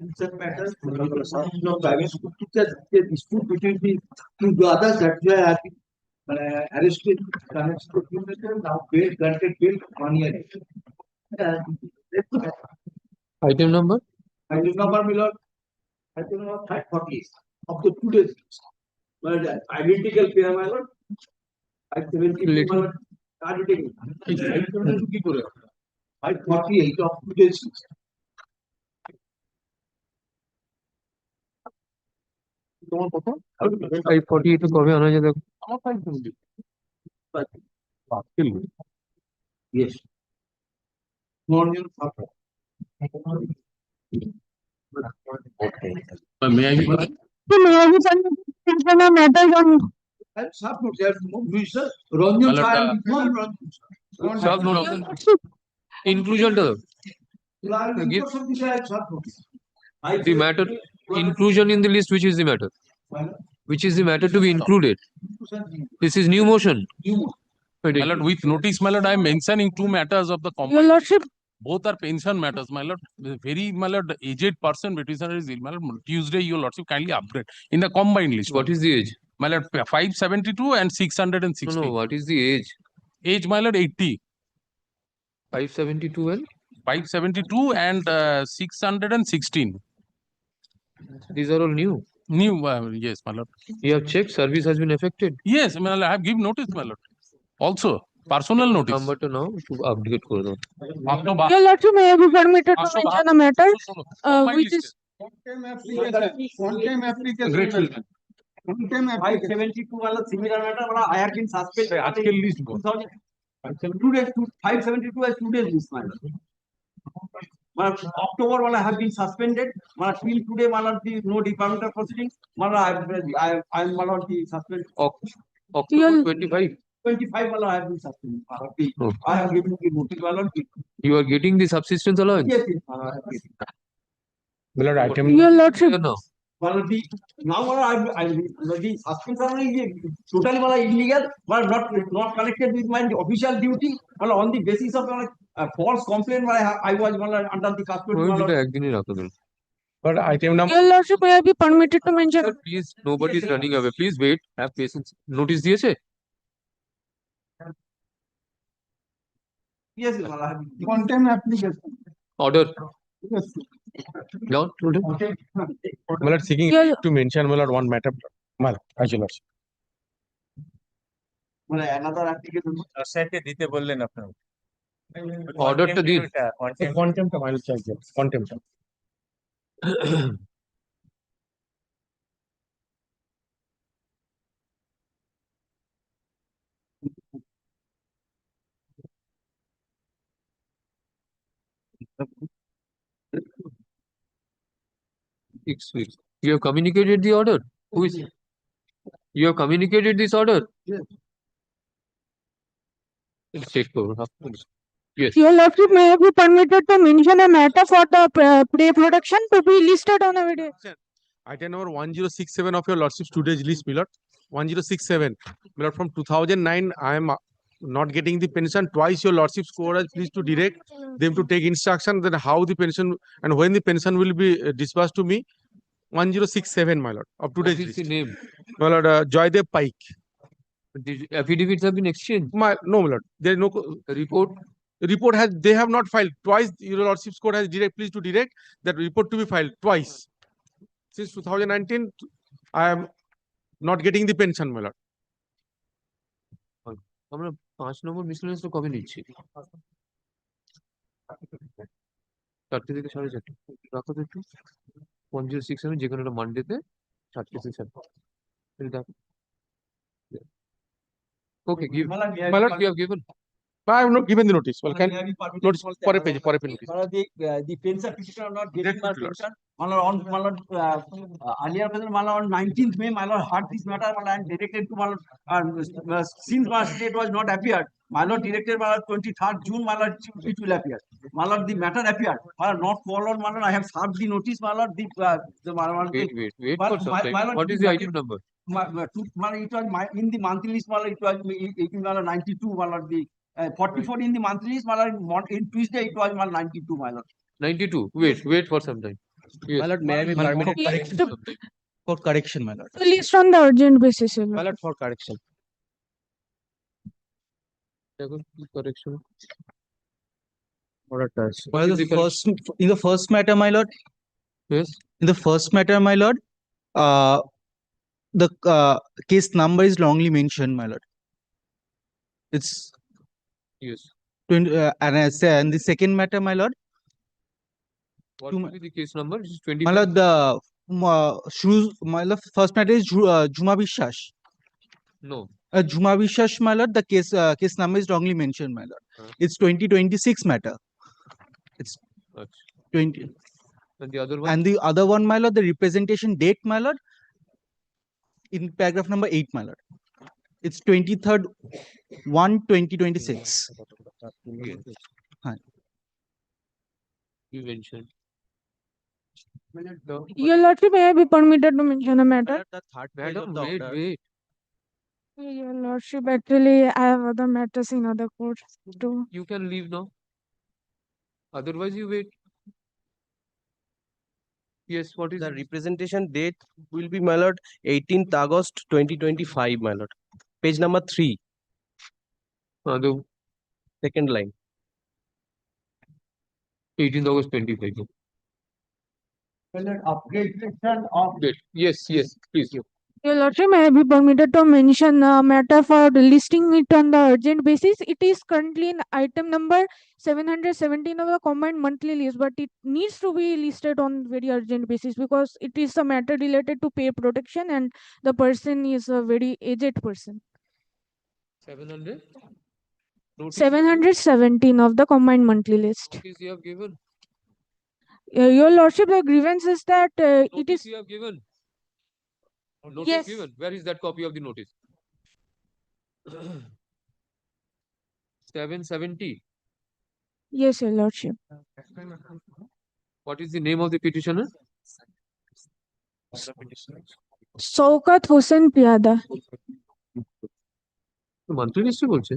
In such matters, some private school teachers dispute between the others that they have been arrested, connected to criminal, now bail, granted bail 1 year. Item number? Item number, Miller. Item number 540 of the 2 days. But identical pair, my lord. 570, my lord. Identical. 548 of 2 days. তোমার কত? 548 কবে আনা যায় দেখো। আমার 570. Yes. More than 5. May I be matters on inclusion to the matter inclusion in the list. Which is the matter? Which is the matter to be included? This is new motion. My lord, with notice, my lord, I am mentioning 2 matters of the company. your lordship. Both are pension matters, my lord. Very, my lord, aged person petitioner is ill. My lord, Tuesday, your lordship kindly upgrade in the combined list. What is the age? My lord, 572 and 660. No, what is the age? Age, my lord, 80. 572 and 572 and 616. these are all new. New, yes, my lord. You have checked service has been affected. Yes, my lord, I have given notice, my lord. Also, personal notice. Number to now to update for them. Your lordship may be permitted to mention a matter which is One-time application. 572 वाला similar matter वाला I have been suspended. आज के list को 2 days 572 as 2 days list matter. October वाला have been suspended. Till today वाला no departmental proceedings. I am वाला suspended. October 25. 25 वाला I have been suspended. Oh. I have given the notice वाला. You are getting the subsistence allowance? Yes, yes. I have given. Milord, item your lordship. No. Now the suspension is totally illegal, but not connected with my official duty. On the basis of false complaint, I was under the custody. একদিনই রাখো দিন। but item number Your lordship may be permitted to mention. Sir, please, nobody is running away. Please wait. Have patience. Notice দিয়েছে? Yes, one-time application. Order. Yes. Down. Milord, seeking Yeah. to mention, Milord, one matter. Milord, as your lordship. Another application. দিতে বললেন আপনারা অর্ডারটা দিন। Contempt, I will check here. Contempt. Weeks. You have communicated the order. Who is? You have communicated this order. Yes. Take over. Yes. Your lordship may be permitted to mention a matter for the pre-production to be listed on a video. Item number 1067 of your lordship's today's list, Milord. 1067. Milord, from 2009, I am not getting the pension. Twice your lordship's court has pleased to direct them to take instruction that how the pension and when the pension will be disbursed to me. 1067, my lord, of today's What is the list. name? My lord, Joydev Paik. The affidavits have been exchanged. No, my lord, there is no The report. report has, they have not filed. Twice your lordship's court has pleased to direct that report to be filed twice. Since 2019, I am not getting the pension, my lord. আমরা 5 নম্বর miscellaneous কবে নিচ্ছি? 4টে থেকে 4:30 রাখো তো একটু। 1067 যেখানে একটা মানডেতে 4টে থেকে 4:30 দেখো। Okay, give. My lord, you have given. I have not given the notice. Well, can notice for a page notice. The pension petitioner are not getting my pension. Earlier, on 19th May, my lord heard this matter and directed to my lord, since my state was not appeared, my lord directed my lord 23rd June, my lord it will appear. My lord, the matter appeared. My lord not followed, my lord, I have served the notice, my lord, my lord. Wait for some time. What is the item number? It was in the monthly list, my lord, it was 92, my lord, the 44 in the monthly list, my lord, in Tuesday it was 92, my lord. 92. Wait for some time. Yes. My lord, may I be My lord, permitted for Yes, correction to something. for correction, my lord? to list on the urgent basis, Your My Lord. lord, for correction. Correction. What What is is the the correction? in the first matter, my lord? Yes. In the first matter, my lord, the case number is wrongly mentioned, my lord. It's Yes. 20, and I say, and the second matter, my lord, What Two will be the case number? It is 20. my lord, the shoes, my lord, first matter is Juma Bishas. No. Juma Bishas, my lord, the case number is wrongly mentioned, my lord. Huh. It's 2026 matter. It's Achha. 20. And the other one? And the other one, my lord, the representation date, my lord, in paragraph number 8, my lord. It's 23rd 1/2026. Yes. Hi. You mentioned. Your Lordship, may I be permitted to mention a My matter? lord, the third page of Madam, the wait, order. wait. Your Lordship, actually, I have other matters in other courts too. You can leave now. Otherwise, you wait. Yes, what is The representation date will be, my lord, 18th August 2025, my lord. Page number 3, the second line. 18th August 25. Upgradation of Wait. Yes, yes, please. Your Lordship, may I be permitted to mention a matter for the listing it on the urgent basis? It is currently in item number 717 of the combined monthly list, but it needs to be listed on very urgent basis because it is a matter related to pay protection and the person is a very aged person. 700? Notice 717 of the combined monthly list. notice you have given. Your Lordship, the grievance is that it Notice is. you have given. Notice Yes. given. Where is that copy of the notice? 770. Yes, Your Lordship. What is the name of the petitioner? Shaukat Hossain Piyada. Monthly list বলছে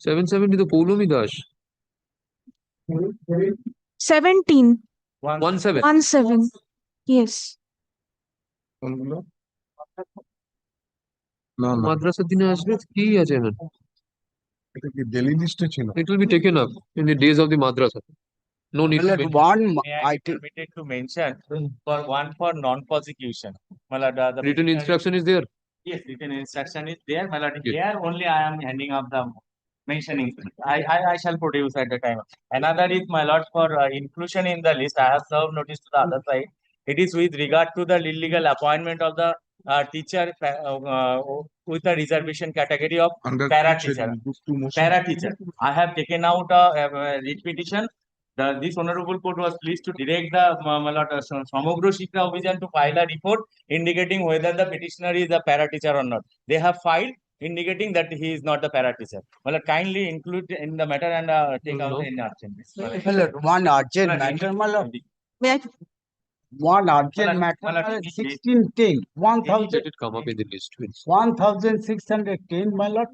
770 তো Poulami Das 17. 17 17. Yes. মাদ্রাসার দিনে আসবে কি আছে এখানে এটা কি ডেলি লিস্টে ছিল? it will be taken up in the days of the madrasa no need to mention. one May I be permitted to mention for one for non-prosecution? My lord, the Written petitioner- instruction is there. Yes, written instruction is there, my lord. Yes. Here only I am handing up the mentioning. I shall produce at the time. Another is, my lord, for inclusion in the list. I have served notice to the other side. It is with regard to the illegal appointment of the teacher with a reservation category of Under para which teacher. heading? Group 2 motion? Para teacher. I have taken out a writ petition. This honorable court was pleased to direct the my lord, Samagro Shikha Abhijan to file a report indicating whether the petitioner is a para teacher or not. They have filed indicating that he is not the para teacher. My lord, kindly include in the matter and take out No. the action. one urgent matter, my lord. May I? One urgent Well, matter, well, 1610, Let it come up in the list please. 1610, my lord.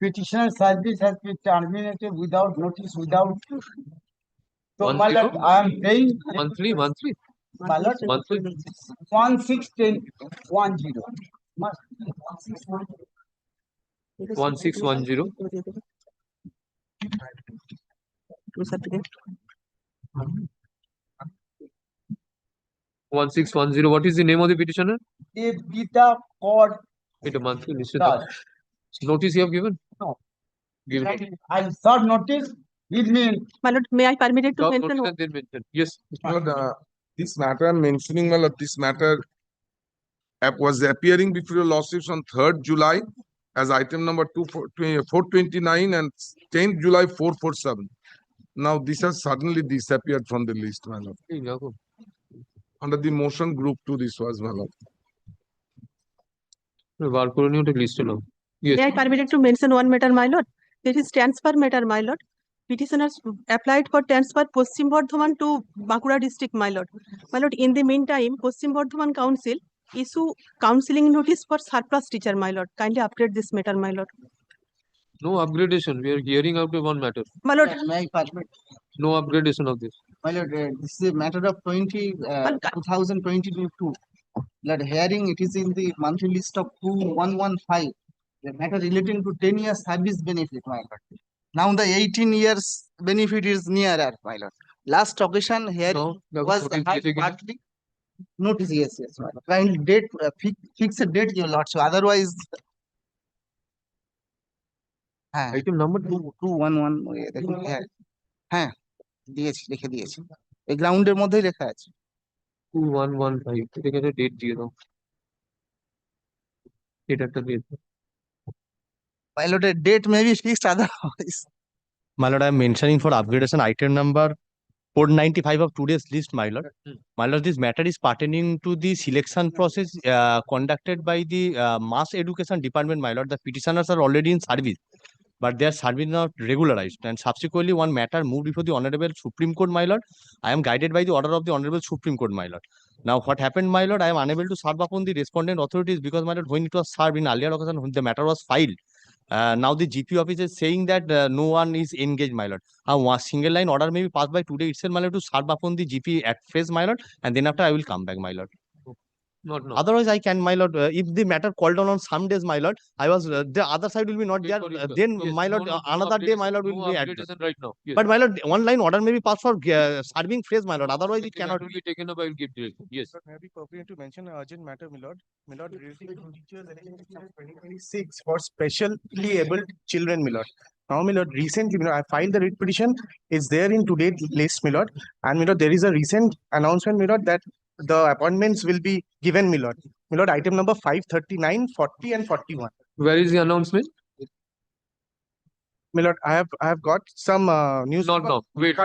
Petitioner service has been terminated without notice, without. So, One my zero? lord, I am paying, monthly my lord, monthly 1610. 1610 1610 what is the name of the petitioner? If Gita or It a monthly list does, notice you have given. No. Give it. I serve notice, it means My lord, may I permitted to Serve mention notice and then mention. Yes. My lord, this matter I'm mentioning, my lord, this matter was appearing before your lordships on 3rd July as item number 429 and 10th July 447. Now this has suddenly disappeared from the list, my lord. এই দেখো, Under the motion group 2, this was, my lord. বার করে নিয়ে ওটা লিস্টে নাও। Yes. may I permitted to mention one matter, my lord. This is transfer matter, my lord. Petitioners applied for transfer Paschim Bardhaman to Bankura district, my lord. My lord, in the meantime, Paschim Bardhaman Council issue counseling notice for surplus teacher, my lord. Kindly update this matter, my lord. No upgradation. We are hearing out of one matter. My lord, may I permit? No upgradation of this. My lord, this is a matter of 2022. Lord, hearing it is in the monthly list of 2115. The matter relating to 10 years service benefit, my lord. Now the 18 years benefit is nearer, my lord. Last occasion here No, that was notice high taken. partly. Notice, yes, my lord. Kindly date, fix a date, your lord. So otherwise, হ্যাঁ Item number 211 দেখুন হ্যাঁ হ্যাঁ দিয়েছি লিখে দিয়েছি এই গ্রাউন্ডের মধ্যেই লেখা আছে 2115 থেকে একটা ডেট দিয়ে দাও, এটা একটা দিয়ে দাও। পাইলটের date may be fixed otherwise My lord, I am mentioning for upgradation item number 495 of today's list, my lord. My lord, this matter is pertaining to the selection process conducted by the Mass Education Department, my lord. The petitioners are already in service, but their service not regularized. And subsequently, one matter moved before the Honorable Supreme Court, my lord. I am guided by the order of the Honorable Supreme Court, my lord. Now, what happened, my lord, I am unable to serve upon the respondent authorities because, my lord, when it was served in earlier occasion, when the matter was filed, now the GP office is saying that no one is engaged, my lord. One single line order may be passed by today itself, my lord, to serve upon the GP at face, my lord, and then after I will come back, my lord. Not now. Otherwise, I can, my lord, if the matter called on some days, my lord, I was the other side will be not Wait there. for it, sir. Then, Yes, my lord, no another day, my lord, upgradation, will no be added. upgradation right now. Yes. But, my lord, one line order may be passed for serving phrase, my lord. Otherwise, it That cannot will be. be taken up. I will give direction. Yes. But may I be appropriate to mention an urgent matter, my lord? My lord, relating to teachers elections of 2026 for specially abled children, my lord. Now, my lord, recently, my lord, I filed the writ petition. It's there in today's list, my lord. And, my lord, there is a recent announcement, my lord, that the appointments will be given, my lord. My lord, item number 539, 40, and 41. Where is the announcement? My lord, I have got some news. Not now. Wait.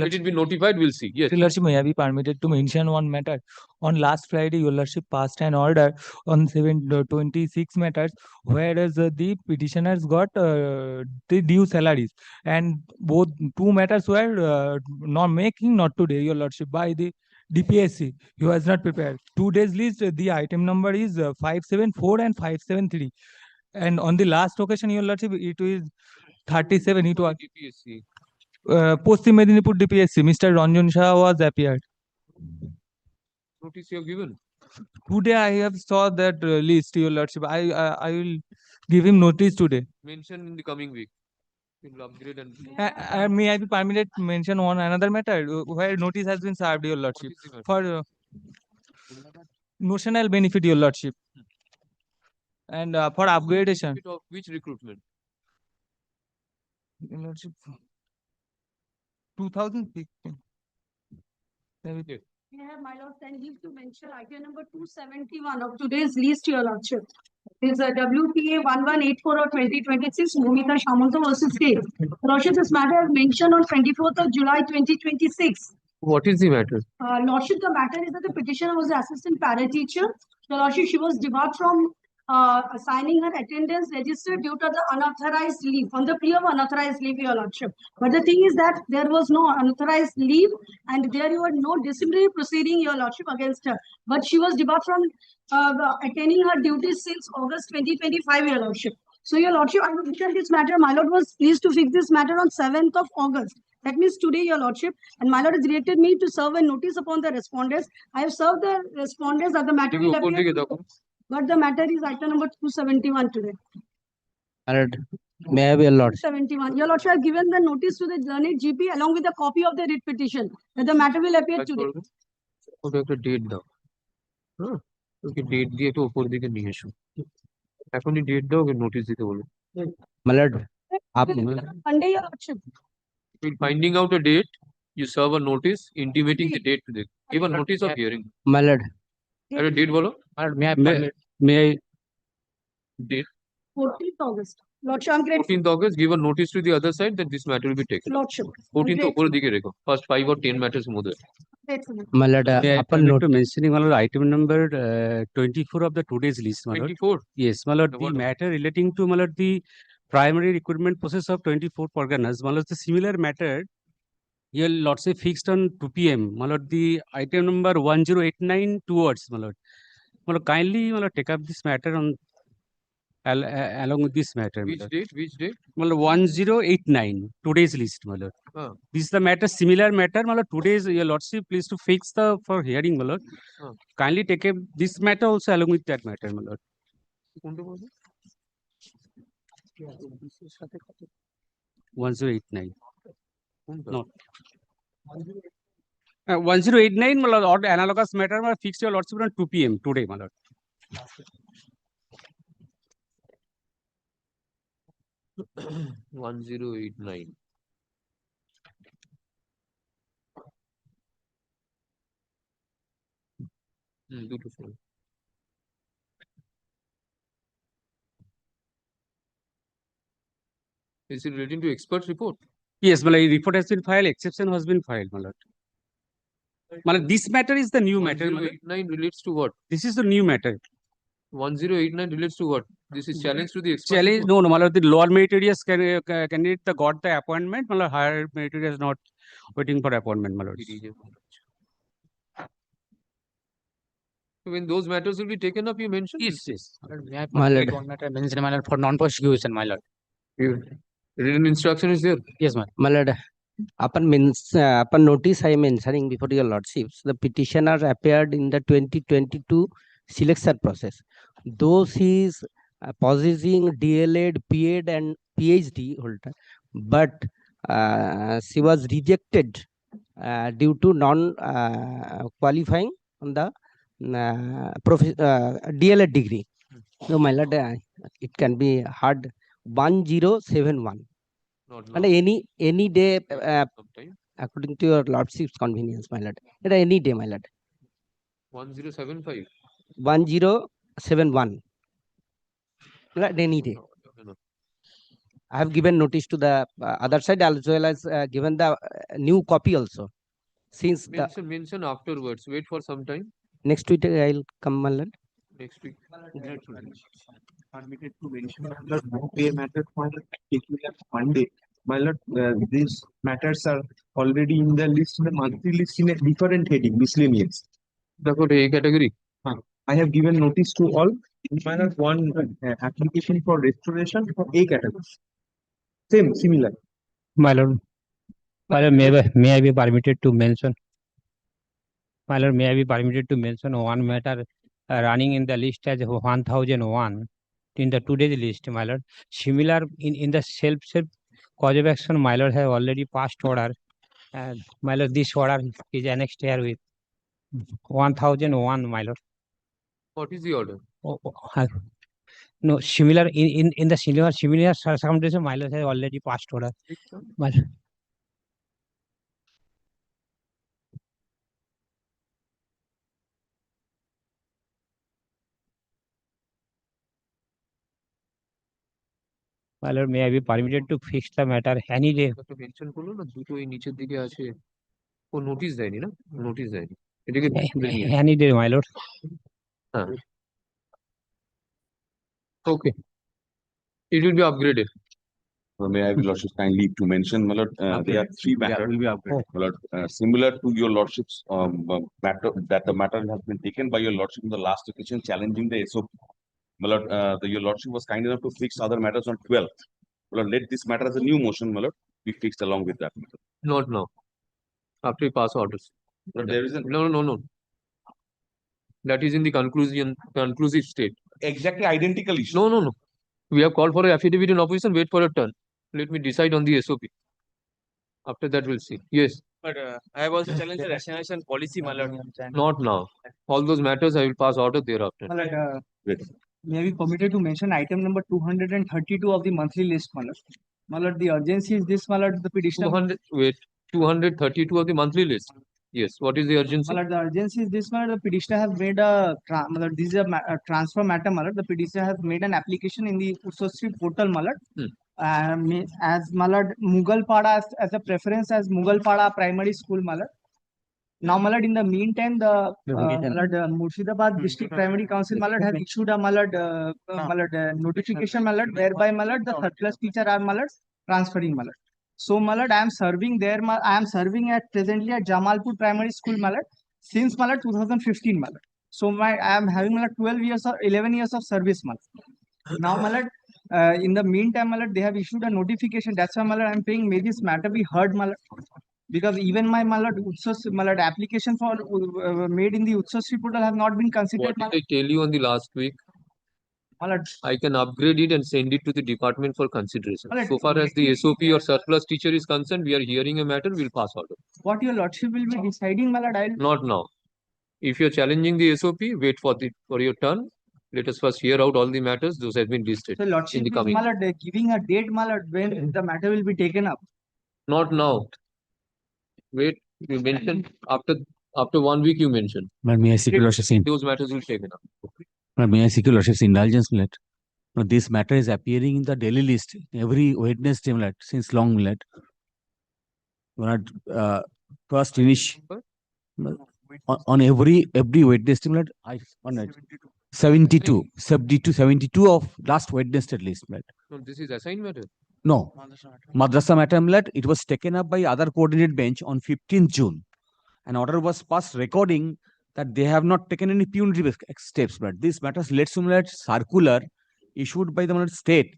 Let it be notified. We'll see. Yes. Your Lordship, may I be permitted to mention one matter? On last Friday, Your Lordship passed an order on 26 matters, whereas the petitioners got the due salaries, and both two matters were not making not today, Your Lordship, by the DPSC. He was not prepared. 2 days list, the item number is 574 and 573. And on the last occasion, Your Lordship, it is 37. It was DPSC. Paschim Medinipur DPSC. Mr. Ranjan Shah was appeared. Notice you have given. Today I have saw that list, Your Lordship. I will give him notice today. Mention in the coming week. We'll upgrade and. May I be permitted to mention one another matter where notice has been served, Your Lordship, What is the matter? for notional benefit, Your Lordship, and for upgradation. Benefit of which recruitment? Your Lordship, 2015. Yes. Yeah, my lord, can give to mention item number 271 of today's list, Your Lordship. Is a WPA 1184 of 2026, Momita Shamanto versus State. Lordship, this matter is mentioned on 24th of July 2026. What is the matter? Lordship, the matter is that the petitioner was the assistant para teacher. Your Lordship, she was debarred from assigning her attendance register due to the unauthorized leave, on the plea of unauthorized leave, Your Lordship. But the thing is that there was no unauthorized leave and there were no disciplinary proceeding, Your Lordship, against her. But she was debarred from attending her duties since August 2025, Your Lordship. So, Your Lordship, I mentioned this matter. My Lord was pleased to fix this matter on 7th of August. That means today, Your Lordship, and my Lord has directed me to serve a notice upon the respondents. I have served the respondents that the matter will appear, but the matter is item number 271 today. May I be allowed? 71. Your Lordship, I have given the notice to the learned GP along with a copy of the writ petition that the matter will appear today. ওটা একটা date দাও, হ্যাঁ ওকে date দিয়ে একটু উপর দিকে নিয়ে এসো, এখনই ডেট দাও, ওকে নোটিশ দিতে বলো। My lord, Monday, Your Lordship. Finding out a date, you serve a notice intimating the date to the give a notice of hearing. my lord, একটা ডেট বলো, may I? date 14th August. Lordship, I'm grateful. 14th August, give a notice to the other side that this matter will be taken. Lordship. 14th উপরের দিকে রেখো, first 5 or 10 matters মধ্যে। Grateful. My lord, May I upon permit note to mentioning my lord, item number 24 of the today's list, my lord. 24. Yes, my lord, The the what? matter relating to my lord the primary recruitment process of 24 Parganas, my lord, the similar matter, your lordship fixed on 2 p.m. My lord, the item number 1089 towards, my lord. My lord, kindly, my lord, take up this matter on along with this matter. Which date? Which date? 1089, today's list, my lord. Huh. This is the matter, similar matter, my lord. Today's, your lordship, please to fix the for hearing, my lord. Huh. Kindly take a, this matter also along with that matter, my lord. কোনটা বলবো? 1089. কোনটা? No. 1089, my lord, or analogous matter, my lord, fix your lordship on 2 p.m. today, my lord. One 1089. দুটো phone. Is it relating to expert report? Yes, my lord, report has been filed, exception has been filed, my lord. My lord, this matter is the new matter, my lord. 1089 relates to what? This is the new matter. 1089 relates to what? This is challenge to the expert Challenge, report? no, my lord, the lower meritorious candidate got the appointment, my lord, higher meritorious not waiting for appointment, my lord. When those matters will be taken up, you mentioned? Yes. My lord, one matter mentioned, my lord, for non-prosecution, my lord. Written instruction is there? Yes, my lord. Upon notice, I am mentioning before your lordships, the petitioner appeared in the 2022 selection process. Though she is possessing DLED, PED and PhD holder, but she was rejected due to non-qualifying on the DLED degree. So, my lord, it can be hard 1071. Not And now. any day, Sometime. according to your lordship's convenience, my lord. At any day, my lord. 1075. 1071. At any day. No. I have given notice to the other side as well as given the new copy also. Since the Mention afterwards. Wait for some time. next week I'll come, my lord. Next week. Permitted to mention the no pay matter for a particular Monday. My lord, these matters are already in the list, the monthly list in a different heading, miscellaneous. Therefore, A category. I have given notice to all. My lord, one application for restoration for A category. Similar. My lord, may I be permitted to mention? My lord, may I be permitted to mention one matter running in the list as 1001 in the today's list, my lord. Similar in the self cause of action, my lord, have already passed order. And my lord, this order is annexed here with 1001, my lord. What is the order? No, similar in the similar circumstances, my lord, have already passed order. My lord. My lord, may I be permitted to fix the matter any day? Mention করলো না দুটো এই নিচের দিকে আছে ও notice দেয়নি না notice দেয়নি এটাকে তুলে নিয়ে Any day, my lord. হ্যাঁ okay it will be upgraded. May I, lordship, kindly to mention, my lord, there are three matters, my lord, similar to your lordship's matter, that the matter has been taken by your lordship in the last occasion challenging the SOP. My lord, your lordship was kind enough to fix other matters on 12th. My lord, let this matter as a new motion, my lord, be fixed along with that matter. Not now. After we pass orders. But there is No. That is in the conclusive state. Exactly identical issue. No. We have called for an affidavit in opposition. Wait for a turn. Let me decide on the SOP. After that, we'll see. Yes. But I have also challenged the rationalization policy, my lord. Not now. All those matters I will pass order thereafter. My lord, may I be permitted to mention item number 232 of the monthly list, my lord. My lord, the urgency is this, my lord, the petitioner. 232 of the monthly list. Yes. What is the urgency? My lord, the urgency is this, my lord, the petitioner have made my lord, this is a transfer matter, my lord. The petitioner has made an application in the Ussosri portal, my lord. As my lord, Mughalpada as a preference as Mughalpada Primary School, my lord. Now, my lord, in the meantime, the my lord, Murshidabad District Primary Council, my lord, has issued a my lord, notification, my lord, whereby my lord, the surplus teacher are my lord transferring, my lord. So, my lord, I am serving there. I am serving at presently at Jamalpur Primary School, my lord, since my lord 2015, my lord. So, I am having my lord 12 years or 11 years of service, my lord. Now, my lord, in the meantime, my lord, they have issued a notification. That's why, my lord, I'm saying may this matter be heard, my lord. Because even my lord, my lord, application for made in the Utsosri portal have not been considered. What did I tell you on the last week? My lord, I can upgrade it and send it to the department for consideration. Alright. So far as the SOP or surplus teacher is concerned, we are hearing a matter, we'll pass order. what your lordship will be deciding, my lord, I'll. Not now. If you're challenging the SOP, wait for your turn. Let us first hear out all the matters. Those have been listed So in lordship the is, coming. my lord, giving a date, my lord, when the matter will be taken up. Not now. Wait, you mentioned after 1 week you mentioned. But may I seek your lordship's Those matters will be taken up. but may I seek your lordship's indulgence, millet? Now, this matter is appearing in the daily list every Wednesday, millet, since long, millet. Millet, first finish on every Wednesday, millet, on it. 72 of last Wednesday list, millet. No, this is assigned matter. No, Madrasa matter, millet, it was taken up by other coordinate bench on 15th June. An order was passed recording that they have not taken any punitive steps, but this matters led to circular issued by the state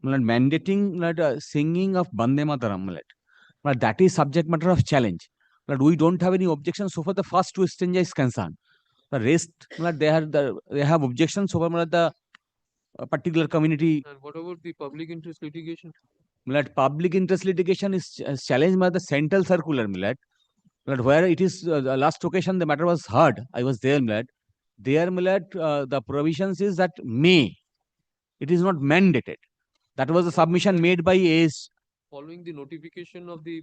mandating singing of Bande Mataram. But that is subject matter of challenge. But we don't have any objections so far the first two exchange is concerned. The rest, they have objections over the particular community. And what about the public interest litigation? Public interest litigation is challenged by the central circular, but where it is the last occasion the matter was heard. I was there, there, the provisions is that may. It is not mandated. That was a submission made by AS. Following the notification of the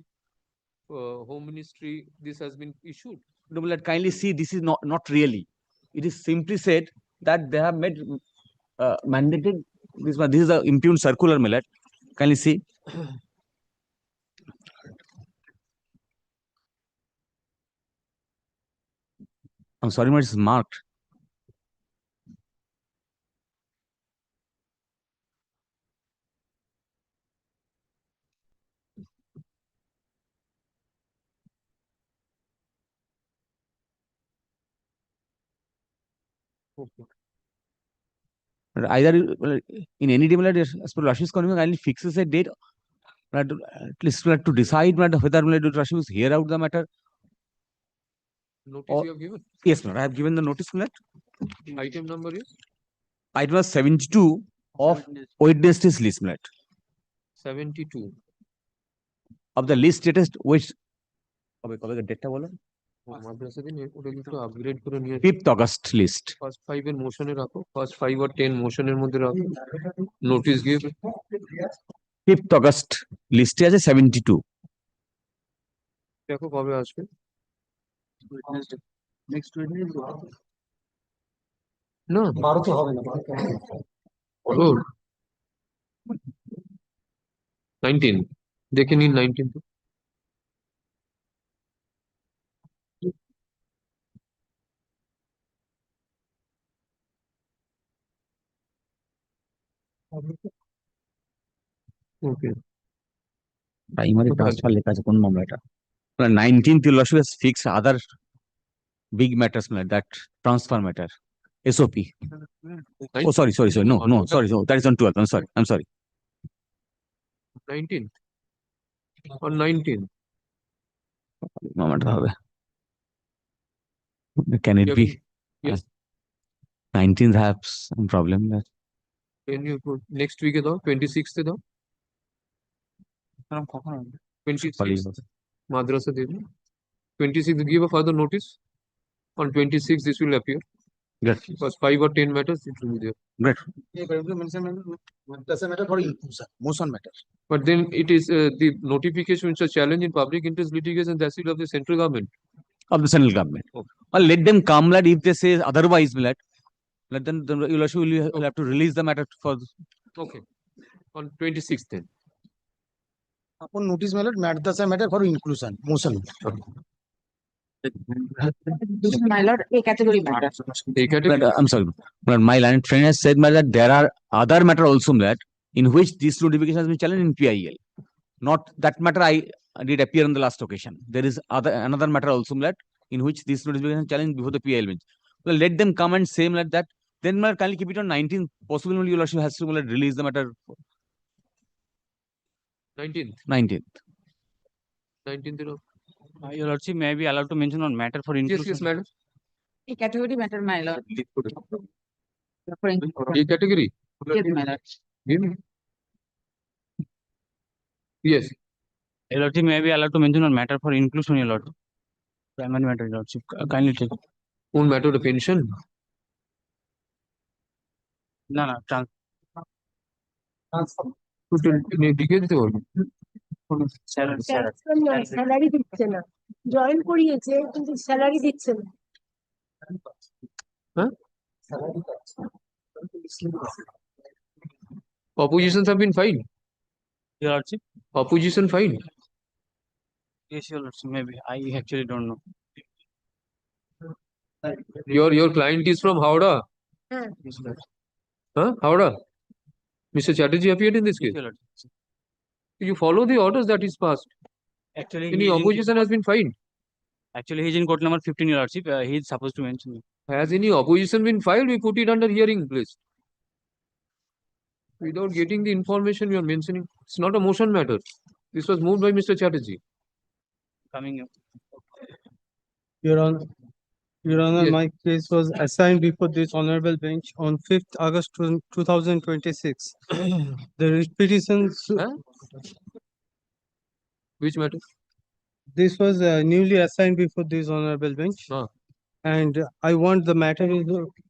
Home Ministry, this has been issued. No, kindly see, this is not really. It is simply said that they have made mandated this one. This is the impugned circular, millet. Kindly see. I'm sorry, but it's marked. Okay. Either in any day, as per Lordship's convenience, kindly fixes a date, at least to decide whether Lordship is hear out the matter. Notice Or, you have given? yes, I have given the notice, Item number is? Item was 72 of Wednesday's list, 72. Of the list status, which data বলো মাদ্রাসা দিন ওটা কিন্তু upgrade করে নিয়ে 5th August list. First 5 এর মোশনে রাখো first 5 আর 10 মোশনের মধ্যে রাখো নোটিশ গিভ 5th August লিস্টে আছে 72. দেখো কবে আসবে নেক্সট উইক না 12 তো হবে না ও 19 দেখে নিন 19 তো ওকে প্রাইমারি ট্রান্সফার লেখা আছে কোন মামলা এটা 19th Lordship has fixed other big matters that transfer matter SOP. Oh, sorry. No, sorry. That is on 12th. I'm sorry. 19 on 19 মামলাটা হবে can it be yes 19th have some problem that can you put next week এ দাও 26th এ দাও 26 madrasa দেবে 26 give a further notice on 26 this will appear great because 5 or 10 matters it will be there great doesn't matter for inclusion motion matter but then it is the notification which is a challenge in public interest litigation that's it of the central government okay. Or let them come if they say otherwise let them will have to release the matter for okay on 26th then upon notice matter matter for inclusion motion My lord, a category matter. I'm sorry but my learned friend has said that there are other matter also in which this notification has been challenged in PIL. Not that matter I did appear on the last occasion. There is another matter also in which this notification challenged before the PIL bench. Well, let them come and say that then my lord, kindly keep it on 19th. Possibly your lordship has to my lord, release the matter. 19th. 19th. 19th. Your lordship may be allowed to mention on matter for inclusion. Yes, madam. A category matter, my lord. A category. Yes, my lord. Give me. Yes. Your lordship may be allowed to mention on matter for inclusion, your lordship. Primary matter, your lordship. Kindly take. On matter of pension. No, salary দিচ্ছে না join করিয়েছে কিন্তু salary দিচ্ছে না Huh? Oppositions have been filed. Your lordship. Opposition filed. Yes, your lordship. Maybe I actually don't know. Your client is from Howrah. Huh? Howrah. Mr. Chatterjee appeared in this Yes, case. your lordship. You follow the orders that is passed. Actually, Any opposition has been filed. Actually, he's in court number 15, your lordship. He's supposed to mention it. Has any opposition been filed? We put it under hearing, please. Without getting the information you are mentioning, it's not a motion matter. This was moved by Mr. Chatterjee. Coming up. Your Honor, Yes. my case was assigned before this honorable bench on 5th August 2026. The writ petitions, Huh? Which matter? this was newly assigned before this honorable bench. And I want the matter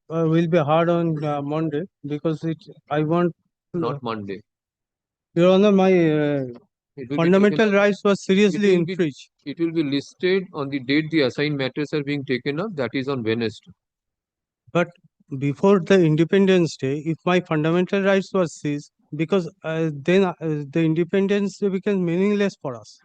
will be heard on Monday because I want. Not Monday. Your Honor, my It will be fundamental taken up. rights were seriously It will be- infringed. It will be listed on the date the assigned matters are being taken up. That is on Wednesday. But before the Independence Day, if my fundamental rights were seized, because then the Independence Day becomes meaningless for us.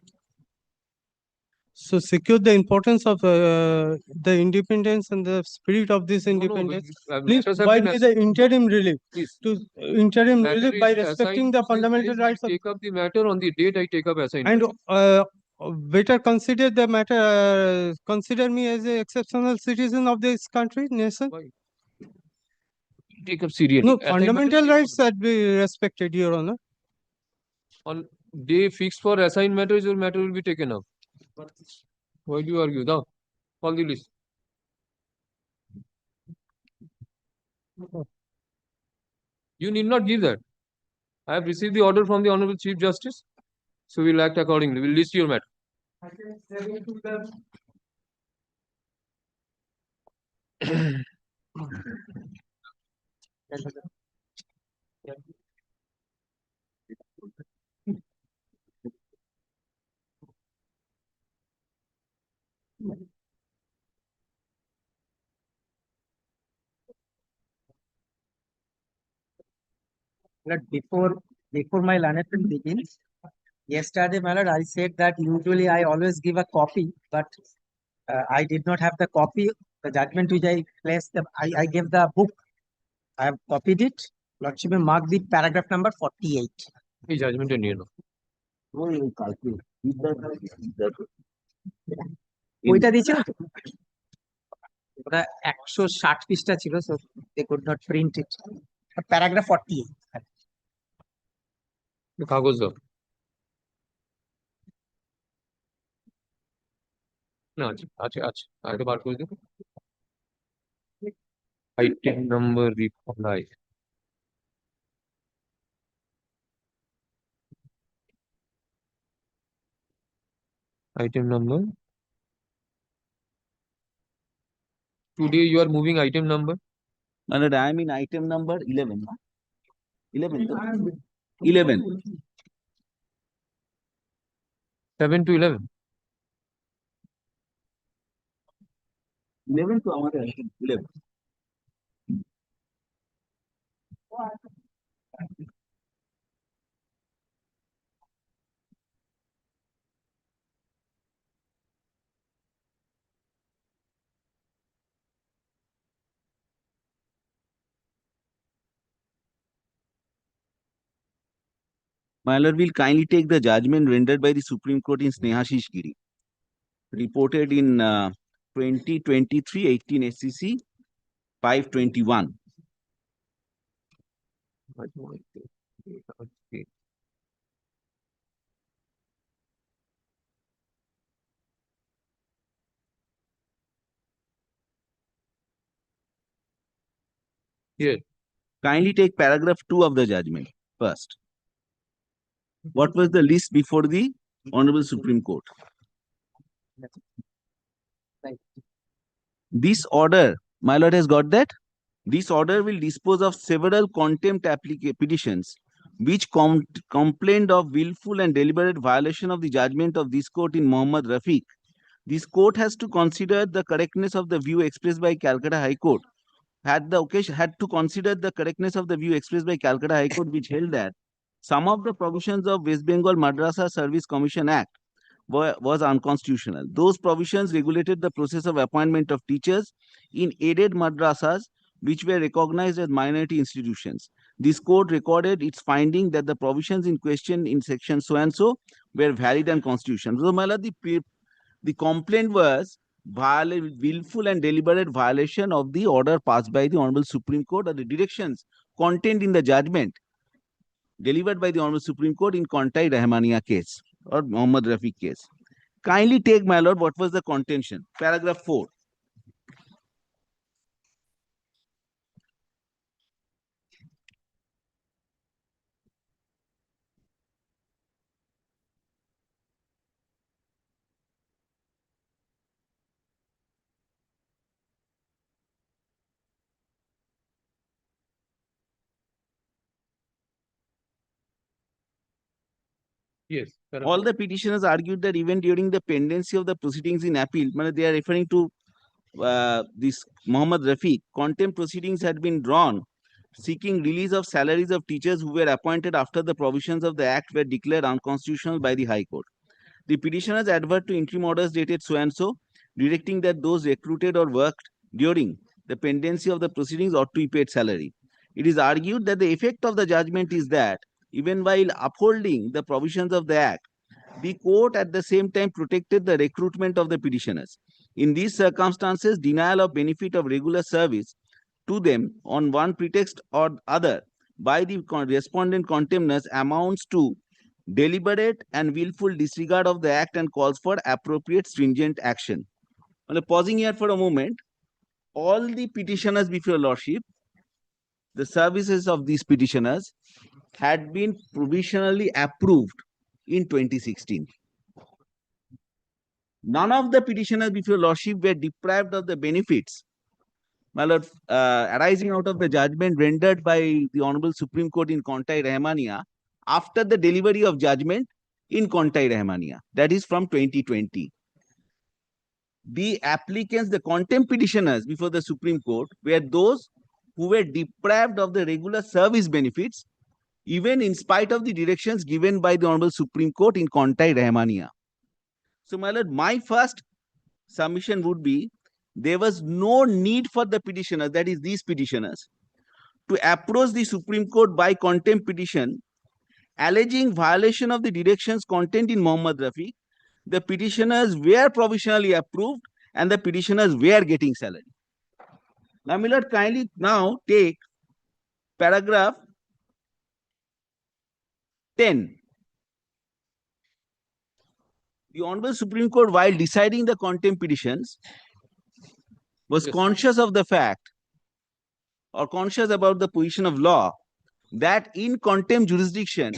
So secure the importance of the independence and the spirit of this independence. Please matters have provide been me the interim relief. Please. To interim Matter relief is by assigned respecting the to this fundamental date. rights of. Take up the matter on the date I take up assignment. And better consider the matter, consider me as an exceptional citizen of this country, nation. Why? Take up seriously. No, Assignment fundamental is rights should be respected, Your Honor. on day fixed for assigned matters, your matter will be taken up. Why do you argue? Now, call the list. You need not give that. I have received the order from the Honorable Chief Justice, so we'll act accordingly. We'll list your matter. Lord, before my learned begins, yesterday, my lord, I said that usually I always give a copy, but I did not have the copy. The judgment which I placed, I gave the book. I have copied it. Lordship may mark the paragraph number 48. এই জাজমেন্টটা নিয়ে নাও। ওইটা দিয়েছিল তো? ওটা 160 পৃষ্ঠা ছিল, so they could not print it. Paragraph 48. কাগজ দাও। না আছে আছে আছে আরেকটা বার করে দেবো। Item number reply. Item number. Today you are moving item number. My lord, I am in item number 11. 11. 11. 7 to 11. 11 to our 11. My lord will kindly take the judgment rendered by the Supreme Court in Snehashish Giri, reported in 2023-18 SCC 521 Yes. Kindly take paragraph 2 of the judgment first. What was the list before the Honorable Supreme Court? This order, my lord has got that? This order will dispose of several contempt petitions which complained of willful and deliberate violation of the judgment of this court in Mohammad Rafiq. This court has to consider the correctness of the view expressed by Calcutta High Court. Had to consider the correctness of the view expressed by Calcutta High Court, which held that some of the provisions of West Bengal Madrasa Service Commission Act was unconstitutional. Those provisions regulated the process of appointment of teachers in aided madrasas which were recognized as minority institutions. This court recorded its finding that the provisions in question in section so and so were valid and constitutional. So, my lord, the complaint was willful and deliberate violation of the order passed by the Honorable Supreme Court or the directions contained in the judgment delivered by the Honorable Supreme Court in Contai Rahmania case or Mohammad Rafiq case. Kindly take, my lord, what was the contention? Paragraph 4. Yes. All the petitioners argued that even during the pendency of the proceedings in appeal, they are referring to this Mohammad Rafiq, contempt proceedings had been drawn seeking release of salaries of teachers who were appointed after the provisions of the Act were declared unconstitutional by the High Court. The petitioners advert to interim orders dated so and so, directing that those recruited or worked during the pendency of the proceedings ought to be paid salary. It is argued that the effect of the judgment is that even while upholding the provisions of the Act, the court at the same time protected the recruitment of the petitioners. In these circumstances, denial of benefit of regular service to them on one pretext or other by the respondent contemners amounts to deliberate and willful disregard of the Act and calls for appropriate stringent action. Pausing here for a moment, all the petitioners before Lordship, the services of these petitioners had been provisionally approved in 2016. None of the petitioners before Lordship were deprived of the benefits, my lord, arising out of the judgment rendered by the Honorable Supreme Court in Contai Rahmania after the delivery of judgment in Contai Rahmania, that is from 2020. The applicants, the contempt petitioners before the Supreme Court were those who were deprived of the regular service benefits, even in spite of the directions given by the Honorable Supreme Court in Contai Rahmania. So, my lord, my first submission would be there was no need for the petitioners, that is these petitioners, to approach the Supreme Court by contempt petition alleging violation of the directions contained in Mohammad Rafiq. The petitioners were provisionally approved and the petitioners were getting salary. Now, my lord, kindly now take paragraph 10. The Honorable Supreme Court, while deciding the contempt petitions, was conscious of the fact or conscious about the position of law that in contempt jurisdiction,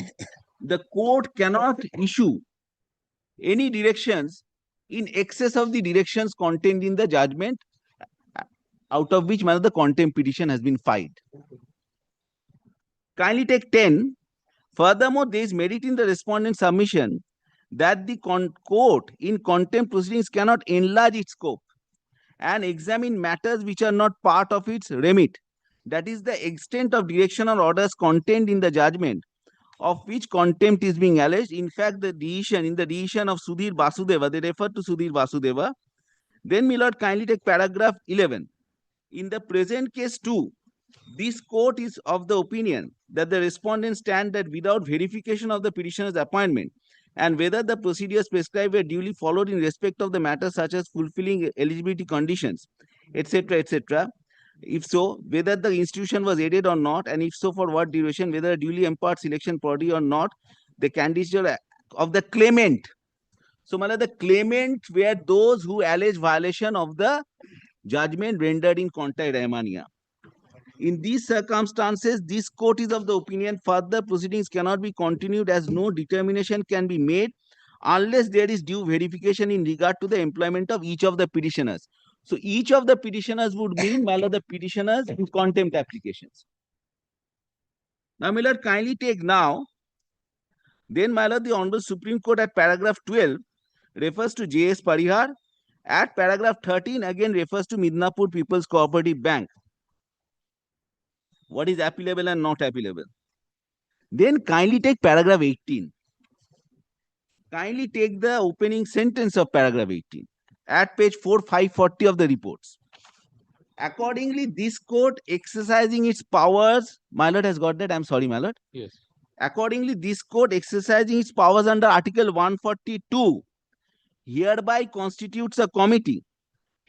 the court cannot issue any directions in excess of the directions contained in the judgment out of which the contempt petition has been filed. Kindly take 10. Furthermore, there is merit in the respondent's submission that the court in contempt proceedings cannot enlarge its scope and examine matters which are not part of its remit. That is the extent of directional orders contained in the judgment of which contempt is being alleged. In fact, the decision of Sudhir Vasudeva, they refer to Sudhir Vasudeva. Then, my lord, kindly take paragraph 11. In the present case too, this court is of the opinion that the respondents stand that without verification of the petitioner's appointment and whether the procedures prescribed were duly followed in respect of the matter such as fulfilling eligibility conditions, etc., etc., If so, whether the institution was aided or not, and if so, for what duration, whether a duly empowered selection body or not, the candidature of the claimant. So, the claimant were those who allege violation of the judgment rendered in contra Rahmania. In these circumstances, this court is of the opinion further proceedings cannot be continued as no determination can be made unless there is due verification in regard to the employment of each of the petitioners. So each of the petitioners would mean the petitioners in contempt applications. Now, Miller, kindly take now. Then, the Honorable Supreme Court at paragraph 12 refers to J.S. Parihar. At paragraph 13 again refers to Midnapur People's Cooperative Bank. What is appealable and not appealable? Then kindly take paragraph 18. Kindly take the opening sentence of paragraph 18 at page 540 of the reports. Accordingly, this court exercising its powers, my lord has got that. I'm sorry, my lord. Yes. Accordingly, this court exercising its powers under Article 142 hereby constitutes a committee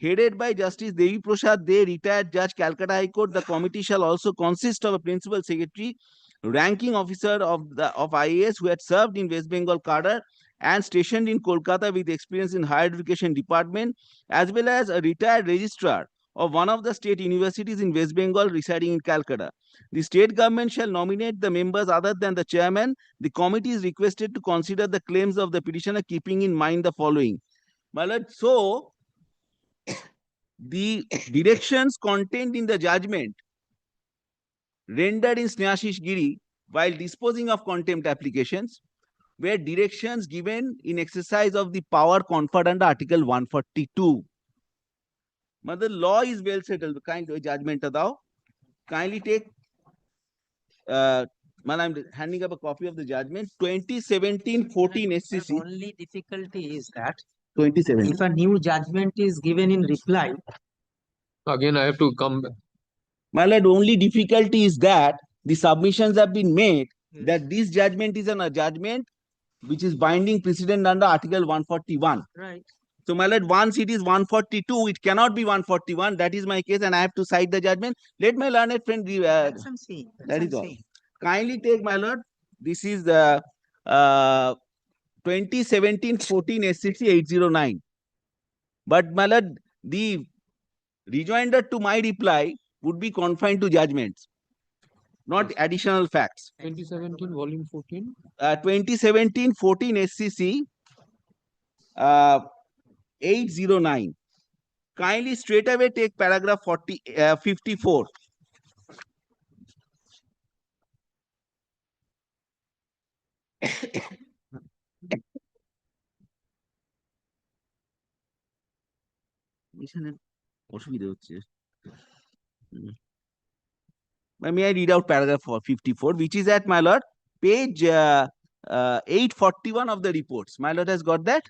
headed by Justice Devi Prasad De, retired Judge, Calcutta High Court. The committee shall also consist of a principal secretary, ranking officer of IAS who had served in West Bengal cadre and stationed in Kolkata with experience in higher education department, as well as a retired registrar of one of the state universities in West Bengal residing in Calcutta. The state government shall nominate the members other than the chairman. The committee is requested to consider the claims of the petitioner, keeping in mind the following. My lord, so the directions contained in the judgment rendered in Snehashish Giri while disposing of contempt applications were directions given in exercise of the power conferred under Article 142. The law is well settled. Kind of judgment adao. Kindly take. I'm handing up a copy of the judgment. 2017-14 SCC. The only difficulty is that 2017. if a new judgment is given in reply, Again, I have to come back. My lord, only difficulty is that the submissions have been made that this judgment is a judgment which is binding precedent under Article 141. Right. So, my lord, once it is 142, it cannot be 141. That is my case, and I have to cite the judgment. Let my learned friend give. That is all. Kindly take, my lord. This is the 2017-14 SCC 809. But, my lord, the rejoinder to my reply would be confined to judgments, not additional facts. 2017, volume 14. 2017-14 SCC 809. Kindly straight away take paragraph 54. May I read out paragraph 54, which is at, my lord, page 841 of the reports. My lord has got that.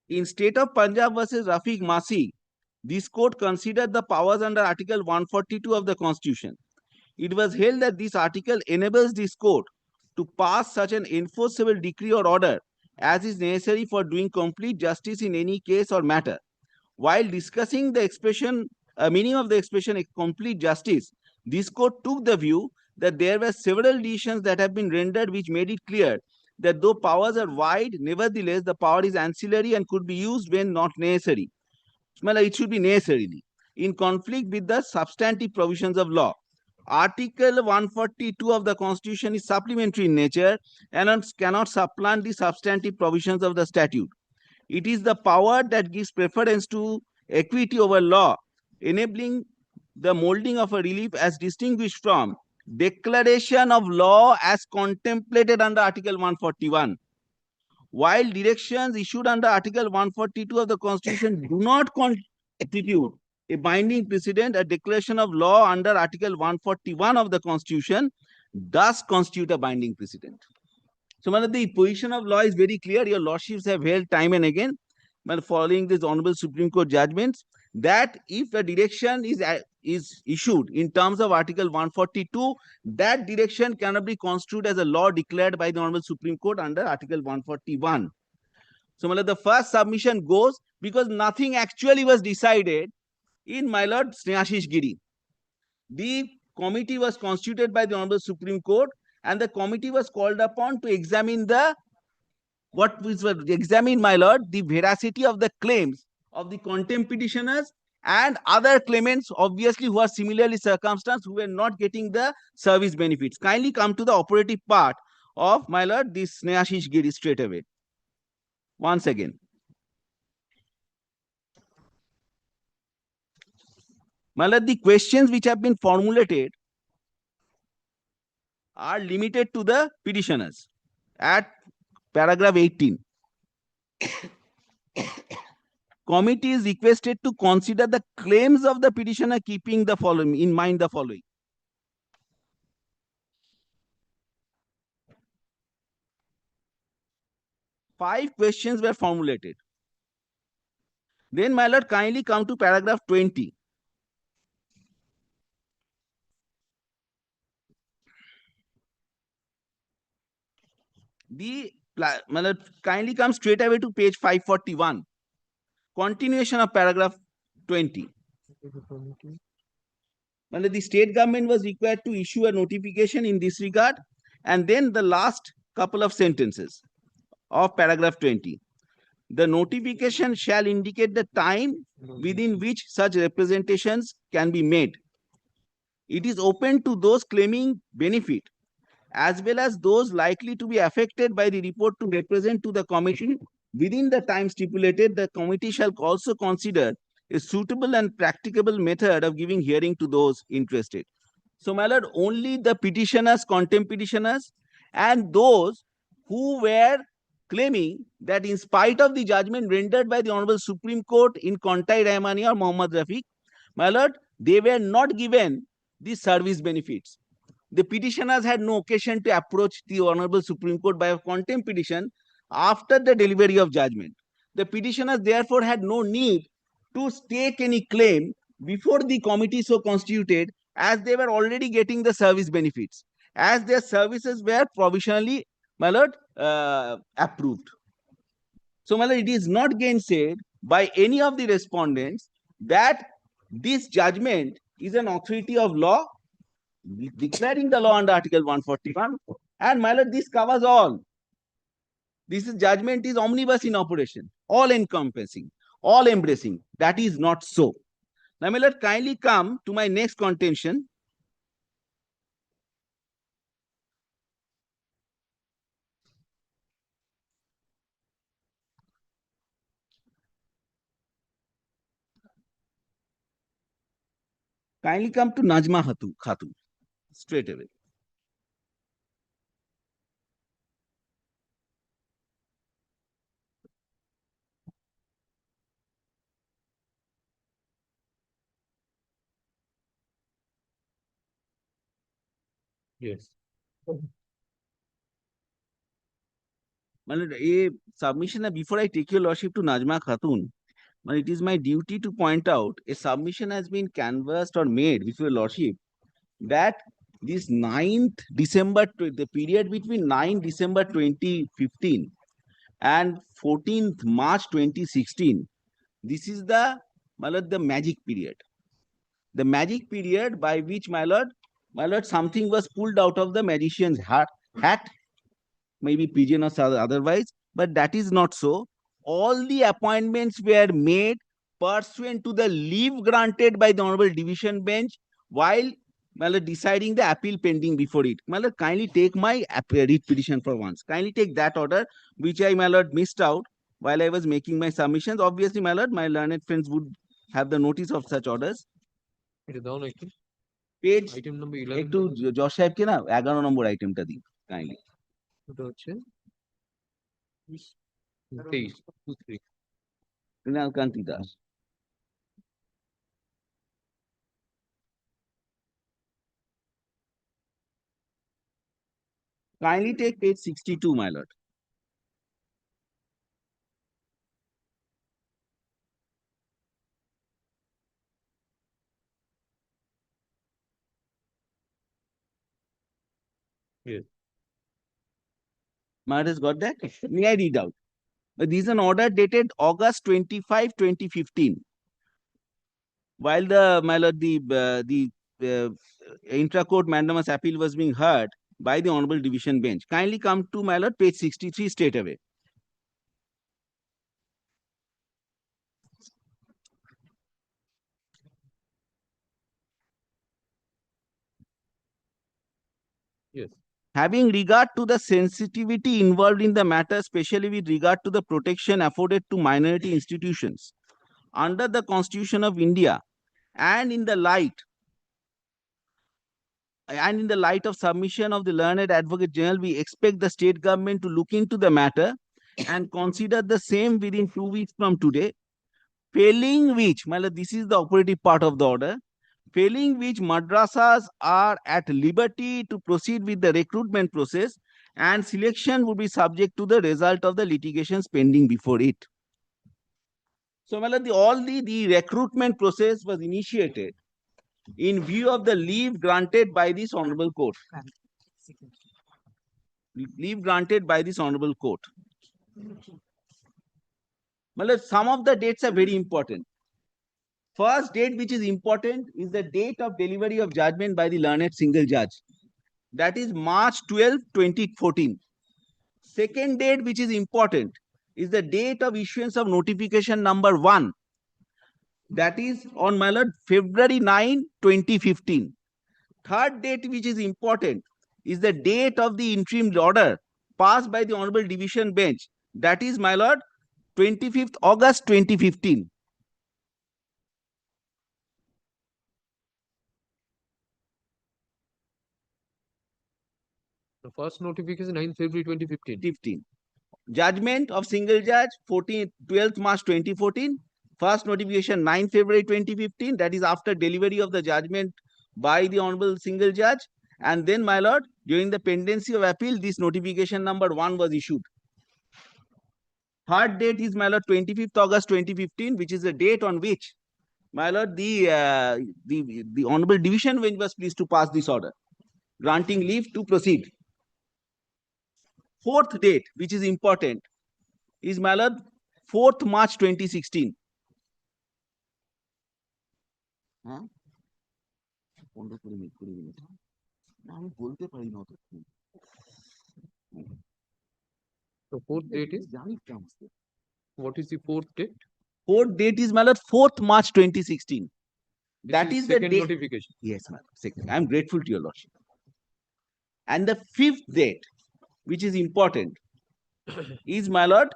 In State of Punjab versus Rafiq Masi, this court considered the powers under Article 142 of the Constitution. It was held that this article enables this court to pass such an enforceable decree or order as is necessary for doing complete justice in any case or matter. While discussing the expression, meaning of the expression complete justice, this court took the view that there were several decisions that have been rendered which made it clear that though powers are wide, nevertheless the power is ancillary and could be used when not necessary. It should be necessarily in conflict with the substantive provisions of law. Article 142 of the Constitution is supplementary in nature and cannot supplant the substantive provisions of the statute. It is the power that gives preference to equity over law, enabling the molding of a relief as distinguished from declaration of law as contemplated under Article 141. While directions issued under Article 142 of the Constitution do not constitute a binding precedent, a declaration of law under Article 141 of the Constitution does constitute a binding precedent. So, the position of law is very clear. Your lordships have held time and again, following this Honorable Supreme Court judgments, that if a direction is issued in terms of Article 142, that direction cannot be construed as a law declared by the Honorable Supreme Court under Article 141. So, the first submission goes because nothing actually was decided in my lord Snehashish Giri. The committee was constituted by the Honorable Supreme Court, and the committee was called upon to examine my lord, the veracity of the claims of the contempt petitioners and other claimants, obviously, who are similarly circumstanced, who were not getting the service benefits. Kindly come to the operative part of my lord, this Snehashish Giri straight away. Once again. My lord, the questions which have been formulated are limited to the petitioners at paragraph 18. Committee is requested to consider the claims of the petitioner keeping the following in mind the following. Five questions were formulated. Then, my lord, kindly come to paragraph 20. My lord, kindly come straight away to page 541. Continuation of paragraph 20. My lord, the state government was required to issue a notification in this regard, and then the last couple of sentences of paragraph 20. The notification shall indicate the time within which such representations can be made. It is open to those claiming benefit as well as those likely to be affected by the report to represent to the committee within the time stipulated. The committee shall also consider a suitable and practicable method of giving hearing to those interested. So, my lord, only the petitioners, contempt petitioners, and those who were claiming that in spite of the judgment rendered by the Honorable Supreme Court in Contai Rahmani or Mohammad Rafiq, my lord, they were not given the service benefits. The petitioners had no occasion to approach the Honorable Supreme Court by a contempt petition after the delivery of judgment. The petitioners therefore had no need to stake any claim before the committee so constituted, as they were already getting the service benefits, as their services were provisionally, my lord, approved. So, my lord, it is not gainsaid by any of the respondents that this judgment is an authority of law, declaring the law under Article 141. And, my lord, this covers all. This judgment is omnibus in operation, all encompassing, all embracing. That is not so. Now, my lord, kindly come to my next contention. Kindly come to Najma Khatu straight away. Yes. My lord, a submission, before I take your lordship to Najma Khatun, it is my duty to point out a submission has been canvassed or made before your lordship that this 9th December, the period between 9 December 2015 and 14th March 2016, this is the, my lord, the magic period. The magic period by which, my lord, something was pulled out of the magician's hat, maybe pigeon or otherwise, but that is not so. All the appointments were made pursuant to the leave granted by the Honorable Division Bench while, my lord, deciding the appeal pending before it. My lord, kindly take my writ petition for once. Kindly take that order, which I, my lord, missed out while I was making my submissions. Obviously, my lord, my learned friends would have the notice of such orders. It is down item. Page Item number 11. একটু জজ সাহেবকে না 11 নম্বর আইটেমটা দিন kindly. ওটা হচ্ছে 23 23 Mrinalkanti Das. Kindly take page 62, my lord. Yes. My lord has got that? May I read out? This is an order dated August 25, 2015. while the, my lord, the intra-court mandamus appeal was being heard by the Honorable Division Bench. Kindly come to, my lord, page 63 straight away. Yes. Having regard to the sensitivity involved in the matter, especially with regard to the protection afforded to minority institutions under the Constitution of India, and in the light of submission of the learned Advocate General, we expect the state government to look into the matter and consider the same within 2 weeks from today. Failing which, my lord, this is the operative part of the order. Failing which, madrasas are at liberty to proceed with the recruitment process, and selection would be subject to the result of the litigations pending before it. So, my lord, the recruitment process was initiated in view of the leave granted by this honorable court. Leave granted by this honorable court. My lord, some of the dates are very important. First date which is important is the date of delivery of judgment by the learned single judge. That is March 12, 2014. Second date which is important is the date of issuance of notification number 1. That is on, my lord, February 9, 2015. Third date which is important is the date of the interim order passed by the Honorable Division Bench. That is, my lord, 25th August 2015. The first notification 9th February 2015. Judgment of single judge 12th March 2014. First notification 9th February 2015. That is after delivery of the judgment by the honorable single judge. And then, my lord, during the pendency of appeal, this notification number 1 was issued. Third date is, my lord, 25th August 2015, which is the date on which, my lord, the honorable division bench was pleased to pass this order, granting leave to proceed. Fourth date, which is important, is, my lord, 4th March 2016. Huh? So fourth date is? What is the fourth date? Fourth date is, my lord, 4th March 2016. That is the second date. notification. Yes, my lord. Second. I am grateful to your lordship. And the fifth date, which is important, is, my lord,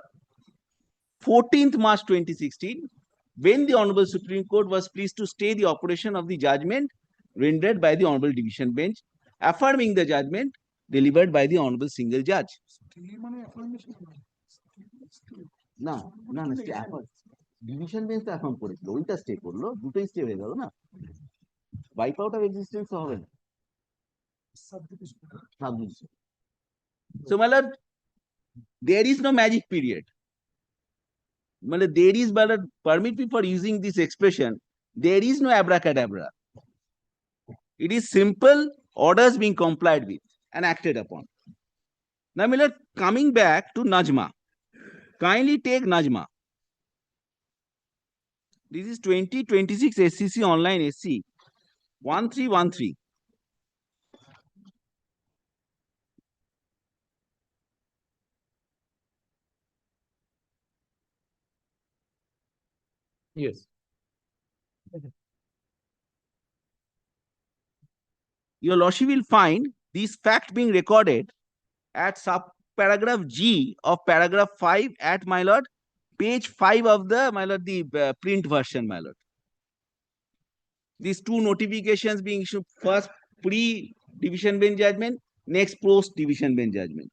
14th March 2016, when the Honorable Supreme Court was pleased to stay the operation of the judgment rendered by the Honorable Division Bench, affirming the judgment delivered by the Honorable Single Judge. No, division bench তো এখন করেছিল, ওইটা stay করলো, দুটোই stay হয়ে গেল না, wipe out of existence হবে না। So, my lord, there is no magic period. My lord, there is, my lord, permit me for using this expression, there is no abracadabra. It is simple orders being complied with and acted upon. Now, my lord, coming back to Najma, kindly take Najma. This is 2026 SCC online SC 1313. Yes. Your lordship will find this fact being recorded at sub-paragraph G of paragraph 5 at, my lord, page 5 of the, my lord, the print version, my lord. These two notifications being issued, first pre-division bench judgment, next post-division bench judgment.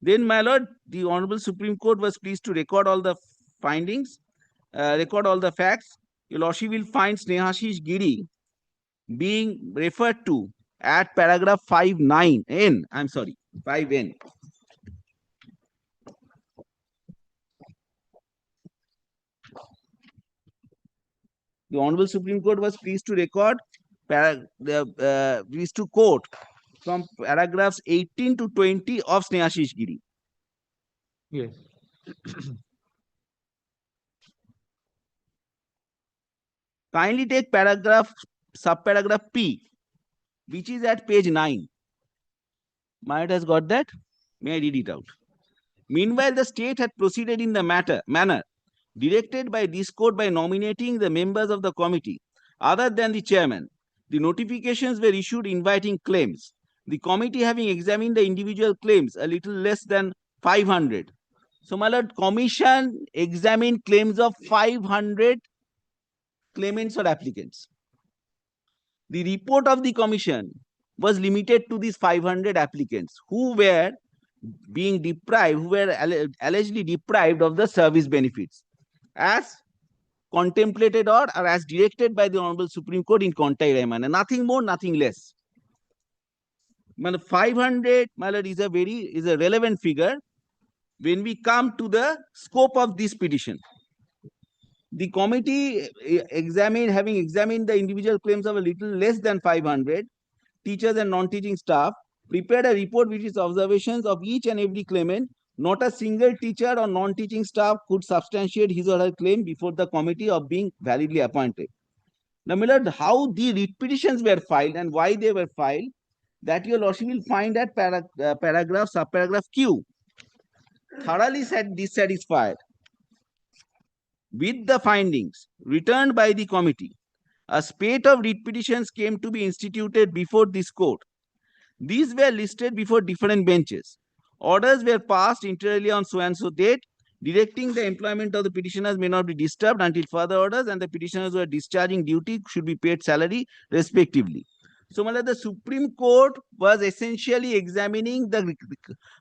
Then, my lord, the Honorable Supreme Court was pleased to record all the findings, record all the facts. Your lordship will find Snehashish Giri being referred to at paragraph 5(9)(n). I'm sorry, 5(n). The Honorable Supreme Court was pleased to record, pleased to quote from paragraphs 18 to 20 of Snehashish Giri. Yes. Kindly take subparagraph P, which is at page 9. Mayat has got that? May I read it out? Meanwhile, the state had proceeded in the manner directed by this court by nominating the members of the committee other than the chairman. The notifications were issued inviting claims. The committee having examined the individual claims a little less than 500. So, my lord, commission examined claims of 500 claimants or applicants. The report of the commission was limited to these 500 applicants who were being deprived, who were allegedly deprived of the service benefits as contemplated or as directed by the Honorable Supreme Court in Contai Rahman. Nothing more, nothing less. 500, my lord, is a relevant figure when we come to the scope of this petition. The committee having examined the individual claims of a little less than 500 teachers and non-teaching staff, prepared a report with its observations of each and every claimant. Not a single teacher or non-teaching staff could substantiate his or her claim before the committee of being validly appointed. Now, my lord, how the writ petitions were filed and why they were filed, that your lordship will find at subparagraph Q. Thoroughly dissatisfied with the findings returned by the committee, a spate of writ petitions came to be instituted before this court. These were listed before different benches. Orders were passed inter alia on so and so date, directing the employment of the petitioners may not be disturbed until further orders, and the petitioners who are discharging duty should be paid salary respectively. So, the Supreme Court was essentially examining the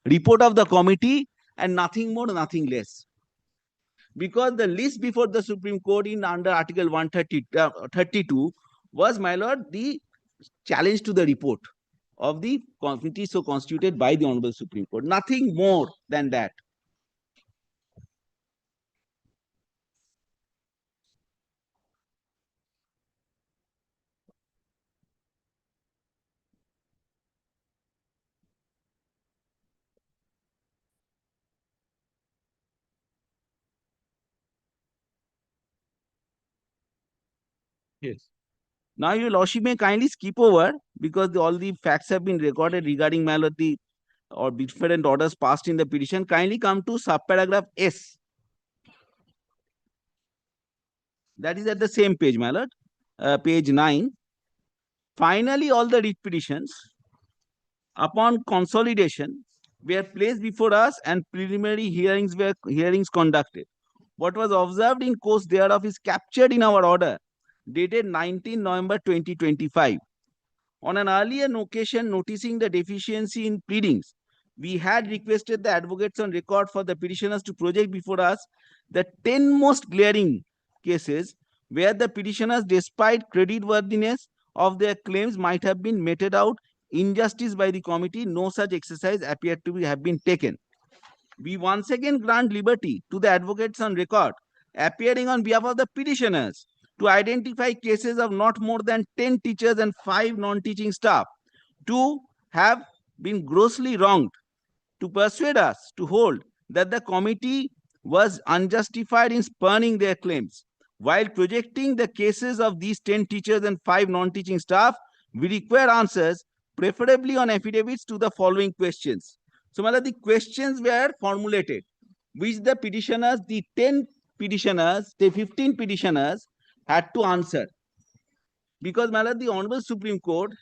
report of the committee and nothing more, nothing less. Because the list before the Supreme Court in under Article 132 was, my lord, the challenge to the report of the committee so constituted by the Honorable Supreme Court. Nothing more than that. Yes. Now, your lordship may kindly skip over because all the facts have been recorded regarding, my lord, the or different orders passed in the petition. Kindly come to subparagraph S. That is at the same page, my lord, page 9. Finally, all the writ petitions upon consolidation were placed before us and preliminary hearings conducted. What was observed in course thereof is captured in our order dated 19 November 2025. On an earlier occasion noticing the deficiency in pleadings, we had requested the advocates on record for the petitioners to project before us the 10 most glaring cases where the petitioners, despite creditworthiness of their claims, might have been meted out injustice by the committee. No such exercise appeared to have been taken. We once again grant liberty to the advocates on record appearing on behalf of the petitioners to identify cases of not more than 10 teachers and 5 non-teaching staff to have been grossly wronged, to persuade us to hold that the committee was unjustified in spurning their claims. While projecting the cases of these 10 teachers and 5 non-teaching staff, we require answers, preferably on affidavits, to the following questions. So, the questions were formulated, which the petitioners, the 10 petitioners, the 15 petitioners had to answer. Because, the Honorable Supreme Court,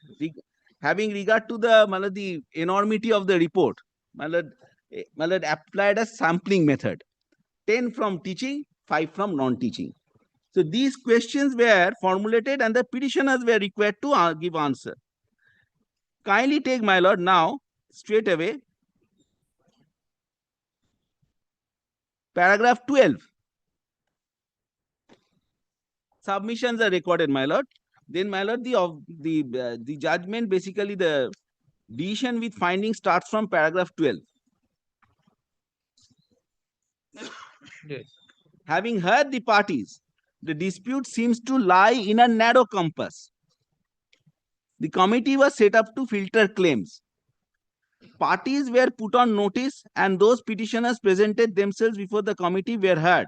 having regard to the enormity of the report, applied a sampling method. 10 from teaching, 5 from non-teaching. So these questions were formulated and the petitioners were required to give answer. Kindly take, my lord, now straight away paragraph 12. Submissions are recorded, my lord. Then, my lord, the judgment, basically the decision with findings starts from paragraph 12. Yes. Having heard the parties, the dispute seems to lie in a narrow compass. The committee was set up to filter claims. Parties were put on notice and those petitioners presented themselves before the committee were heard.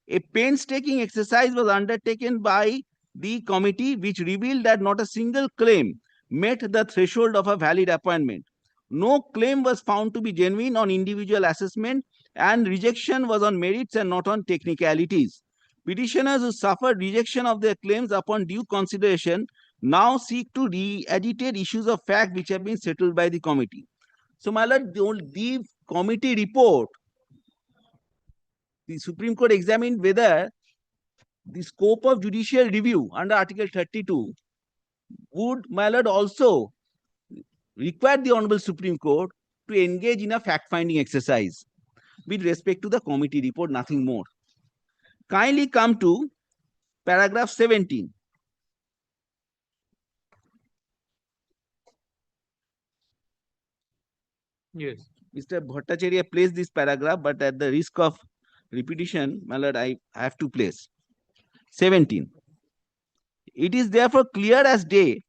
A painstaking exercise was undertaken by the committee which revealed that not a single claim met the threshold of a valid appointment. No claim was found to be genuine on individual assessment and rejection was on merits and not on technicalities. Petitioners who suffered rejection of their claims upon due consideration now seek to re-agitate issues of fact which have been settled by the committee. So, my lord, the committee report, the Supreme Court examined whether the scope of judicial review under Article 32 would, my lord, also require the Honorable Supreme Court to engage in a fact-finding exercise with respect to the committee report, nothing more. Kindly come to paragraph 17. Yes. Mr. Bhattacharya placed this paragraph, but at the risk of repetition, my lord, I have to place. 17. It is therefore clear as day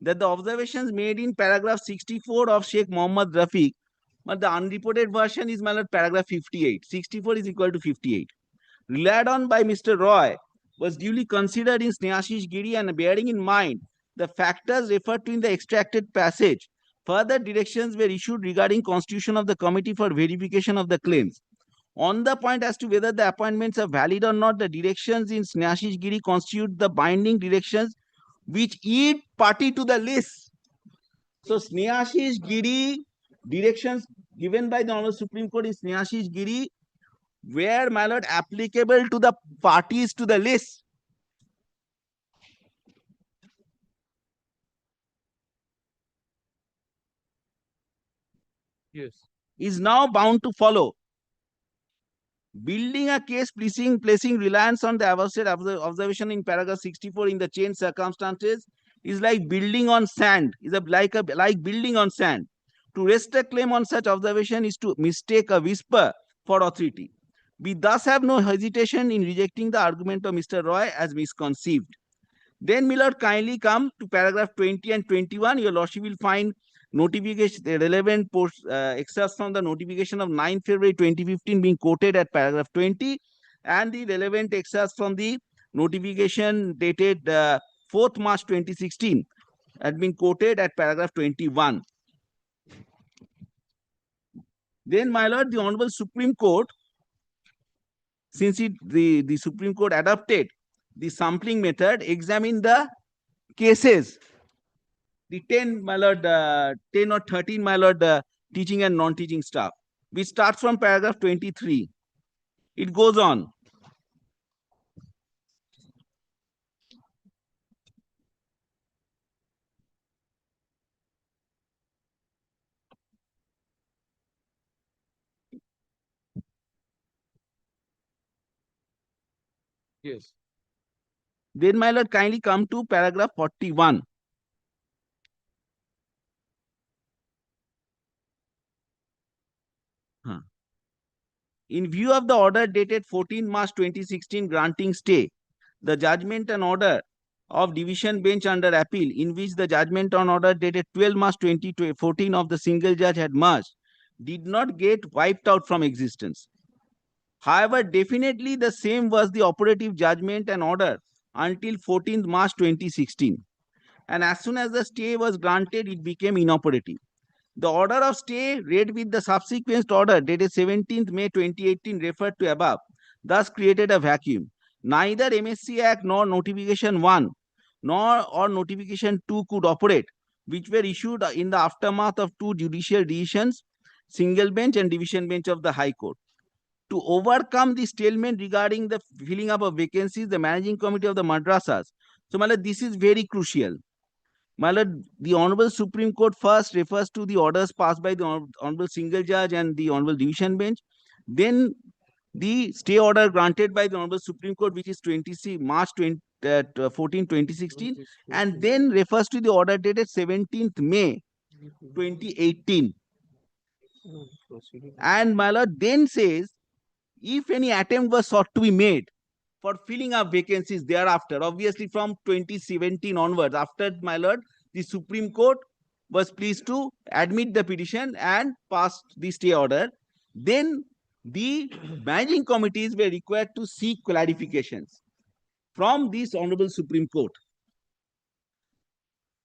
that the observations made in paragraph 64 of Sheikh Mohammad Rafiq, but the unreported version is, my lord, paragraph 58. 64 is equal to 58. Relied on by Mr. Roy was duly considered in Snehashish Giri and bearing in mind the factors referred to in the extracted passage. Further directions were issued regarding constitution of the committee for verification of the claims. On the point as to whether the appointments are valid or not, the directions in Snehashish Giri constitute the binding directions which each party to the list. So Snehashish Giri directions given by the Honorable Supreme Court in Snehashish Giri were, my lord, applicable to the parties to the list. Yes. Is now bound to follow. Building a case placing reliance on the above said observation in paragraph 64 in the chain circumstances is like building on sand, like building on sand. To rest a claim on such observation is to mistake a whisper for authority. We thus have no hesitation in rejecting the argument of Mr. Roy as misconceived. Then, my lord, kindly come to paragraph 20 and 21. Your lordship will find notification, the relevant excerpts from the notification of 9 February 2015 being quoted at paragraph 20, and the relevant excerpts from the notification dated 4th March 2016 had been quoted at paragraph 21. Then, my lord, the Honorable Supreme Court, since the Supreme Court adopted the sampling method, examined the cases, the 10, my lord, 10 or 13, my lord, teaching and non-teaching staff. We start from paragraph 23. It goes on. Yes. Then, my lord, kindly come to paragraph 41. In view of the order dated 14 March 2016 granting stay, the judgment and order of division bench under appeal, in which the judgment on order dated 12 March 2014 of the single judge had merged, did not get wiped out from existence. However, definitely the same was the operative judgment and order until 14th March 2016. And as soon as the stay was granted, it became inoperative. The order of stay read with the subsequent order dated 17th May 2018 referred to above, thus created a vacuum. Neither MSC Act nor Notification 1 or Notification 2 could operate, which were issued in the aftermath of two judicial decisions, single bench and division bench of the High Court. To overcome the stalemate regarding the filling up of vacancies, the managing committee of the madrasas. So, my lord, this is very crucial. My lord, the Honorable Supreme Court first refers to the orders passed by the Honorable Single Judge and the Honorable Division Bench. Then the stay order granted by the Honorable Supreme Court, which is 20 March 14, 2016, and then refers to the order dated 17th May 2018. And, my lord, then says, if any attempt was sought to be made for filling up vacancies thereafter, obviously from 2017 onwards, after, my lord, the Supreme Court was pleased to admit the petition and passed the stay order. Then the managing committees were required to seek clarifications from this Honorable Supreme Court.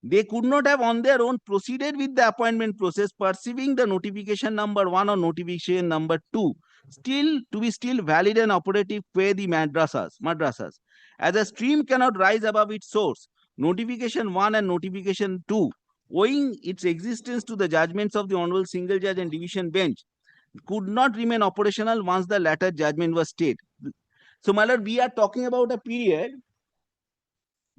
They could not have on their own proceeded with the appointment process, perceiving the notification number 1 or notification number 2 to be valid and operative per the madrasas. As a stream cannot rise above its source, notification 1 and notification 2, owing its existence to the judgments of the Honorable Single Judge and Division Bench, could not remain operational once the latter judgment was stayed. So, my lord, we are talking about a period.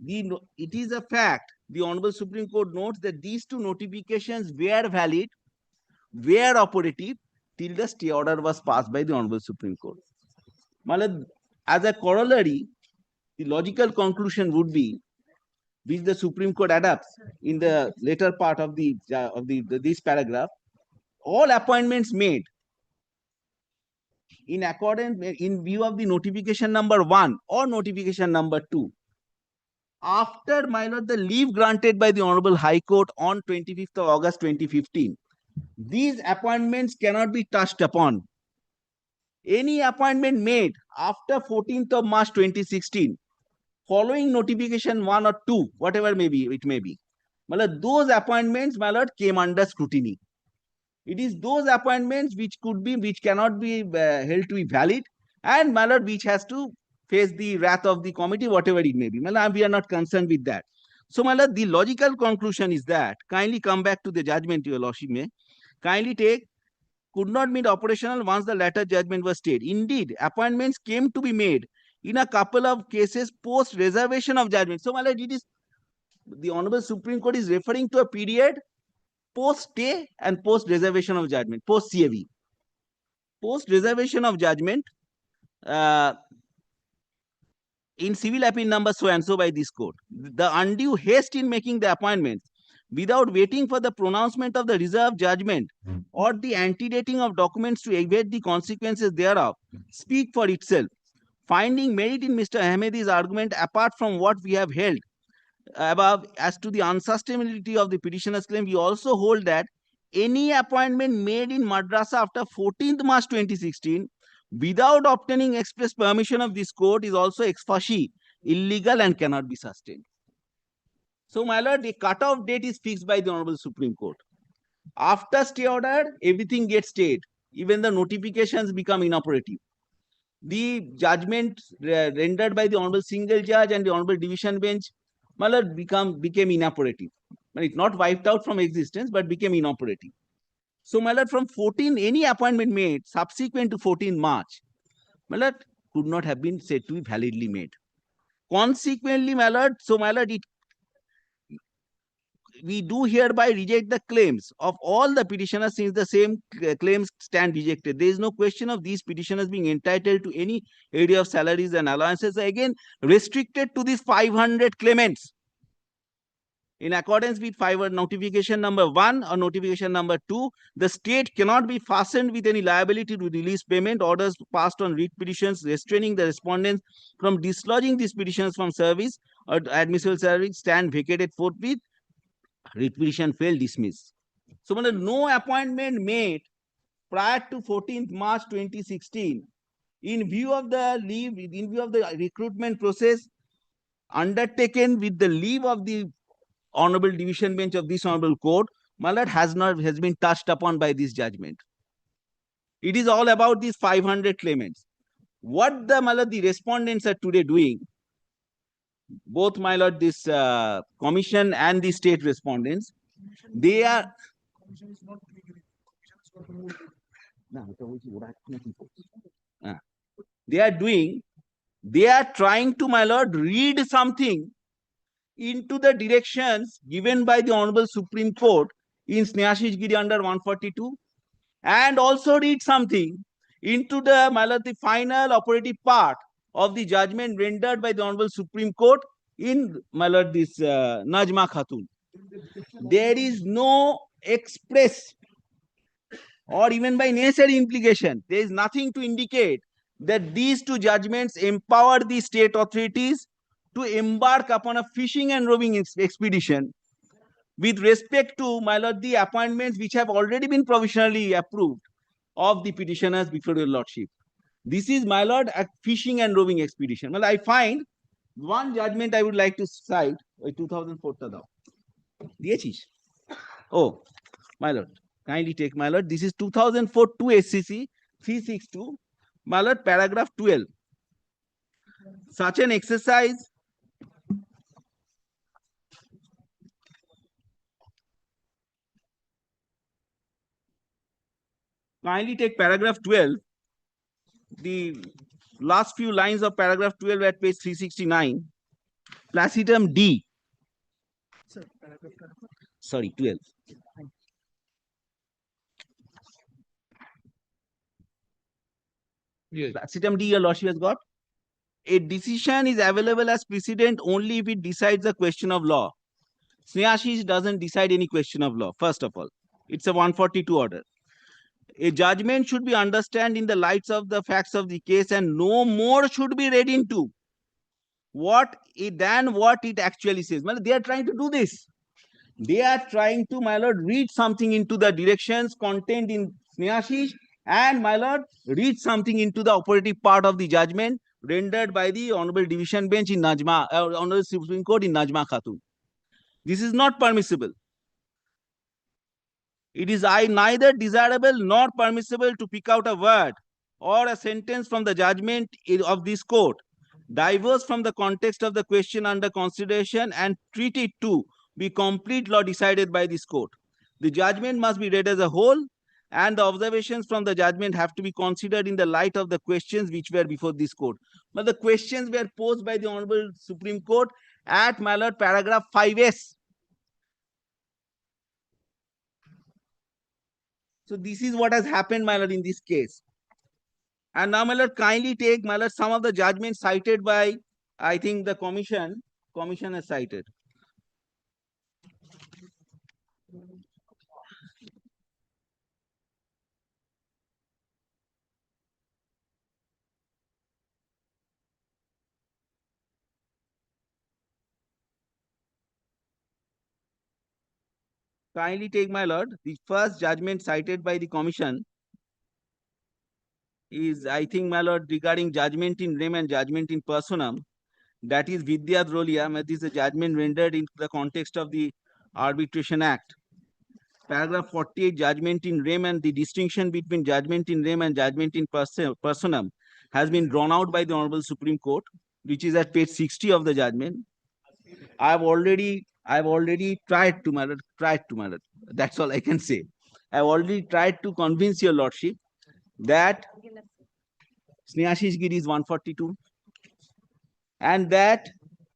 It is a fact. The Honorable Supreme Court notes that these two notifications were valid, were operative till the stay order was passed by the Honorable Supreme Court. My lord, as a corollary, the logical conclusion would be, which the Supreme Court adopts in the later part of this paragraph, all appointments made in view of the notification number 1 or notification number 2 after, my lord, the leave granted by the Honorable High Court on 25th of August 2015, these appointments cannot be touched upon. Any appointment made after 14th of March 2016 following notification 1 or 2, whatever it may be, my lord, those appointments, my lord, came under scrutiny. It is those appointments which cannot be held to be valid, and, my lord, which has to face the wrath of the committee, whatever it may be. My lord, we are not concerned with that. So, my lord, the logical conclusion is that, kindly come back to the judgment, your lordship may, kindly take, could not be operational once the latter judgment was stayed. Indeed, appointments came to be made in a couple of cases post reservation of judgment. So, my lord, it is the Honorable Supreme Court is referring to a period post stay and post reservation of judgment, post CAV. Post reservation of judgment in civil appeal number so and so by this court, the undue haste in making the appointments without waiting for the pronouncement of the reserved judgment or the antedating of documents to evade the consequences thereof speak for itself. Finding merit in Mr. Ahmedi's argument, apart from what we have held above as to the unsustainability of the petitioner's claim, we also hold that any appointment made in madrasa after 14th March 2016 without obtaining express permission of this court is also ex facie illegal and cannot be sustained. So, my lord, the cutoff date is fixed by the Honorable Supreme Court. After stay order, everything gets stayed. Even the notifications become inoperative. The judgment rendered by the Honorable Single Judge and the Honorable Division Bench, my lord, became inoperative. It's not wiped out from existence, but became inoperative. So, my lord, from 14, any appointment made subsequent to 14 March, my lord, could not have been said to be validly made. Consequently, my lord, so, my lord, we do hereby reject the claims of all the petitioners, since the same claims stand rejected. There is no question of these petitioners being entitled to any area of salaries and allowances, again restricted to these 500 claimants. In accordance with notification number 1 or notification number 2, the state cannot be fastened with any liability to release payment. Orders passed on writ petitions restraining the respondents from dislodging these petitions from service or admissible service stand vacated forthwith. Writ petition failed, dismissed. So, no appointment made prior to 14th March 2016 in view of the recruitment process undertaken with the leave of the Honorable Division Bench of this Honorable Court, my lord, has been touched upon by this judgment. It is all about these 500 claimants. What the, my lord, the respondents are today doing, both, my lord, this commission and the state respondents, they are trying to, my lord, read something into the directions given by the Honorable Supreme Court in Snehashish Giri under 142, and also read something into the, my lord, the final operative part of the judgment rendered by the Honorable Supreme Court in, my lord, this Najma Khatun. There is no express or even by necessary implication, there is nothing to indicate that these two judgments empower the state authorities to embark upon a fishing and roving expedition with respect to, my lord, the appointments which have already been provisionally approved of the petitioners before your lordship. This is, my lord, a fishing and roving expedition. Well, I find one judgment I would like to cite, 2004 ta dao. দিয়েছিস? Oh, my lord, kindly take, my lord. This is 2004 2 SCC 362, my lord, paragraph 12. Such an exercise kindly take paragraph 12, the last few lines of paragraph 12 at page 369, placidum D. Sorry, 12. Yes. Placidum D, your lordship has got. A decision is available as precedent only if it decides a question of law. Snehashish doesn't decide any question of law, first of all. It's a 142 order. A judgment should be understood in the lights of the facts of the case, and no more should be read into than what it actually says. They are trying to do this. They are trying to, my lord, read something into the directions contained in Snehashish, and, my lord, read something into the operative part of the judgment rendered by the Honorable Division Bench in Honorable Supreme Court in Najma Khatun. This is not permissible. It is neither desirable nor permissible to pick out a word or a sentence from the judgment of this court, diverse from the context of the question under consideration, and treat it to be complete law decided by this court. The judgment must be read as a whole, and the observations from the judgment have to be considered in the light of the questions which were before this court. But the questions were posed by the Honorable Supreme Court at, my lord, paragraph 5S. So this is what has happened, my lord, in this case. And now, my lord, kindly take, my lord, some of the judgments cited by, I think, the commission has cited. Kindly take, my lord, the first judgment cited by the commission is, I think, my lord, regarding judgment in rem and judgment in personam. That is Vidya Drolia. This is a judgment rendered in the context of the Arbitration Act. Paragraph 48, judgment in rem, and the distinction between judgment in rem and judgment in personam has been drawn out by the Honorable Supreme Court, which is at page 60 of the judgment. I've already tried to, my lord, that's all I can say. I've already tried to convince your lordship that Snehashish Giri is 142 and that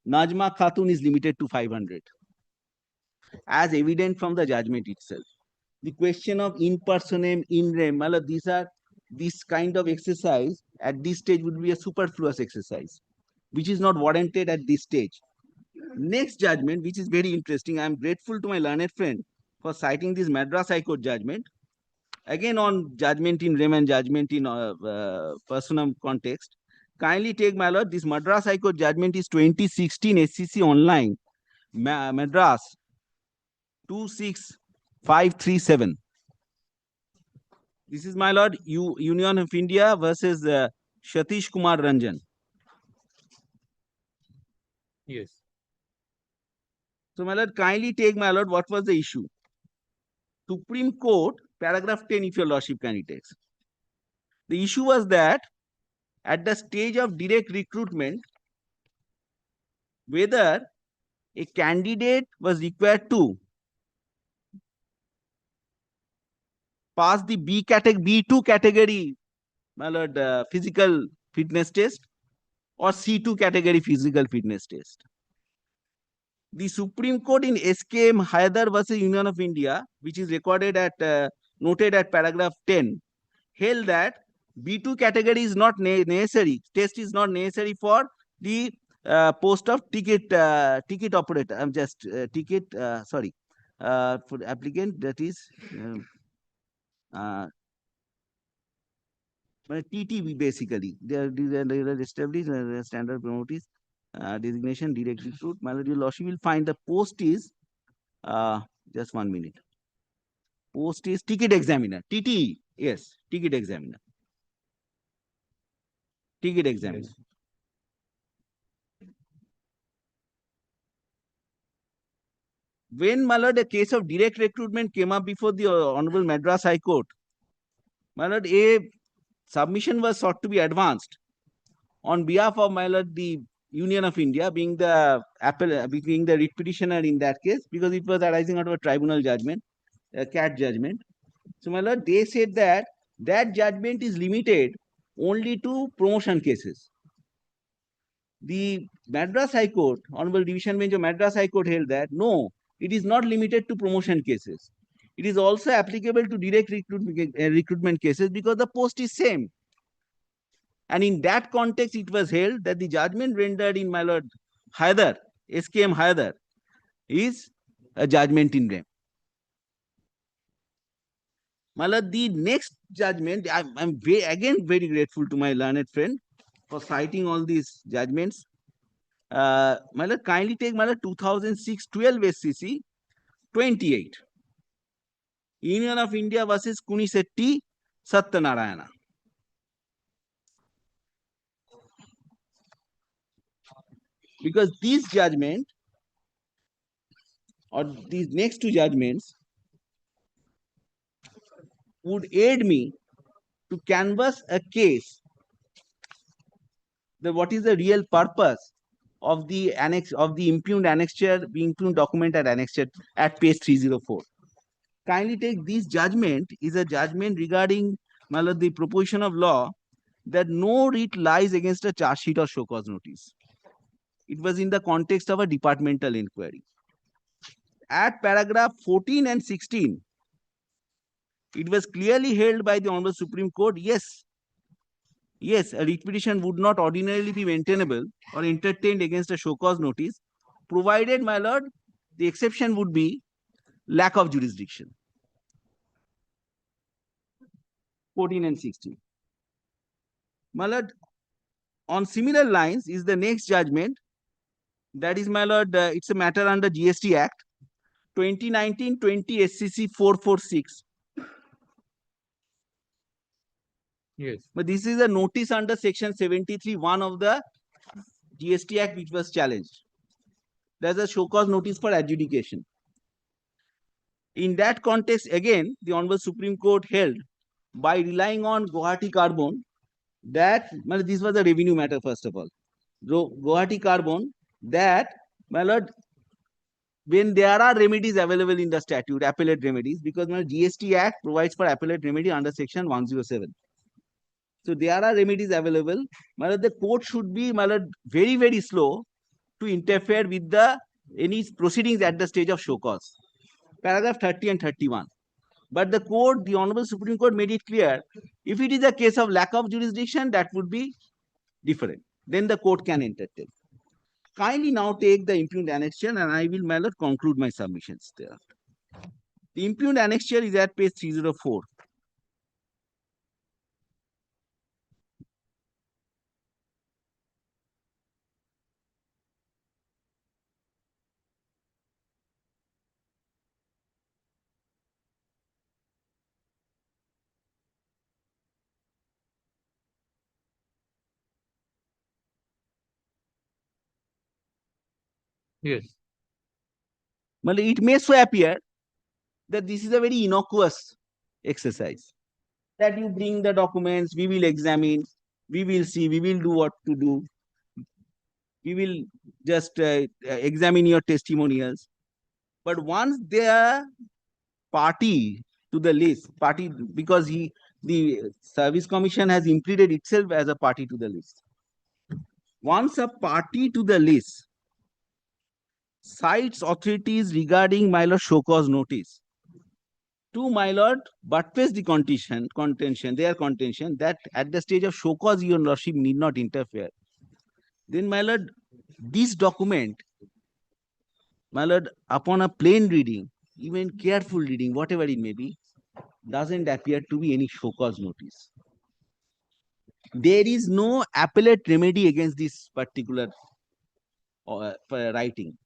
Najma Khatun is limited to 500, as evident from the judgment itself. The question of in personam, in rem, my lord, this kind of exercise at this stage would be a superfluous exercise, which is not warranted at this stage. Next judgment, which is very interesting, I am grateful to my learned friend for citing this Madras High Court judgment, again on judgment in rem and judgment in personam context. Kindly take, my lord, this Madras High Court judgment is 2016 SCC online, Madras 26537. This is, my lord, Union of India versus Satish Kumar Ranjan. Yes. So, my lord, kindly take, my lord, what was the issue? Supreme Court, paragraph 10, if your lordship kindly takes. The issue was that at the stage of direct recruitment, whether a candidate was required to pass the B2 category, my lord, physical fitness test, or C2 category physical fitness test. The Supreme Court in SKM Hyder versus Union of India, which is recorded at noted at paragraph 10, held that B2 category is not necessary. Test is not necessary for the post of ticket operator. I'm just for applicant, that is TTB basically. They are established standard promotees. Designation, direct recruit. My lord, your lordship will find the post is Just 1 minute. Post is ticket examiner, TT. Yes, ticket examiner. Ticket examiner. When, my lord, a case of direct recruitment came up before the Honorable Madras High Court, my lord, a submission was sought to be advanced on behalf of, my lord, the Union of India, being the writ petitioner in that case, because it was arising out of a tribunal judgment, a CAT judgment. So, my lord, they said that that judgment is limited only to promotion cases. The Madras High Court, Honorable Division Bench of Madras High Court held that no, it is not limited to promotion cases. It is also applicable to direct recruitment cases because the post is same. And in that context, it was held that the judgment rendered in, my lord, Haider, SKM Haider, is a judgment in rem. My lord, the next judgment, I'm again very grateful to my learned friend for citing all these judgments. My lord, kindly take, my lord, 2006-12 SCC 28. Union of India versus Kunisetti Satyanarayana. Because these judgment or these next two judgments would aid me to canvass a case, that what is the real purpose of the annex of the impugned annexure, the impugned document at annexure at page 304. Kindly take, this judgment is a judgment regarding, my lord, the proposition of law that no writ lies against a charge sheet or show cause notice. It was in the context of a departmental inquiry. At paragraph 14 and 16, it was clearly held by the Honorable Supreme Court, yes, a writ petition would not ordinarily be maintainable or entertained against a show cause notice, provided, my lord, the exception would be lack of jurisdiction. 14 and 16. My lord, on similar lines is the next judgment. That is, my lord, it's a matter under GST Act 2019-20 SCC 446. Yes. But this is a notice under section 73(1) of the GST Act which was challenged. There's a show cause notice for adjudication. In that context, again, the Honorable Supreme Court held, by relying on Guwahati Carbon, that, well, this was a revenue matter first of all. Guwahati Carbon, that, my lord, when there are remedies available in the statute, appellate remedies, because my GST Act provides for appellate remedy under section 107. So there are remedies available. My lord, the court should be, my lord, very, very slow to interfere with the any proceedings at the stage of show cause. Paragraph 30 and 31. But the court, the Honorable Supreme Court made it clear, if it is a case of lack of jurisdiction, that would be different. Then the court can entertain. Kindly now take the impugned annexure, and I will, my lord, conclude my submissions thereafter. The impugned annexure is at page 304. Yes. Well, it may so appear that this is a very innocuous exercise. That you bring the documents, we will examine, we will see, we will do what to do. We will just examine your testimonials. But once they are party to the list, because the Service Commission has implemented itself as a party to the list. Once a party to the list cites authorities regarding, my lord, show cause notice to, my lord, buttress the their contention that at the stage of show cause your lordship need not interfere. Then, my lord, this document, my lord, upon a plain reading, even careful reading, whatever it may be, doesn't appear to be any show cause notice. There is no appellate remedy against this particular writing.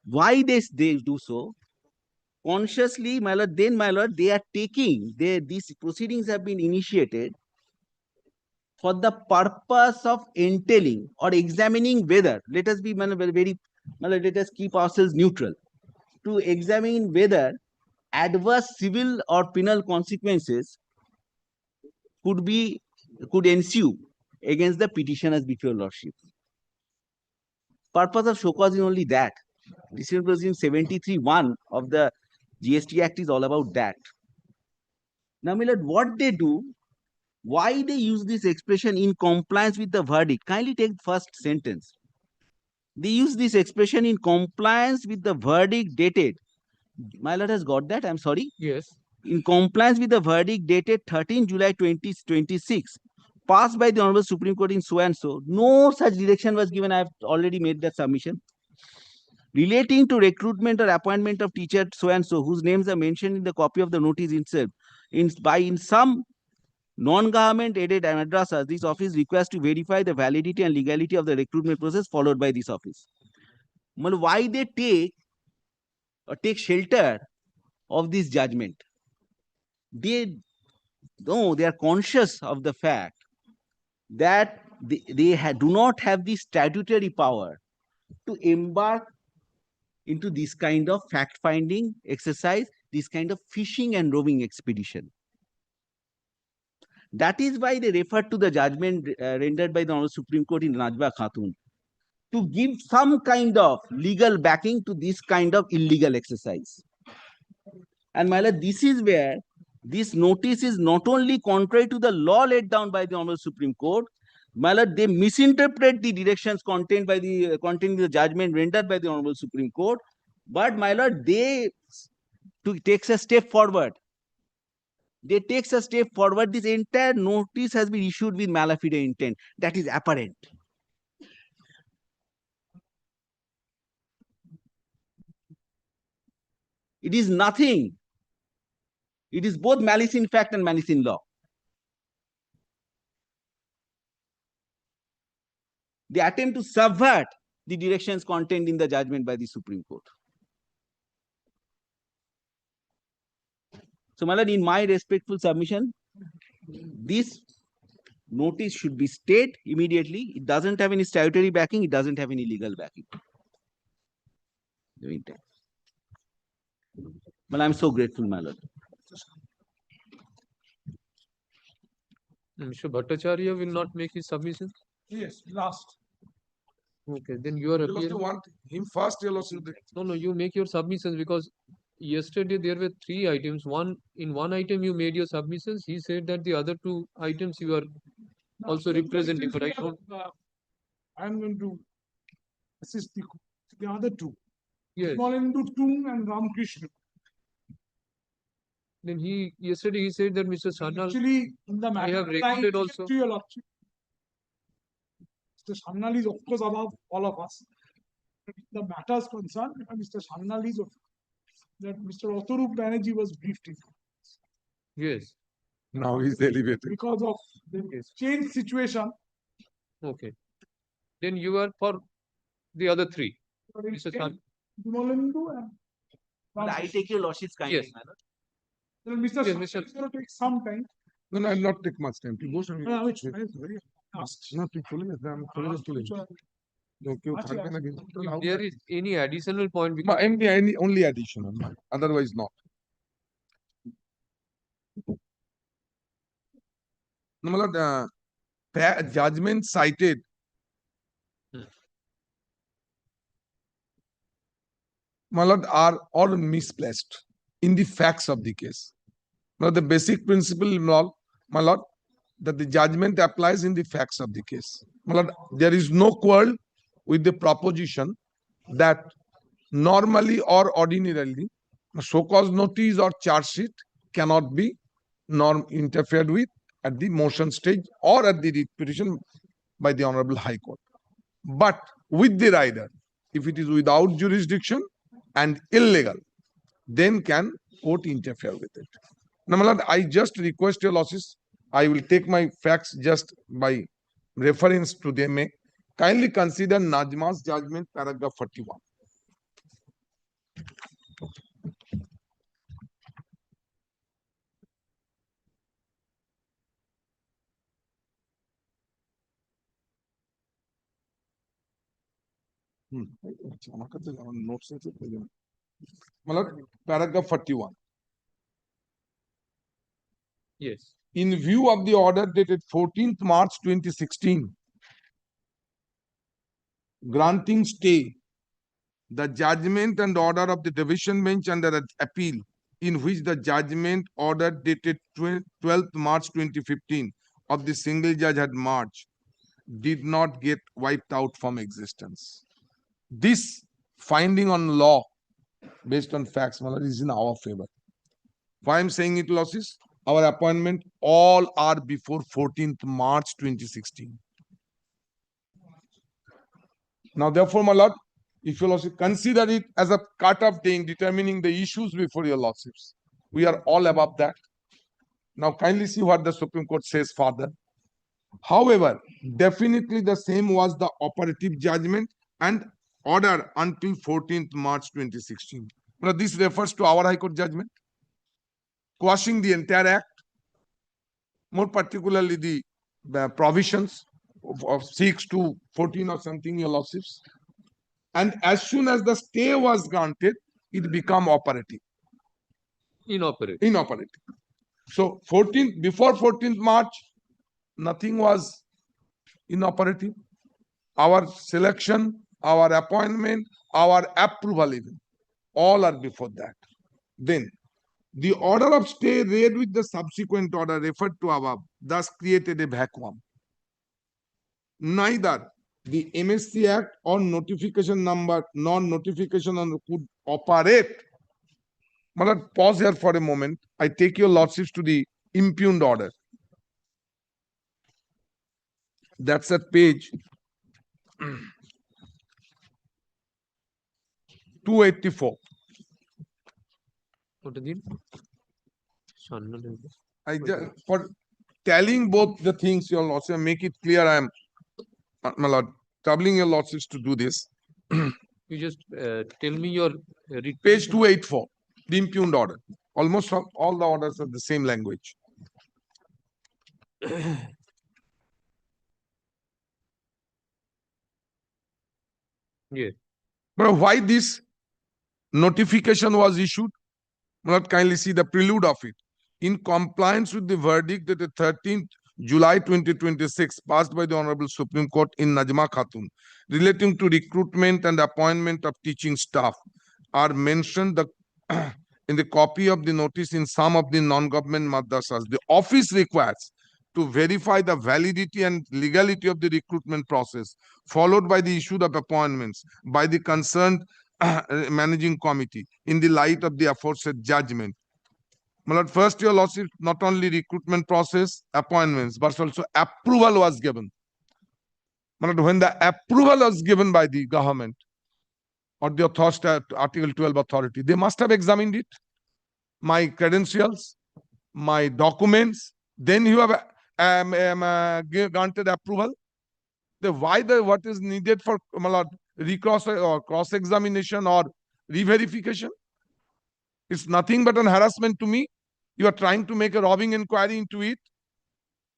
Why they do so? Consciously, my lord, then my lord, they are taking, these proceedings have been initiated for the purpose of entailing or examining whether, let us be let us keep ourselves neutral, to examine whether adverse civil or penal consequences could ensue against the petitioners before your lordship. Purpose of show cause is only that. Decision provision 73(1) of the GST Act is all about that. Now, my lord, what they do, why they use this expression in compliance with the verdict? Kindly take first sentence. They use this expression in compliance with the verdict dated. My lord has got that, I'm sorry. Yes. In compliance with the verdict dated 13 July 2026, passed by the Honorable Supreme Court in so and so. No such direction was given. I have already made that submission. Relating to recruitment or appointment of teacher so and so, whose names are mentioned in the copy of the notice itself, in some non-government aided madrasas, this office requires to verify the validity and legality of the recruitment process followed by this office. Well, why they take shelter of this judgment? They are conscious of the fact that they do not have the statutory power to embark into this kind of fact-finding exercise, this kind of fishing and roving expedition. That is why they refer to the judgment rendered by the Honorable Supreme Court in Najba Khatun to give some kind of legal backing to this kind of illegal exercise. And my lord, this is where this notice is not only contrary to the law laid down by the Honorable Supreme Court, my lord, they misinterpret the directions contained in the judgment rendered by the Honorable Supreme Court, but my lord, takes a step forward. They takes a step forward. This entire notice has been issued with malafide intent. That is apparent. It is nothing. It is both malice in fact and malice in law. They attempt to subvert the directions contained in the judgment by the Supreme Court. So, my lord, in my respectful submission, this notice should be stayed immediately. It doesn't have any statutory backing. It doesn't have any legal backing. Well, I'm so grateful, my lord. Mr. Bhattacharya will not make his submission? Yes, last. Okay, then you are You appearing. want him first, you also. No, you make your submissions because yesterday there were 3 items. In one item you made your submissions. He said that the other 2 items you are also representing, but I don't. I'm going to assist the other 2. Yes. Smalendu Tung and Ramakrishna. Then yesterday he said that Mr. Sarnal, Actually, in the I matter have recorded also. to your lordship, Mr. Sarnal is of course above all of us. The matters concerned, Mr. Sarnal is that Mr. Otharup Banerjee was briefed in. Yes. Now he's elevated. Because of the changed situation. Okay. Then you are for the other 3. Mr. Sarnal. Vimalendu and I take your lordship's kindly, Yes. my lord. Then Mr. Sarnal is going to take some time. No, I'll not take much time. Go, sir. Which is very fast. No, If there is any additional point, because only additional, otherwise not. No, my lord, judgment cited my lord, are all misplaced in the facts of the case. Now, the basic principle involved, my lord, that the judgment applies in the facts of the case. My lord, there is no quarrel with the proposition that normally or ordinarily, so-called notice or charge sheet cannot be interfered with at the motion stage or at the petition by the Honorable High Court. But with the rider, if it is without jurisdiction and illegal, then can court interfere with it. Now, my lord, I just request your lordship, I will take my facts just by reference to them. Kindly consider Najma's judgment, paragraph 41. Paragraph 41. Yes. In view of the order dated 14th March 2016, granting stay, the judgment and order of the division bench under appeal, in which the judgment order dated 12th March 2015 of the single judge had marched, did not get wiped out from existence. This finding on law based on facts is in our favor. Why I'm saying it, losses? Our appointment all are before 14th March 2016. Now, therefore, my lord, if your lordship consider it as a cut-off day in determining the issues before your lordships, we are all above that. Now, kindly see what the Supreme Court says further. However, definitely the same was the operative judgment and order until 14th March 2016. Now, this refers to our High Court judgment, quashing the entire act, more particularly the provisions of 6 to 14 or something, your lordships. And as soon as the stay was granted, it became operative. Inoperative. So before 14th March, nothing was inoperative. Our selection, our appointment, our approval even, all are before that. Then, the order of stay read with the subsequent order referred to above thus created a vacuum. Neither the MSC Act or notification number, non-notification could operate. But pause here for a moment. I take your lordships to the impugned order. That's at page 284. What is it? I just, for telling both the things, your lordship, make it clear, I am, my lord, troubling your lordships to do this. You just tell me your page 284, the impugned order. Almost all the orders are the same language. Yeah. But why this notification was issued? Not kindly see the prelude of it. In compliance with the verdict dated 13th July 2026 passed by the Honorable Supreme Court in Najma Khatun relating to recruitment and appointment of teaching staff are mentioned in the copy of the notice in some of the non-government madrasas. The office requires to verify the validity and legality of the recruitment process, followed by the issue of appointments by the concerned managing committee in the light of the aforesaid judgment. First, your lordship, not only recruitment process, appointments, but also approval was given. When the approval was given by the government or the Article 12 authority, they must have examined it, my credentials, my documents, then you have granted approval. What is needed for recross or cross-examination or re-verification? It's nothing but an harassment to me. You are trying to make a robbing inquiry into it.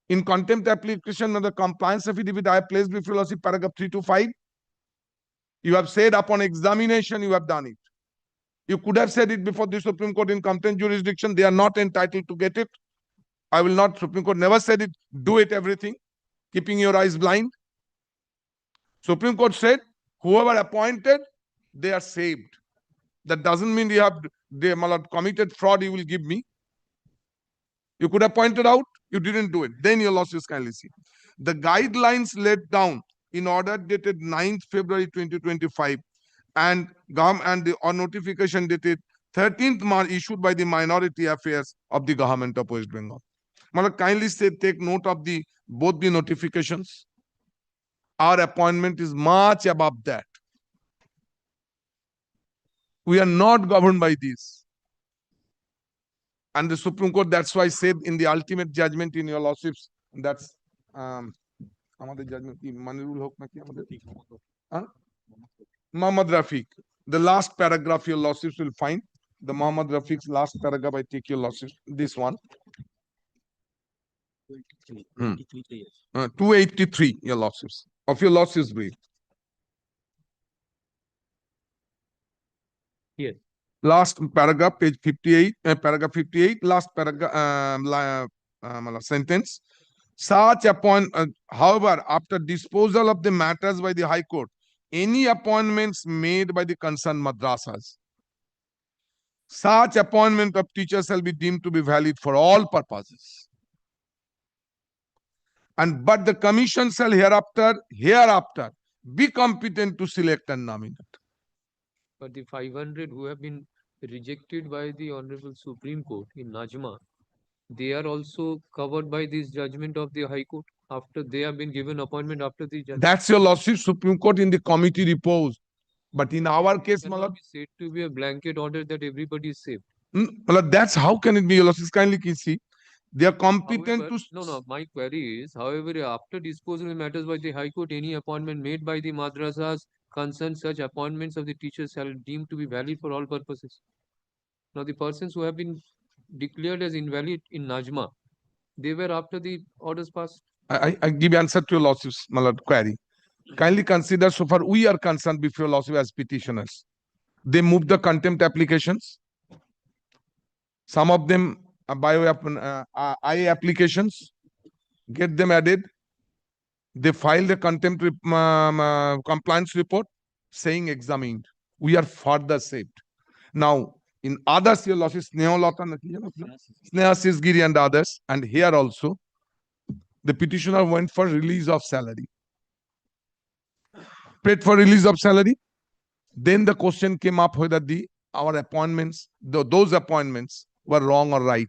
In contempt application of the compliance affidavit I have placed before you, paragraph 3 to 5. You have said upon examination you have done it. You could have said it before the Supreme Court in competent jurisdiction. They are not entitled to get it. I will not, Supreme Court never said it, do it everything, keeping your eyes blind. Supreme Court said, whoever appointed, they are saved. That doesn't mean they committed fraud, you will give me. You could have pointed out, you didn't do it. Then your losses kindly see. The guidelines laid down in order dated 9th February 2025 and the notification dated 13th March issued by the Minority Affairs of the Government of West Bengal. Kindly say, take note of both the notifications. Our appointment is much above that. We are not governed by this. And the Supreme Court, that's why said in the ultimate judgment in your lordships, that's judgment, Muhammad Rafiq. The last paragraph your lordships will find. The Muhammad Rafiq's last paragraph, I take your lordships, this one. 283, your lordships, of your lordships brief. Yes. Last paragraph, page 58, paragraph 58, last paragraph, sentence. However, after disposal of the matters by the High Court, any appointments made by the concerned madrasas, such appointment of teachers shall be deemed to be valid for all purposes. But the commission shall hereafter be competent to select and nominate. But the 500 who have been rejected by the Honorable Supreme Court in Najma, they are also covered by this judgment of the High Court after they have been given appointment after the judgment. That's your lordship, Supreme Court in the committee repose. But in our case, Cannot be said to be a blanket order that everybody is saved. That's how can it be, your lordship? Kindly can see. They are competent However, to. no, my query is, however, after disposal of matters by the High Court, any appointment made by the madrasas concerned, such appointments of the teachers shall deemed to be valid for all purposes. Now, the persons who have been declared as invalid in Najma, they were after the orders passed. I give answer to your lordship's query. Kindly consider, so far we are concerned before your lordship as petitioners. They moved the contempt applications. Some of them by way of I applications, get them added. They filed a contempt compliance report saying examined. We are further saved. Now, in others, your losses, Sneha Sisgiri and others, and here also, the petitioner went for release of salary. Prayed for release of salary. Then the question came up whether our appointments, those appointments were wrong or right.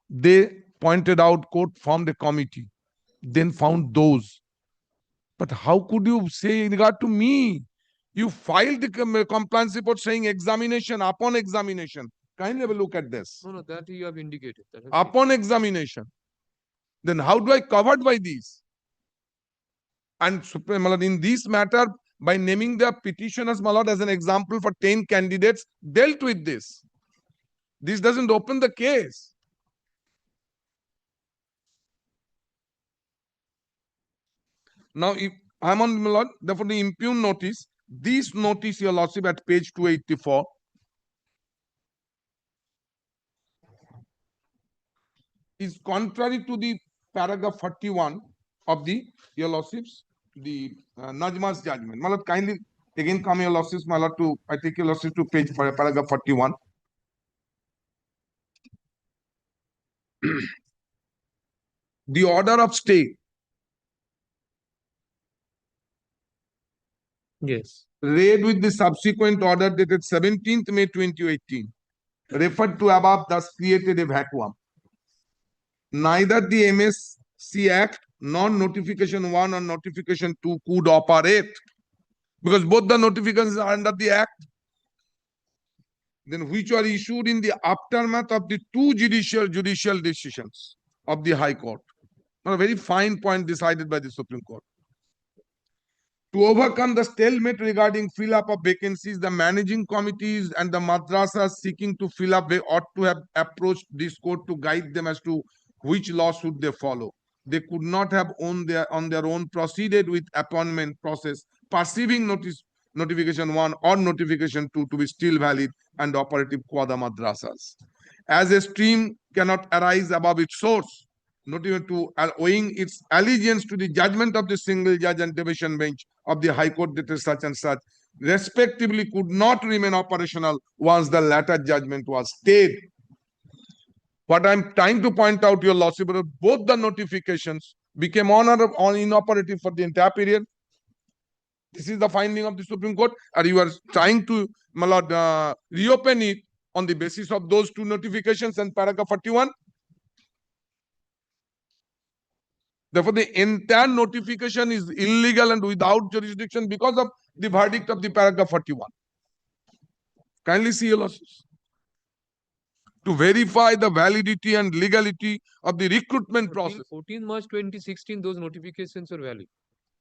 They pointed out, court formed a committee, then found those. But how could you say in regard to me? You filed the compliance report saying examination upon examination. Kindly have a look at this. No, that you have indicated. Upon examination. Then how do I covered by these? And Supreme Malad, in this matter, by naming the petitioners, Malad, as an example for 10 candidates, dealt with this. This doesn't open the case. Now, if I'm on Malad, therefore the impugned notice, this notice, your lordship, at page 284, is contrary to the paragraph 41 of the, your lordships, the Najma's judgment. Malad, kindly again come, your lordships, Malad, to, I take your lordships to page paragraph 41. The order of stay. Yes. Read with the subsequent order dated 17th May 2018, referred to above, thus created a vacuum. Neither the MSC Act nor Notification 1 or Notification 2 could operate, because both the notifications are under the Act, then which were issued in the aftermath of the two judicial decisions of the High Court. Now, a very fine point decided by the Supreme Court. To overcome the stalemate regarding fill-up of vacancies, the managing committees and the madrasas seeking to fill up, they ought to have approached this court to guide them as to which law should they follow. They could not have on their own proceeded with appointment process, perceiving notification 1 or notification 2 to be still valid and operative qua the madrasas. As a stream cannot arise above its source, not even to owing its allegiance to the judgment of the single judge and division bench of the High Court dated such and such, respectively could not remain operational once the latter judgment was stayed. What I'm trying to point out, your lordship, both the notifications became inoperative for the entire period. This is the finding of the Supreme Court, and you are trying to reopen it on the basis of those two notifications and paragraph 41. Therefore, the entire notification is illegal and without jurisdiction because of the verdict of the paragraph 41. Kindly see, your lordships. To verify the validity and legality of the recruitment process. 14th March 2016, those notifications are valid.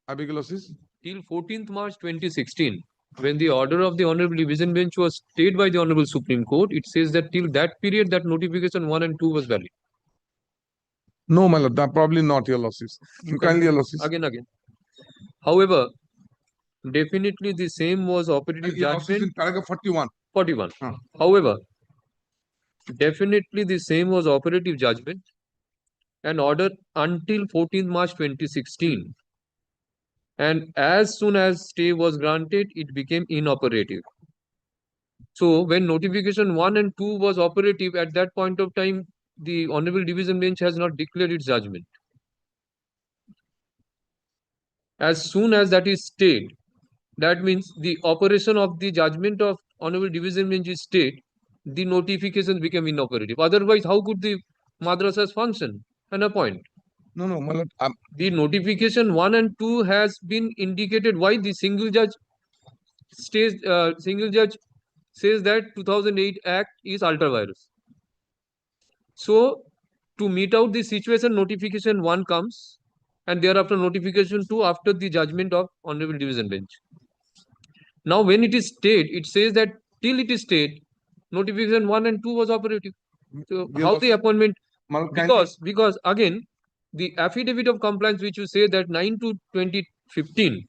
I beg your lordships. Till 14th March 2016, when the order of the Honorable Division Bench was stayed by the Honorable Supreme Court, it says that till that period, that notification 1 and 2 was valid. No, my lord, probably not, your lordships. Kindly, your lordships. Again. However, definitely the same was operative Your lordships, judgment. in paragraph 41. 41. However, definitely the same was operative judgment and order until 14th March 2016. And as soon as stay was granted, it became inoperative. So when notification 1 and 2 was operative, at that point of time, the Honorable Division Bench has not declared its judgment. As soon as that is stayed, that means the operation of the judgment of Honorable Division Bench is stayed, the notifications became inoperative. Otherwise, how could the madrasas function and appoint? No, my lord. The notification 1 and 2 has been indicated why the single judge says that 2008 Act is ultra virus. So, to meet out the situation, notification 1 comes, and thereafter notification 2 after the judgment of Honorable Division Bench. Now, when it is stayed, it says that till it is stayed, notification 1 and 2 was operative. So, how the appointment? Because again, the affidavit of compliance, which you say that 9/2/2015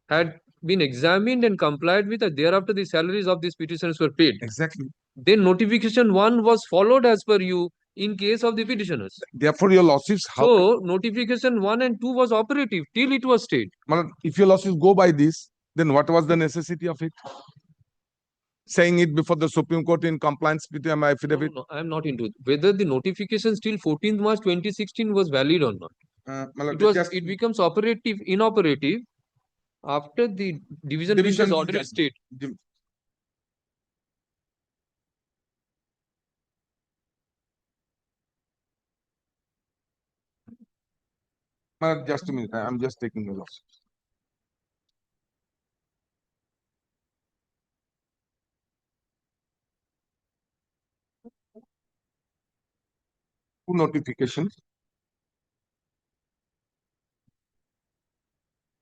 had been examined and complied with, and thereafter the salaries of these petitioners were paid. Exactly. Then notification 1 was followed as per you in case of the petitioners. Therefore, your losses. So notification 1 and 2 was operative till it was stayed. If your losses go by this, then what was the necessity of it? Saying it before the Supreme Court in compliance with my affidavit? No, I am not into it. Whether the notification till 14th March 2016 was valid or not. It becomes operative, inoperative after the division bench's order is stayed. Just a minute, I'm just taking the loss. Two notifications.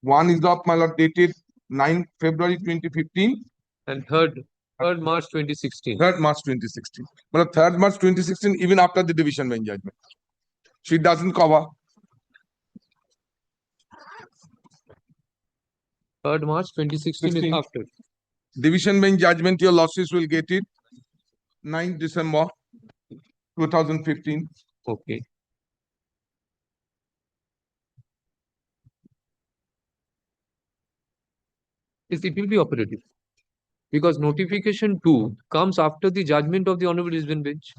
One is of my lord dated 9 February 2015. And 3rd March 2016. 3rd March 2016. But 3rd March 2016, even after the division bench judgment. She doesn't cover. 3rd March 2016 is after. Division bench judgment, your losses will get it 9 December 2015. Okay. Yes, it will be operative. Because notification 2 comes after the judgment of the Honorable Division Bench.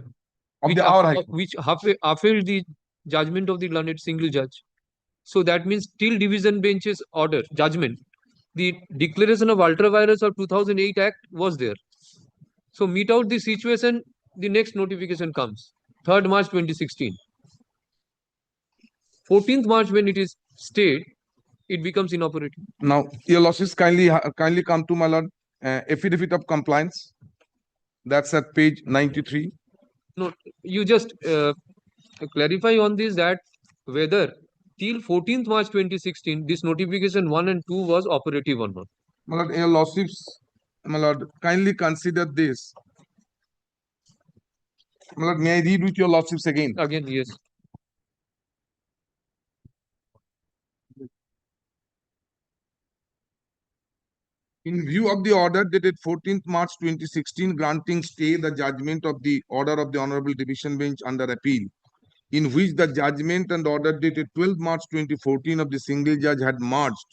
Which upheld the judgment of the learned single judge. So that means till Division Bench's order, judgment, the declaration of ultra virus of 2008 Act was there. So meet out the situation, the next notification comes. 3rd March 2016. 14th March when it is stayed, it becomes inoperative. Now, your losses kindly come to my lord affidavit of compliance. That's at page 93. No, you just clarify on this that whether till 14th March 2016, this notification 1 and 2 was operative or not. My lord, your lordships, my lord, kindly consider this. My lord, may I read with your lordships again? Again, yes. In view of the order dated 14th March 2016 granting stay the judgment of the order of the Honorable Division Bench under appeal, in which the judgment and order dated 12 March 2014 of the single judge had merged,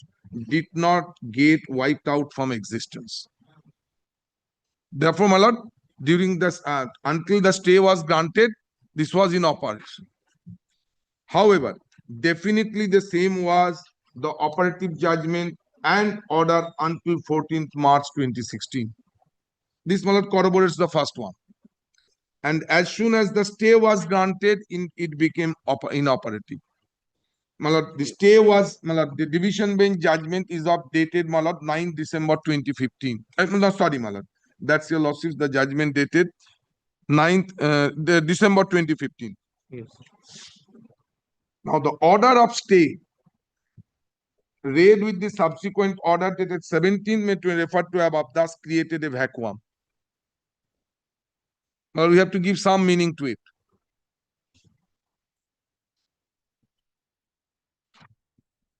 did not get wiped out from existence. Therefore, my lord, during this until the stay was granted, this was in operation. However, definitely the same was the operative judgment and order until 14th March 2016. This, my lord, corroborates the first one. And as soon as the stay was granted, it became inoperative. My lord, the stay was, my lord, the division bench judgment is updated, my lord, 9 December 2015. No, sorry, my lord. That's your losses, the judgment dated 9th December 2015. Yes. Now, the order of stay read with the subsequent order dated 17 May to refer to above, thus created a vacuum. Now we have to give some meaning to it.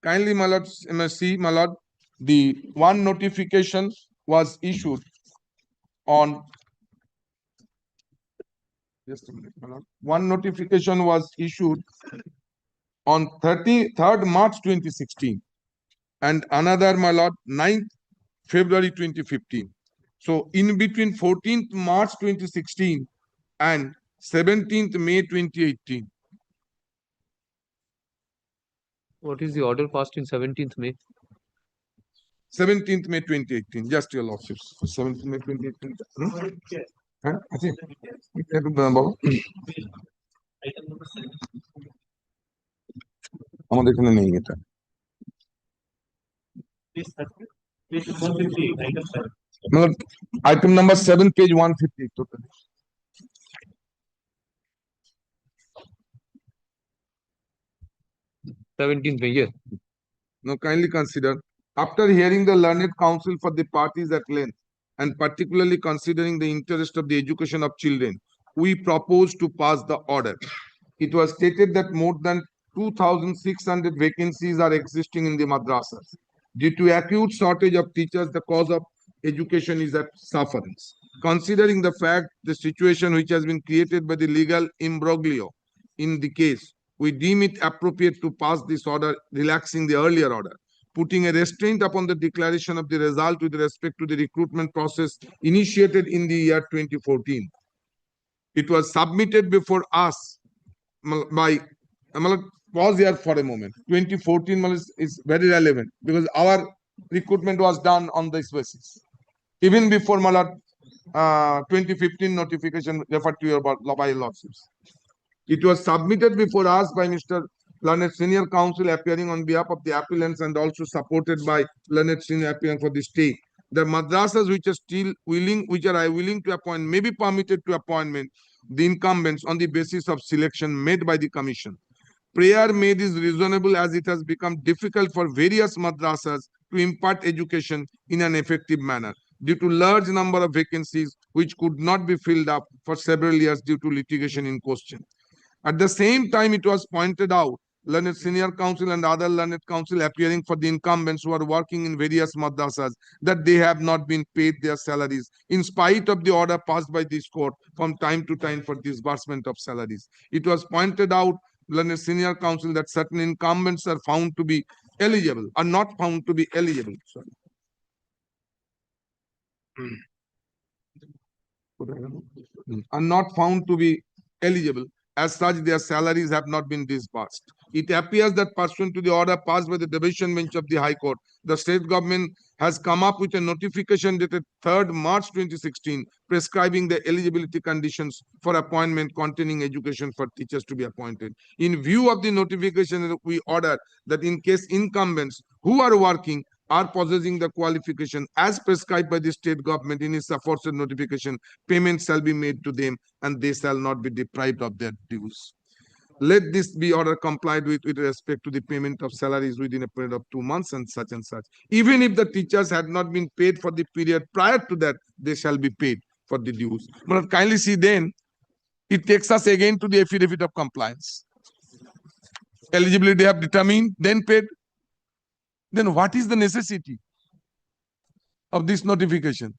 Kindly, my lord, see, my lord, the one notification was issued on just a minute, my lord. One notification was issued on 3rd March 2016 and another, my lord, 9th February 2015. So in between 14th March 2016 and 17th May 2018. What is the order passed in 17th May? 17th May 2018, just your lordships. 17th May 2018. হ্যাঁ আছে একটু বলো আমাদের এখানে নেই এটা item number 7, page 150 total. Yes. Now kindly consider, after hearing the learned counsel for the parties at length, and particularly considering the interest of the education of children, we propose to pass the order. It was stated that more than 2,600 vacancies are existing in the madrasas. Due to acute shortage of teachers, the cause of education is at sufferance. Considering the fact, the situation which has been created by the legal imbroglio in the case, we deem it appropriate to pass this order, relaxing the earlier order, putting a restraint upon the declaration of the result with respect to the recruitment process initiated in the year 2014. It was submitted before us by, pause here for a moment. 2014 is very relevant because our recruitment was done on this basis. Even before 2015 notification referred to your by lordships. It was submitted before us by Mr. Learned Senior Counsel appearing on behalf of the appellants and also supported by Learned Senior appearing for the state. The madrasas which are still willing, which are willing to appoint, may be permitted to appointment the incumbents on the basis of selection made by the commission. Prayer made is reasonable as it has become difficult for various madrasas to impart education in an effective manner due to large number of vacancies which could not be filled up for several years due to litigation in question. At the same time, it was pointed out, Learned Senior Counsel and other learned counsel appearing for the incumbents who are working in various madrasas, that they have not been paid their salaries in spite of the order passed by this court from time to time for disbursement of salaries. It was pointed out, Learned Senior Counsel, that certain incumbents are found to be eligible, are not found to be eligible. Sorry. Are not found to be eligible. As such, their salaries have not been disbursed. It appears that pursuant to the order passed by the division bench of the High Court, the state government has come up with a notification dated 3rd March 2016 prescribing the eligibility conditions for appointment containing education for teachers to be appointed. In view of the notification, we order that in case incumbents who are working are possessing the qualification as prescribed by the state government in its aforesaid notification, payment shall be made to them and they shall not be deprived of their dues. Let this be order complied with respect to the payment of salaries within a period of 2 months and such and such. Even if the teachers had not been paid for the period prior to that, they shall be paid for the dues. But kindly see then, it takes us again to the affidavit of compliance. Eligibility have determined, then paid. Then what is the necessity of this notification?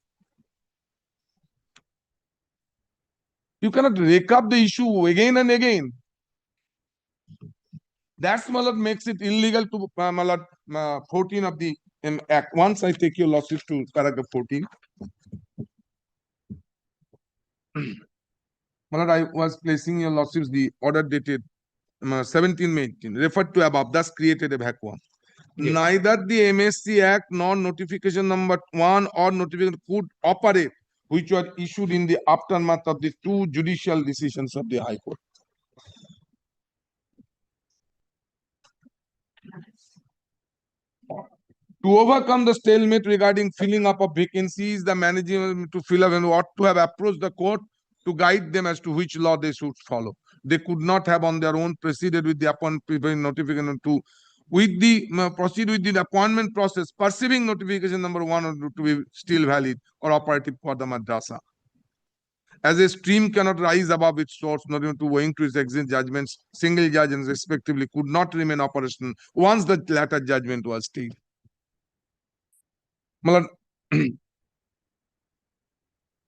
You cannot rake up the issue again and again. That's what makes it illegal to 14 of the Act. Once I take your losses to paragraph 14. I was placing your losses, the order dated 17 May 18, referred to above, thus created a vacuum. Yes. Neither the MSC Act nor notification number 1 or notification could operate, which were issued in the aftermath of the 2 judicial decisions of the High Court. To overcome the stalemate regarding filling up of vacancies, the management to fill up and ought to have approached the court to guide them as to which law they should follow. They could not have on their own proceeded with the appointment notification to proceed with the appointment process, perceiving notification number 1 or 2 to be still valid or operative for the madrasa. As a stream cannot rise above its source, not even to owing to its exit judgments, single judge and respectively could not remain operational once the latter judgment was stayed.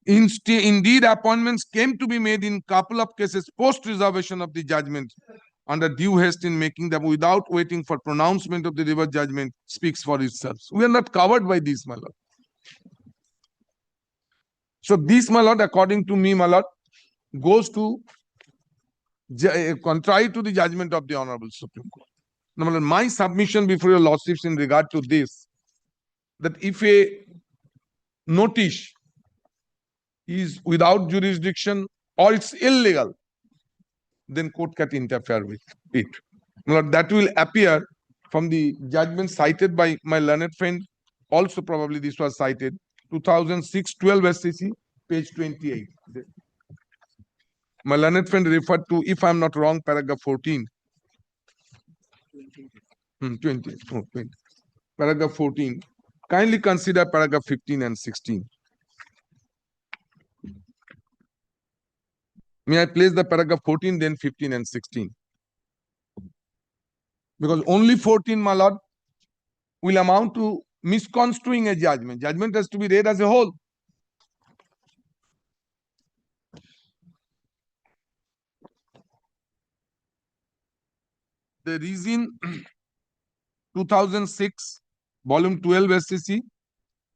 Indeed, appointments came to be made in couple of cases post reservation of the judgment under due haste in making them without waiting for pronouncement of the reverse judgment speaks for itself. We are not covered by this, my lord. So this, my lord, according to me, my lord, goes to contrary to the judgment of the Honorable Supreme Court. Now, my lord, my submission before your lordships in regard to this, that if a notice is without jurisdiction or it's illegal, then court can interfere with it. My lord, that will appear from the judgment cited by my learned friend. Also, probably this was cited 2006 12 SCC, page 28. My learned friend referred to, if I'm not wrong, paragraph 14. 20. Oh, 20. Paragraph 14. Kindly consider paragraph 15 and 16. May I place the paragraph 14, then 15 and 16? Because only 14, my lord, will amount to misconstruing a judgment. Judgment has to be read as a whole. The reason 2006, volume 12 SCC,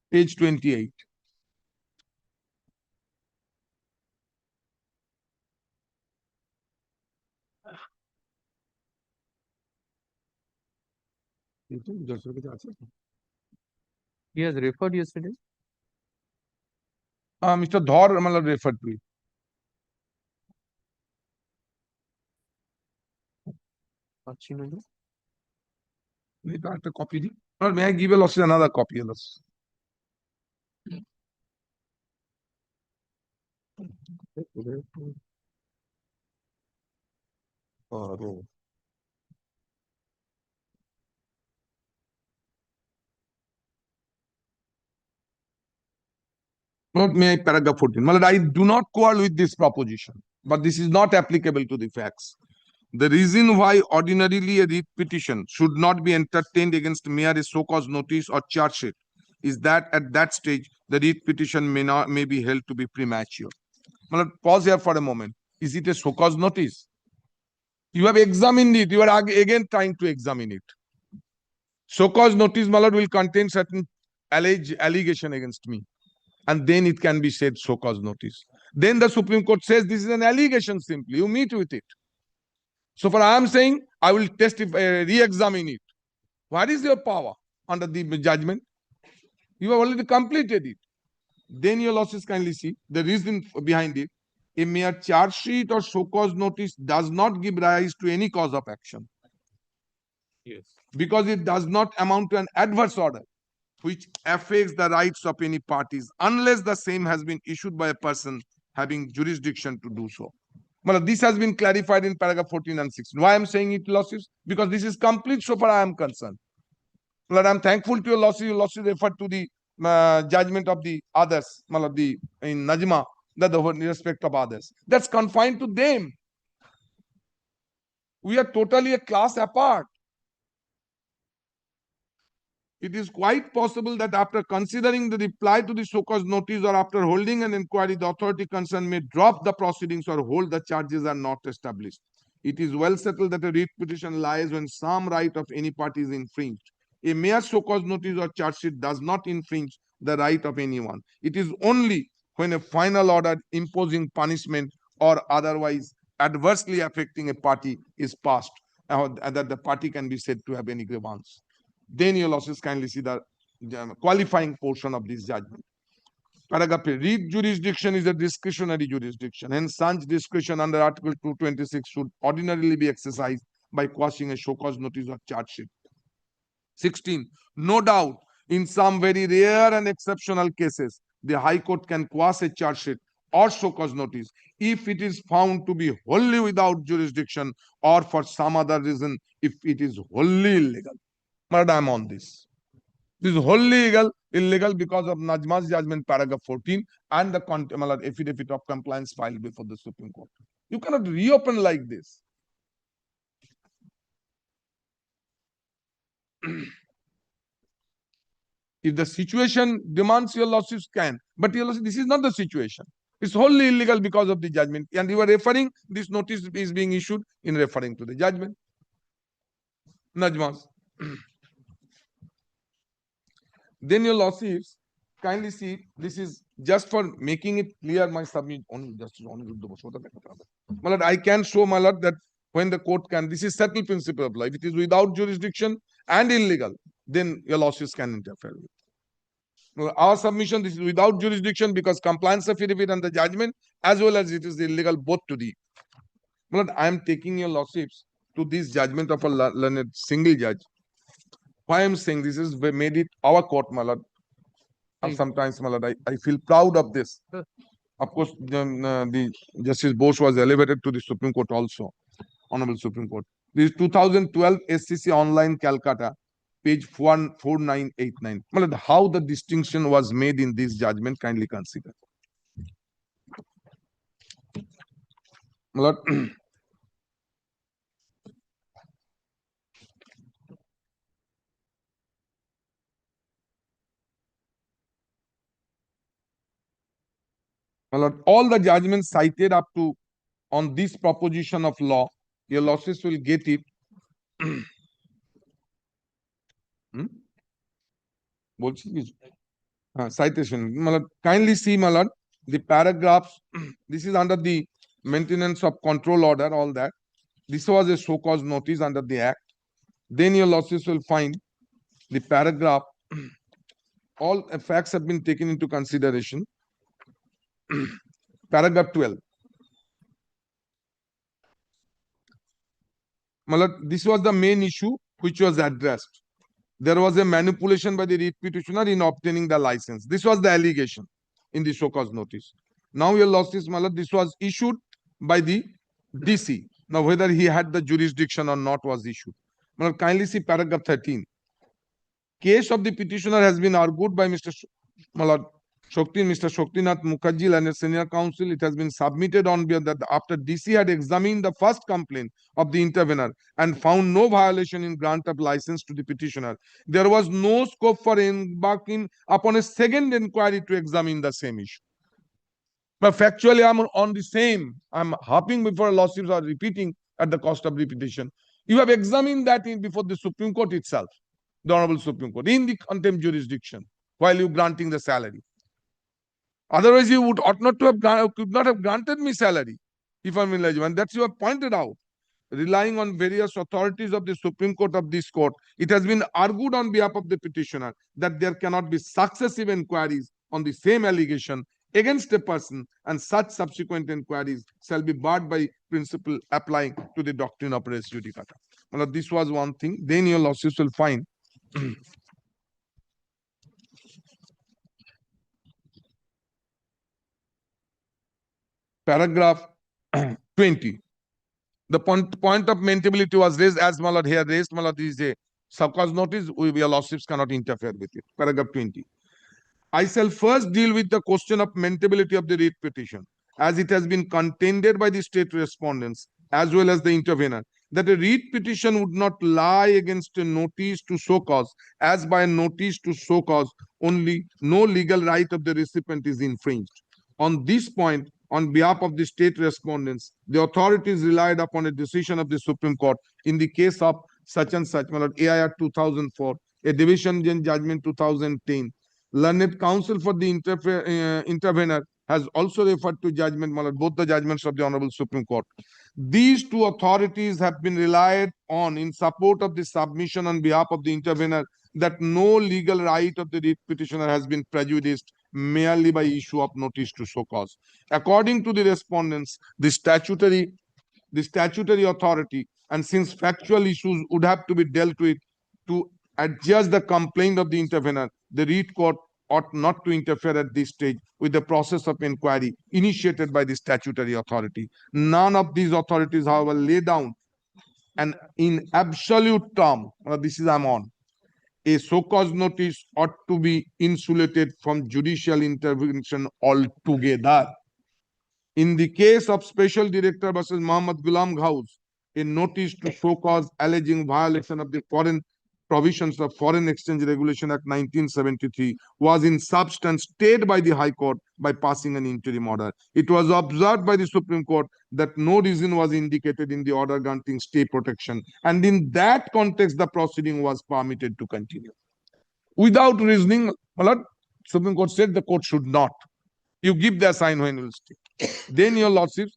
page 28. He has referred yesterday. Mr. Dhar referred to it. Copy. Or may I give a loss another copy? Not may I paragraph 14. Malad, I do not quarrel with this proposition, but this is not applicable to the facts. The reason why ordinarily a writ petition should not be entertained against mere a so-called notice or charge sheet is that at that stage the writ petition may be held to be premature. Malad, pause here for a moment. Is it a so-called notice? You have examined it. You are again trying to examine it. So-called notice, Malad, will contain certain allegation against me. And then it can be said so-called notice. Then the Supreme Court says this is an allegation simply. You meet with it. So for I am saying, I will testify, re-examine it. What is your power under the judgment? You have already completed it. Then your losses kindly see the reason behind it. A mere charge sheet or so-called notice does not give rise to any cause of action. Yes. Because it does not amount to an adverse order which affects the rights of any parties unless the same has been issued by a person having jurisdiction to do so. Well, this has been clarified in paragraph 14 and 16. Why I am saying it, losses? Because this is complete so far I am concerned. Well, I am thankful to your losses. Your losses referred to the judgment of the others, in Najma, that the respect of others. That's confined to them. We are totally a class apart. It is quite possible that after considering the reply to the so-called notice or after holding an inquiry, the authority concerned may drop the proceedings or hold the charges are not established. It is well settled that a writ petition lies when some right of any party is infringed. A mere so-called notice or charge sheet does not infringe the right of anyone. It is only when a final order imposing punishment or otherwise adversely affecting a party is passed that the party can be said to have any grievance. Then your losses kindly see the qualifying portion of this judgment. Paragraph A. Writ jurisdiction is a discretionary jurisdiction. Hence, such discretion under Article 226 should ordinarily be exercised by quashing a show-cause notice or charge sheet. 16. No doubt, in some very rare and exceptional cases, the High Court can quash a charge sheet or show-cause notice if it is found to be wholly without jurisdiction or for some other reason if it is wholly illegal. But I am on this. This is wholly illegal because of Najma's judgment, paragraph 14, and the affidavit of compliance filed before the Supreme Court. You cannot reopen like this. If the situation demands your lordship can, but your lordship, this is not the situation. It's wholly illegal because of the judgment. And you are referring, this notice is being issued in referring to the judgment. Najmas. Then your lordships, kindly see, this is just for making it clear my submit only justice only. My lord, I can show, my lord, that when the court can, this is settled principle of law. If it is without jurisdiction and illegal, then your lordships can interfere with. Our submission, this is without jurisdiction because compliance affidavit and the judgment, as well as it is illegal both to the. But I am taking your lordships to this judgment of a learned single judge. Why I am saying this is we made it our court, my lord. And sometimes, my lord, I feel proud of this. Of course, the Justice Bose was elevated to the Supreme Court also, Honorable Supreme Court. This 2012 SCC Online Calcutta, page 14989. My lord, how the distinction was made in this judgment, kindly consider. My lord, my lord, all the judgments cited up to on this proposition of law, your lordships will get it. Citation. My lord, kindly see, my lord, the paragraphs. This is under the maintenance of control order, all that. This was a show cause notice under the Act. Then your lordships will find the paragraph. All facts have been taken into consideration. Paragraph 12. My lord, this was the main issue which was addressed. There was a manipulation by the writ petitioner in obtaining the license. This was the allegation in the show cause notice. Now, your lordships, my lord, this was issued by the DC. Now, whether he had the jurisdiction or not was issued. My lord, kindly see paragraph 13. Case of the petitioner has been argued by Mr. Mr. Shoktinath Mukherjee and a senior counsel. It has been submitted on behalf that after DC had examined the first complaint of the intervener and found no violation in grant of license to the petitioner, there was no scope for embarking upon a second inquiry to examine the same issue. But factually, I'm on the same. I'm hopping before lawsuits or repeating at the cost of repetition. You have examined that before the Supreme Court itself, the Honorable Supreme Court, in the contempt jurisdiction, while you granting the salary. Otherwise, you ought not to have could not have granted me salary if I'm eligible. And that's you have pointed out. Relying on various authorities of the Supreme Court of this court, it has been argued on behalf of the petitioner that there cannot be successive inquiries on the same allegation against a person, and such subsequent inquiries shall be barred by principle applying to the doctrine of res judicata. Well, this was one thing. Then your lawsuits will find paragraph 20. The point of maintainability was raised as my lord here raised. My lord, this is a sub-cause notice. Your lordships cannot interfere with it. Paragraph 20. I shall first deal with the question of maintainability of the writ petition, as it has been contended by the state respondents as well as the intervener, that a writ petition would not lie against a notice to show cause, as by a notice to show cause only no legal right of the recipient is infringed. On this point, on behalf of the state respondents, the authorities relied upon a decision of the Supreme Court in the case of such and such, my lord, AIR 2004, a division bench judgment 2010. Learned counsel for the intervener has also referred to judgment, my lord, both the judgments of the Honorable Supreme Court. These two authorities have been relied on in support of the submission on behalf of the intervener that no legal right of the writ petitioner has been prejudiced merely by issue of notice to show cause. According to the respondents, the statutory authority, and since factual issues would have to be dealt with to adjust the complaint of the intervener, the writ court ought not to interfere at this stage with the process of inquiry initiated by the statutory authority. None of these authorities, however, lay down and in absolute term, this is I'm on, a so-cause notice ought to be insulated from judicial intervention altogether. In the case of Special Director versus Muhammad Ghulam Ghaus, a notice to show cause alleging violation of the Foreign provisions of Foreign Exchange Regulation Act 1973 was in substance stayed by the High Court by passing an interim order. It was observed by the Supreme Court that no reason was indicated in the order granting stay protection, and in that context, the proceeding was permitted to continue. Without reasoning, my lord, Supreme Court said the court should not. You give the sign when you will stay. Then your lordships,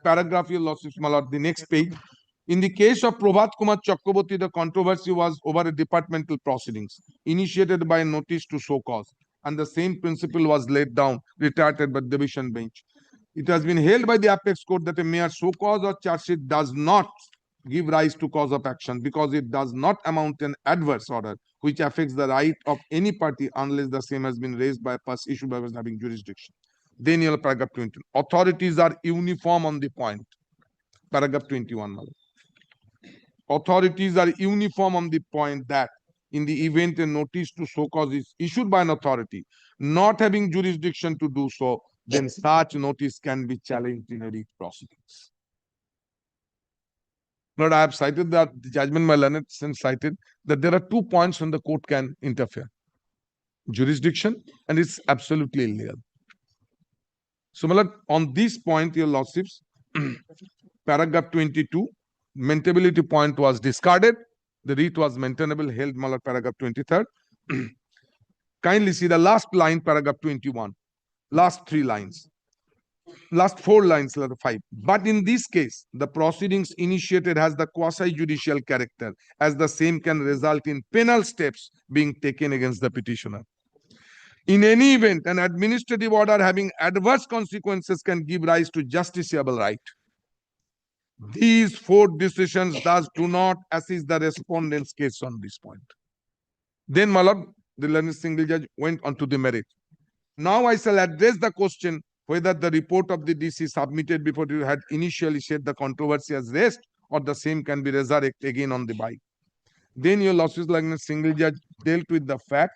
paragraph your lordships, my lord, the next page. In the case of Prabhat Kumar Chakraborty, the controversy was over a departmental proceedings initiated by a notice to show cause, and the same principle was laid down, retracted by the division bench. It has been held by the apex court that a mere show cause or charge sheet does not give rise to cause of action because it does not amount to an adverse order which affects the right of any party unless the same has been raised by a person issued by a person having jurisdiction. Then your paragraph 20. Authorities are uniform on the point. Paragraph 21. my lord. Authorities are uniform on the point that in the event a notice to show cause is issued by an authority not having jurisdiction to do so, then such notice can be challenged in a writ proceedings. Lord, I have cited that the judgment by learned since cited that there are 2 points when the court can interfere. Jurisdiction, and it's absolutely illegal. So, my lord, on this point, your lordships, paragraph 22, maintainability point was discarded. The writ was maintainable, held, my lord, paragraph 23rd. Kindly see the last line, paragraph 21. Last 3 lines. Last 4 lines, letter 5. But in this case, the proceedings initiated has the quasi-judicial character, as the same can result in penal steps being taken against the petitioner. In any event, an administrative order having adverse consequences can give rise to justiciable right. These 4 decisions thus do not assist the respondent's case on this point. Then, my lord, the learned single judge went on to the merit. Now I shall address the question whether the report of the DC submitted before you had initially said the controversy as rest or the same can be resurrected again on the by. Then your losses like a single judge dealt with the fact,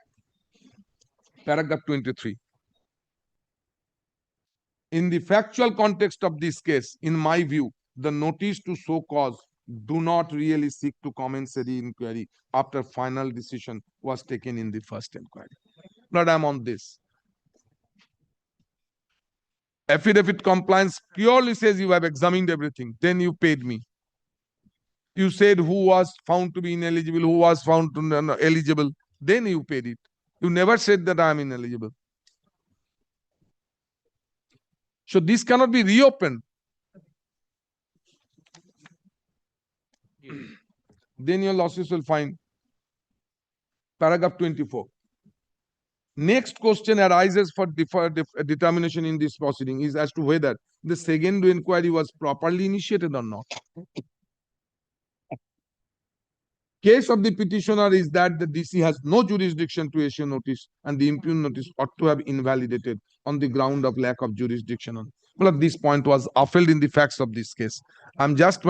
paragraph 23. In the factual context of this case, in my view, the notice to show cause do not really seek to commensary inquiry after final decision was taken in the first inquiry. But I'm on this. Affidavit compliance purely says you have examined everything, then you paid me. You said who was found to be ineligible, who was found to be eligible, then you paid it. You never said that I am ineligible. So this cannot be reopened. Then your losses will find paragraph 24. Next question arises for determination in this proceeding is as to whether the second inquiry was properly initiated or not. Case of the petitioner is that the DC has no jurisdiction to issue notice and the impugned notice ought to have invalidated on the ground of lack of jurisdiction. Well, this point was upheld in the facts of this case. I'm just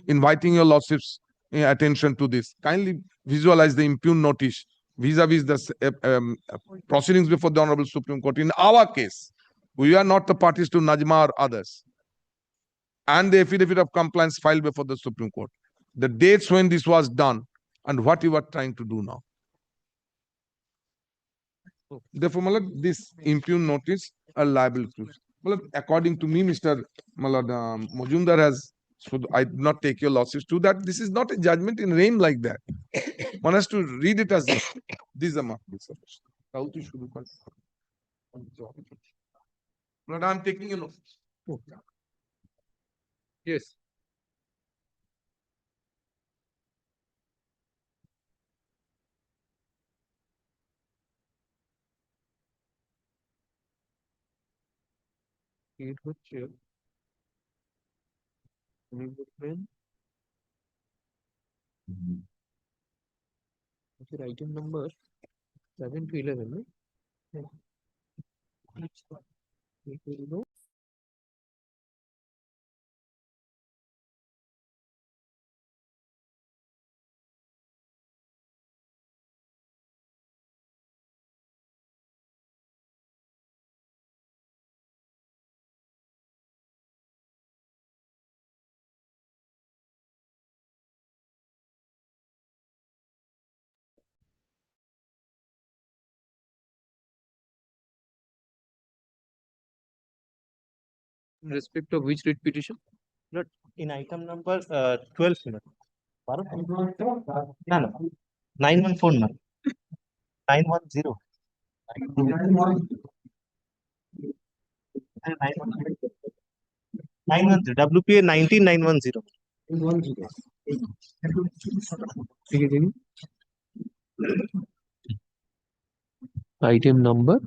inviting your lordships' attention to this. Kindly visualize the impugned notice vis-a-vis the proceedings before the Honorable Supreme Court. In our case, we are not the parties to Najma or others. And the affidavit of compliance filed before the Supreme Court. The dates when this was done and what you are trying to do now. Therefore, this impugned notice are liable to. According to me, Mr. Majumdar has, so I do not take your losses to that. This is not a judgment in rain like that. One has to read it as this is a market. But I'm taking a note. Yes. It হচ্ছে উনি বলবেন item number 7 to 11, right? In respect of which writ petition? Not in item number 12, my lord. No, no. 914, no. 910. 910. WPA 19910. Item number?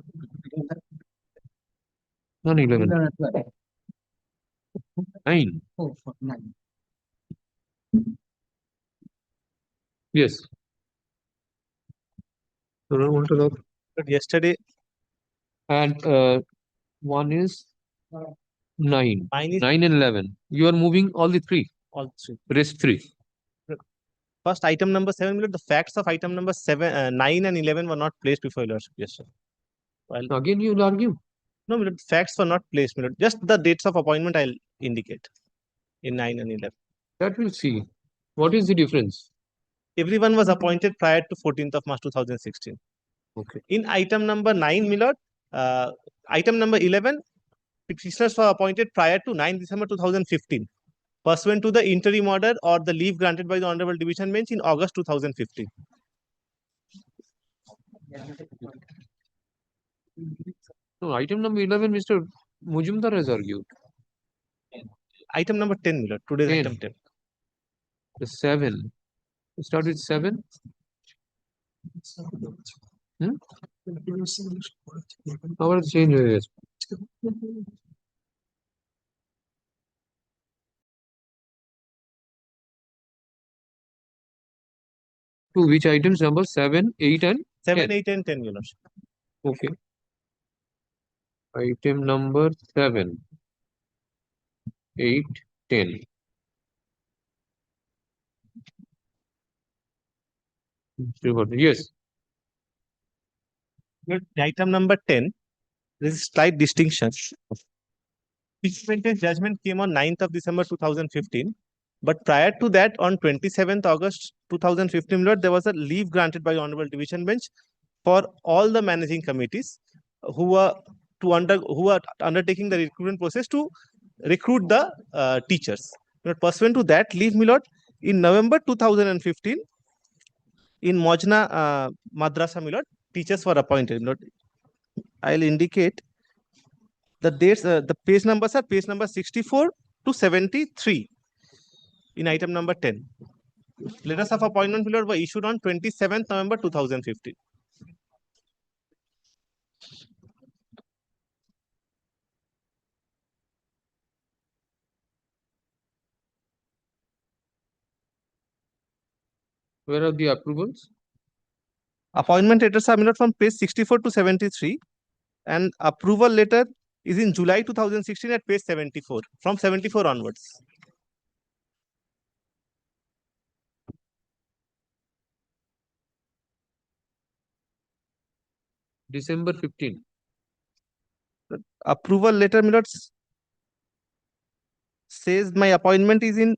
Not 11. 9. Yes. So I want to look. But yesterday, And one is 9. Mine is 9 and 11. You are moving all the three. all three. Rest 3. First, item number 7, my lord, the facts of item number 9 and 11 were not placed before your lordship. Yes, sir. Well, Again, you will argue. no, my lord, facts were not placed, my lord. Just the dates of appointment I'll indicate in 9 and 11. That we'll see. What is the difference? Everyone was appointed prior to 14th of March 2016. Okay. In item number 9, my lord, item number 11, petitioners were appointed prior to 9 December 2015, pursuant to the interim order or the leave granted by the Honorable Division Bench in August 2015. No, item number 11, Mr. Mujumdar has argued. Item number 10, my lord, today's 10. item 10. The 7. You start with 7. Our change is. To which items number 7, 8 and 7, 10? 8 and 10, your lordship. Okay. Item number 7, 8, 10. Yes. Good. Item number 10, there is slight distinction. Pitch judgment came on 9th of December 2015. But prior to that, on 27th August 2015, Lord, there was a leave granted by Honorable Division Bench for all the managing committees who were undertaking the recruitment process to recruit the teachers. Lord, pursuant to that leave, my lord, in November 2015, in Mojna Madrasa, my lord, teachers were appointed. Lord, I'll indicate the dates. The page numbers are page number 64 to 73. In item number 10, letters of appointment were issued on 27th November 2015. Where are the approvals? Appointment letters are from page 64 to 73, and approval letter is in July 2016 at page 74, from 74 onwards. December 15. Approval letter, my lord, says my appointment is in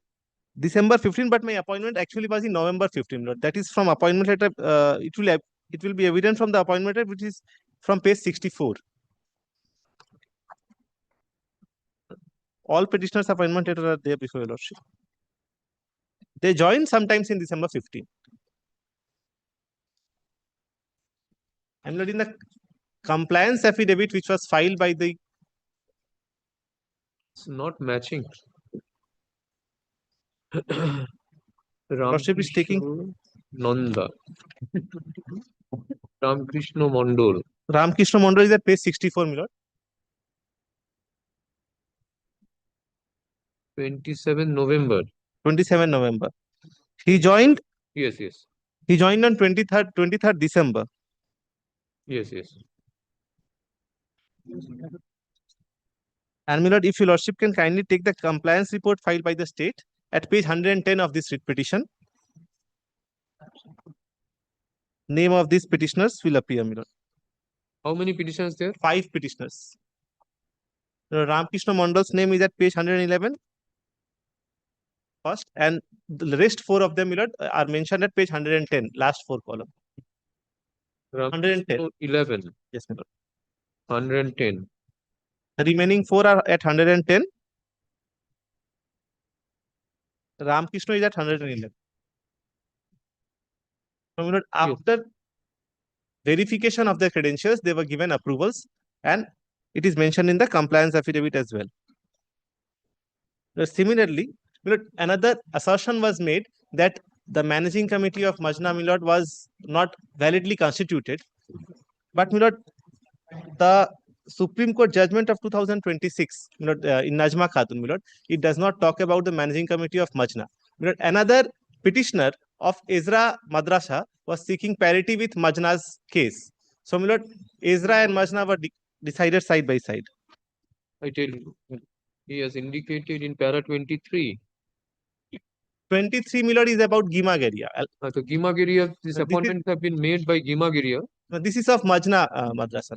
December 15, but my appointment actually was in November 15. Lord. That is from appointment letter. It will be evident from the appointment letter, which is from page 64. All petitioners' appointment letters are there before your lordship. They join sometimes in December 15. And Lord, in the compliance affidavit which was filed by the. It's not matching. Lordship is taking Nanda. Ramkrishna Mondol. Ramkrishna Mondol is at page 64, my lord. 27 November. 27 November. He joined. Yes, yes. He joined on 23rd December. Yes, yes. And my lord, if your lordship can kindly take the compliance report filed by the state at page 110 of this writ petition. Name of these petitioners will appear, my lord. How many petitioners there? 5 petitioners. Ramkrishna Mondol's name is at page 111. First, and the rest 4 of them, my lord, are mentioned at page 110, last 4 column. 110. 11. Yes, my lord. 110. The remaining 4 are at 110. Ramkrishna is at 111. So, my lord, after verification of their credentials, they were given approvals, and it is mentioned in the compliance affidavit as well. Similarly, my lord, another assertion was made that the managing committee of Majna, my lord, was not validly constituted. But, my lord, the Supreme Court judgment of 2026, my lord, in Najma Khatun, my lord, it does not talk about the managing committee of Majna. My lord, another petitioner of Ezra Madrasa was seeking parity with Majna's case. So, my lord, Ezra and Majna were decided side by side. I tell you, he has indicated in para 23. 23, my lord, is about Gimagiriya. So Gimagiriya, these appointments have been made by Gimagiriya. This is of Majna Madrasa.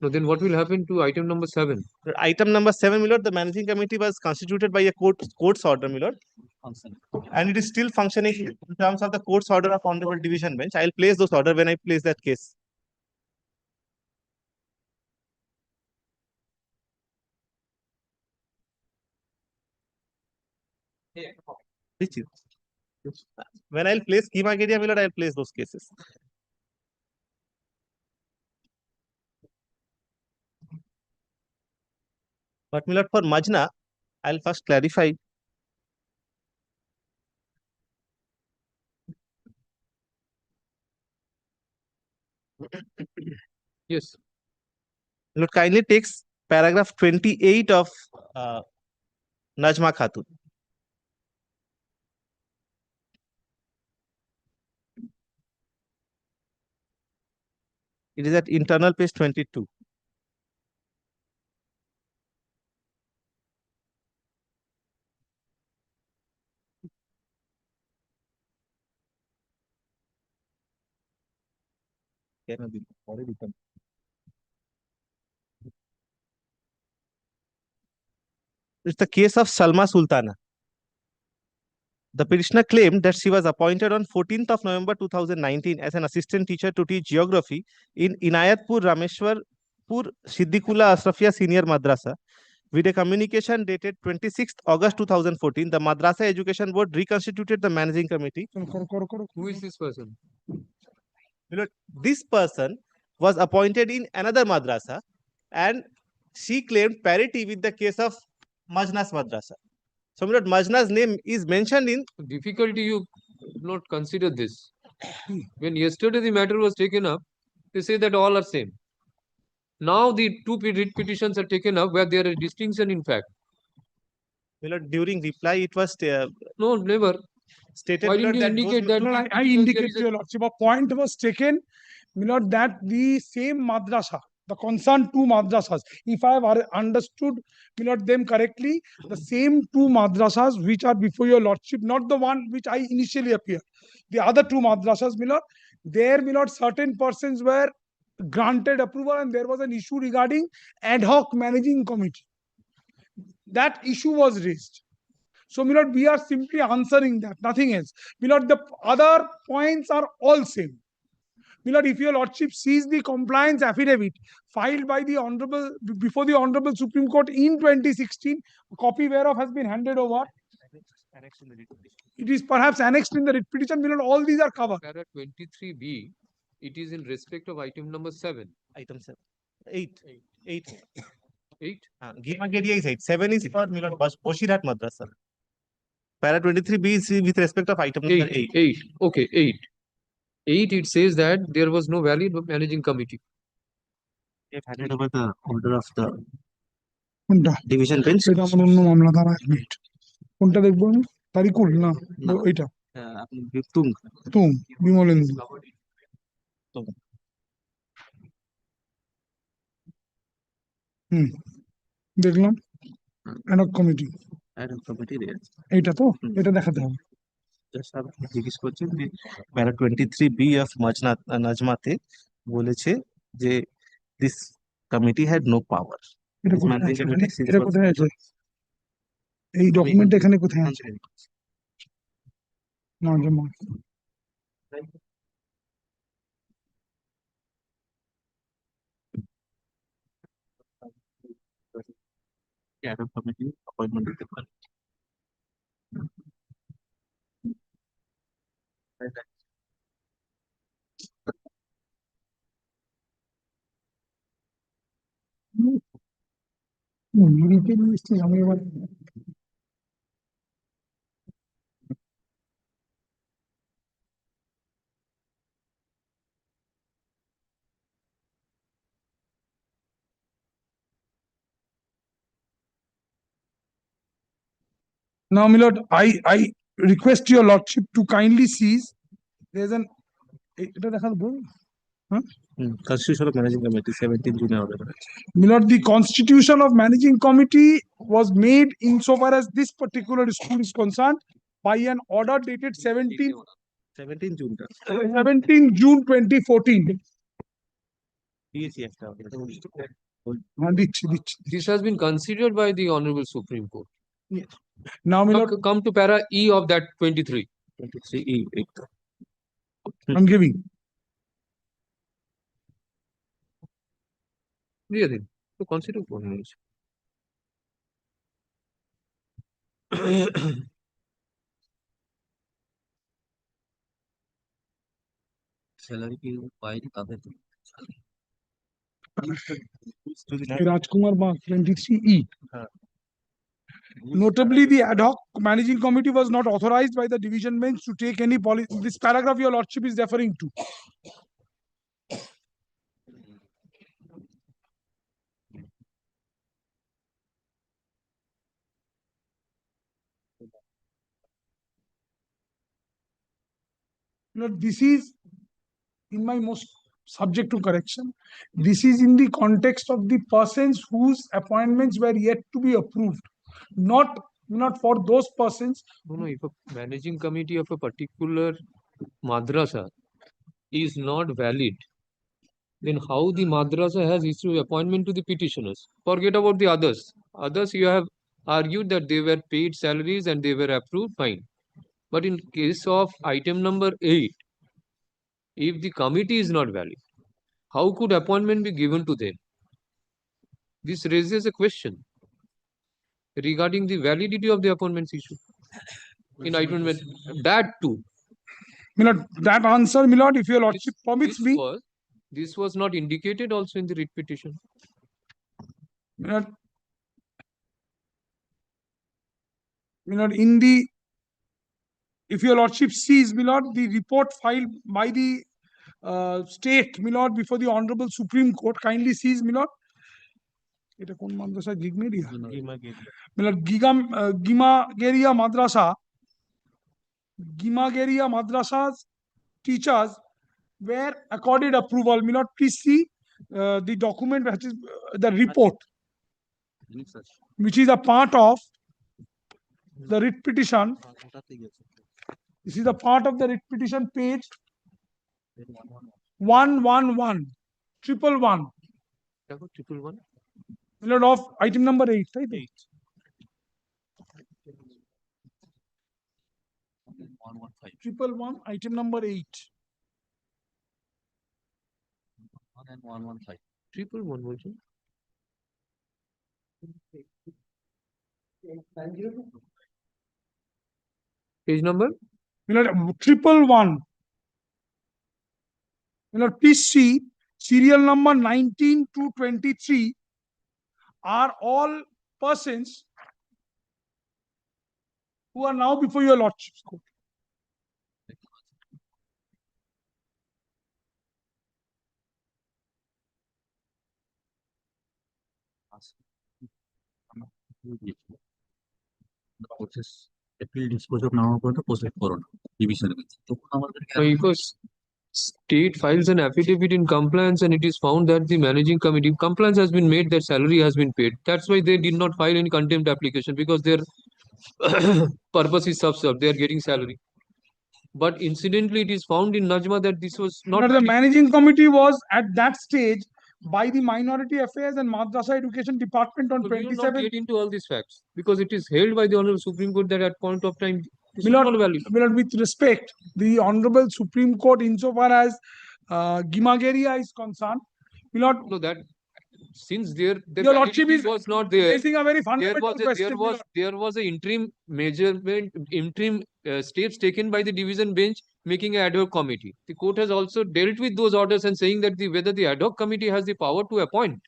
No, then what will happen to item number 7? Item number 7, my lord, the managing committee was constituted by a court's order, my lord. And it is still functioning in terms of the court's order of Honorable Division Bench. I'll place those order when I place that case. When I'll place Gimagiriya, my lord, I'll place those cases. But, my lord, for Majna, I'll first clarify. Yes. Lord, kindly takes paragraph 28 of Najma Khatun. It is at internal page 22. It's the case of Salma Sultana. The petitioner claimed that she was appointed on 14th of November 2019 as an assistant teacher to teach geography in Inayatpur Rameshwarpur Siddikula Asrafia Senior Madrasa. With a communication dated 26th August 2014, the Madrasa Education Board reconstituted the managing committee. Who is this person? This person was appointed in another madrasa, and she claimed parity with the case of Majna's Madrasa. So, Majna's name is mentioned in. Difficulty, you not consider this. When yesterday the matter was taken up, they say that all are same. Now the two writ petitions are taken up where there is distinction in fact. During reply, it was no, never stated. Why didn't you indicate that? No, I indicate to your lordship. A point was taken, Milord, that the same madrasa, the concerned two madrasas, if I have understood, Milord, them correctly, the same two madrasas which are before your lordship, not the one which I initially appeared. The other two madrasas, Milord, there, Milord, certain persons were granted approval and there was an issue regarding ad hoc managing committee. That issue was raised. So, Milord, we are simply answering that, nothing else. Milord, the other points are all same. Milord, if your lordship sees the compliance affidavit filed by the Honorable, before the Honorable Supreme Court in 2016, a copy whereof has been handed over. It is perhaps annexed in the writ petition. Milord, all these are covered. Para 23B, it is in respect of item number 7. Item 7. 8. 8. 8? Gimagiriya is 8. 7 is for Milord Boshirat Madrasa. Para 23B is with respect of item number 8. 8. Okay, 8. 8, it says that there was no valid managing committee. We have handed over the order of the division bench. এটা আমার অন্য bench. মামলা দ্বারা admit. কোনটা দেখবো আমি? তারিকুল না এটা তুম বিমলেন্দু দেখলাম অ্যাডহক কমিটি এইটা তো এটা দেখাতে হবে। জিজ্ঞেস করছেন যে প্যারা 23B অফ নাজমাতে বলেছে যে this committee had no power. এটা কোথায় আছে? এটা কোথায় আছে? এই ডকুমেন্ট এখানে কোথায় আছে? Nazma ad hoc committee appointment দিতে পারে। Now, my lord, I request your lordship to kindly seize. There's an. এটা দেখার বল? Huh? Constitution of Managing Committee 17 June order. My lord, the constitution of managing committee was made insofar as this particular school is concerned by an order dated 17 June. 17 June 2014. This has been considered by the Honorable Supreme Court. Yes. Now, my lord, Come to para E of that 23. 23E. I'm giving. দিয়ে দিন তো consider করে নিয়েছি salary কি পাইনি তাদের Rajkumar Bang, 23E. Notably, the ad hoc managing committee was not authorized by the division bench to take any policy. This paragraph your lordship is referring to. Now, this is in my most subject to correction. This is in the context of the persons whose appointments were yet to be approved, not for those persons. No, if a managing committee of a particular madrasa is not valid, then how the madrasa has issued appointment to the petitioners? Forget about the others. Others you have argued that they were paid salaries and they were approved, fine. But in case of item number 8, if the committee is not valid, how could appointment be given to them? This raises a question regarding the validity of the appointments issue. In item that too. My lord, that answer, my lord, if your lordship permits me. This was not indicated also in the writ petition. My lord, in the, if your lordship sees, my lord, the report filed by the state, my lord, before the Honorable Supreme Court, kindly sees, my lord. এটা কোন মাদ্রাসা গিগমেরিয়া মানে গিমাগেরিয়া মাদ্রাসা's teachers were accorded approval. May not please see the document, which is the report, which is a part of the writ petition. This is a part of the writ petition, page 111 111. Lord, of item number 8, right? 8. Triple one, item number 8. 115. 111. Page number? Lord, 111. Lord, please see serial number 19 to 23 are all persons who are now before your lordship's court. Appeal disposal now about the post corona division. Because state files an affidavit in compliance and it is found that the managing committee compliance has been made, that salary has been paid. That's why they did not file any contempt application, because their purpose is subserved. They are getting salary. But incidentally, it is found in Najma that this was not. But the managing committee was at that stage by the Minority Affairs and Madrasa Education Department on 27. We will not get into all these facts because it is held by the Honorable Supreme Court that at point of time this is not valid. With respect, the Honorable Supreme Court, insofar as Gimageria is concerned, no, that since the Your lordship validity is was not there, raising a very there fundamental was question. there was a interim steps taken by the division bench making an ad hoc committee. The court has also dealt with those orders and saying that whether the ad hoc committee has the power to appoint.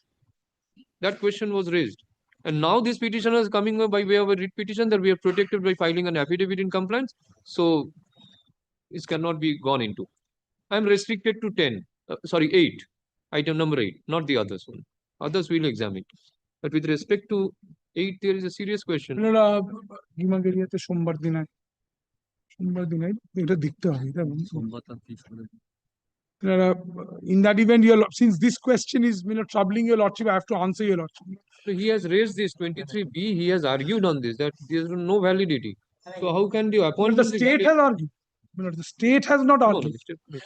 That question was raised. And now this petitioner is coming up by way of a writ petition that we are protected by filing an affidavit in compliance. So this cannot be gone into. I am restricted to 8, item number 8, not the others one. Others will examine. But with respect to 8, there is a serious question. সোমবার দিন এটা দেখতে হবে in that event, since this question is troubling your lordship, I have to answer your lordship. So he has raised this 23B. He has argued on this that there is no validity. So how can the appointment? The state has argued. The state has not argued.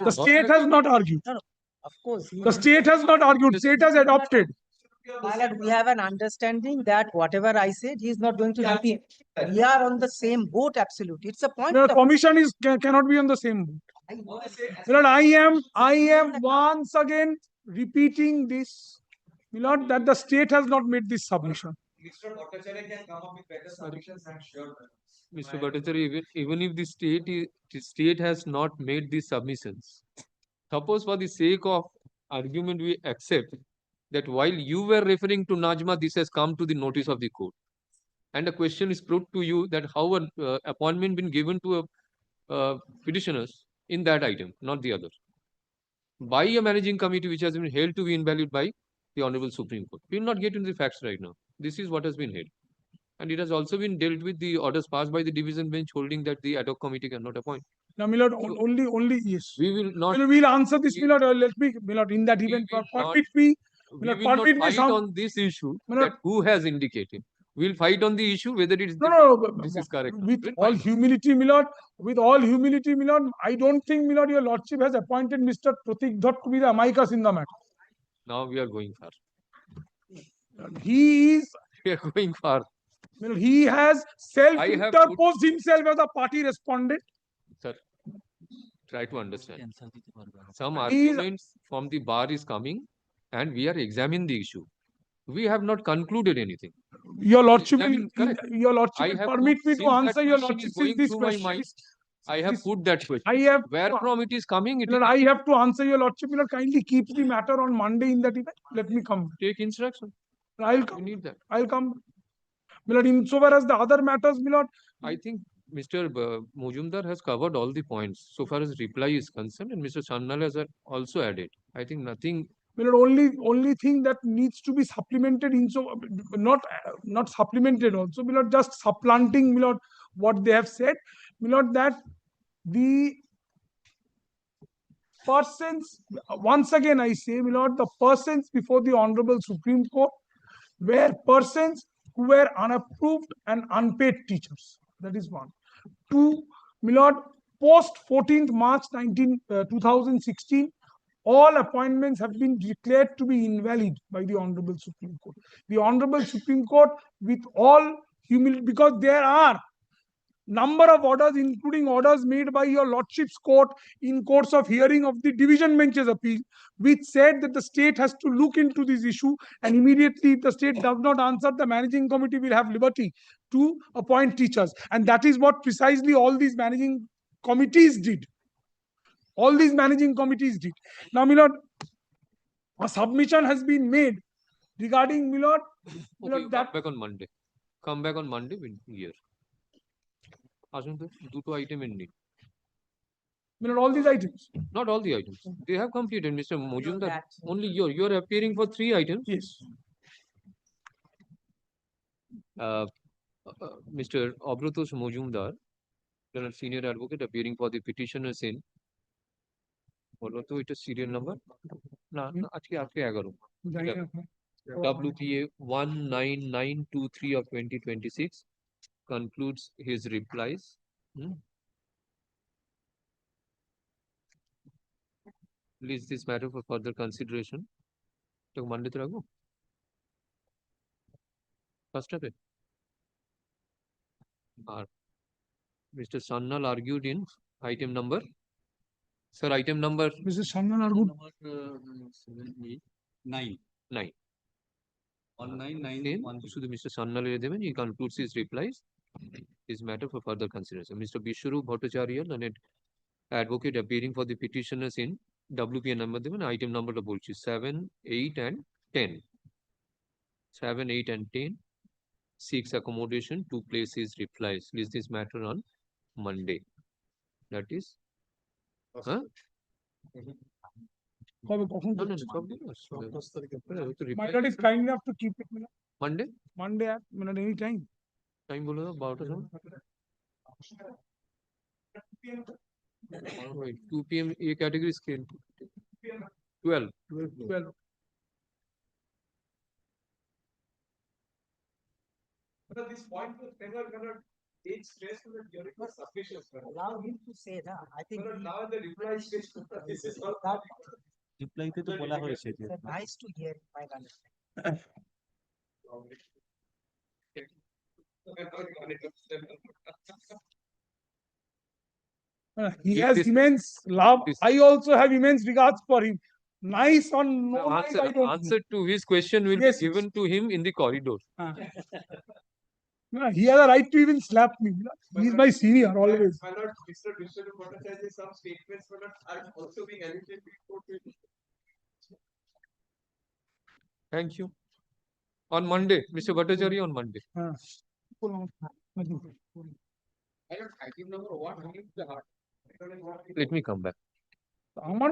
The state has not argued. Of course. The state has not argued. State has adopted. My lord, we have an understanding that whatever I said, he is not going to repeat. We are on the same boat, absolutely. It's a point. The commission cannot be on the same boat. Lord, I am once again repeating this, Lord, that the state has not made this submission. Mr. Bhattacharya, even if the state has not made these submissions, suppose for the sake of argument we accept that while you were referring to Najma, this has come to the notice of the court. And the question is put to you that how an appointment been given to petitioners in that item, not the other, by a managing committee which has been held to be invalid by the Honorable Supreme Court. We will not get into the facts right now. This is what has been held. And it has also been dealt with the orders passed by the division bench holding that the ad hoc committee cannot appoint. Now, my lord, only yes. We will not. We'll answer this, my lord. Let me, my lord, in that event, permit me. We will not fight on this issue that who has indicated. We'll fight on the issue whether it is this is correct. With all humility, my lord, I don't think, my lord, your lordship has appointed Mr. Pratik Dutt to be the amicus in the matter. Now we are going far. We are going far. He has self-interposed himself as a party respondent. Sir, try to understand. Some arguments from the bar is coming and we are examining the issue. We have not concluded anything. Your lordship permit me to answer your lordship this question. I have put that question. Where from it is coming? I have to answer your lordship. Kindly keep the matter on Monday in that event. Let me come. Take instruction. I'll come. We need that. I'll come. Insofar as the other matters, I think Mr. Mujumdar has covered all the points so far as reply is concerned, and Mr. Sannal has also added. I think nothing. Only thing that needs to be supplemented not supplemented also, just supplanting what they have said, that the persons, once again I say, the persons before the Honorable Supreme Court were persons who were unapproved and unpaid teachers. That is one. Two, post 14th March 2016, all appointments have been declared to be invalid by the Honorable Supreme Court. The Honorable Supreme Court, with all humility, because there are number of orders, including orders made by your lordship's court in course of hearing of the division bench's appeal, which said that the state has to look into this issue, and immediately if the state does not answer, the managing committee will have liberty to appoint teachers. And that is what precisely all these managing committees did. All these managing committees did. Now, my lord, a submission has been made regarding, my lord, that back on Monday. Come back on Monday with here. Two items in need. All these items? Not all the items. They have completed, Mr. Mujumdar. Only you're appearing for 3 items. Yes. Mr. Abrutosh Mujumdar, senior advocate, appearing for the petitioners in. It is serial number. WPA 19923 of 2026 concludes his replies. Please this matter for further consideration. Monday first of it. Mr. Sannal argued in item number. Sir, item number. Mr. Sannal argued. 9. শুধু Mr. Sannalere দেবেন, he concludes his replies. This matter for further consideration. Mr. Bishwarup Bhattacharya, learned advocate appearing for the petitioners in WPN number দেবেন, item number টা বলছি 7, 8 and 10. 7, 8 and 10 seeks accommodation to place his replies. List this matter on Monday. That is, huh? কবে কখন No, no, no, probably not. My lord is kind enough to keep it Monday? Monday at any time. Time বলে দাও 12টার সময়। Wait, 2 p.m. A category scale. 12. 12. This point was never take stress on the during the sufficient. Allow him to say that. I think Now the reply stage, this is not that রিপ্লাইতে তো বলা হয়েছে যে it's nice to hear my understanding. He If has this- immense love. this- I also have immense regards for him. Nice or no nice, I don't know. Answer to his question will Yes, be given to him in the corridor. No, he has a right to even slap me. He is my senior always. My lord, Mr. Bishwarup Bhattacharya, some statements my lord, are also being edited before. Thank you. On Monday, Mr. Bhattacharya on Monday. I don't item number what? Let me come back. আমার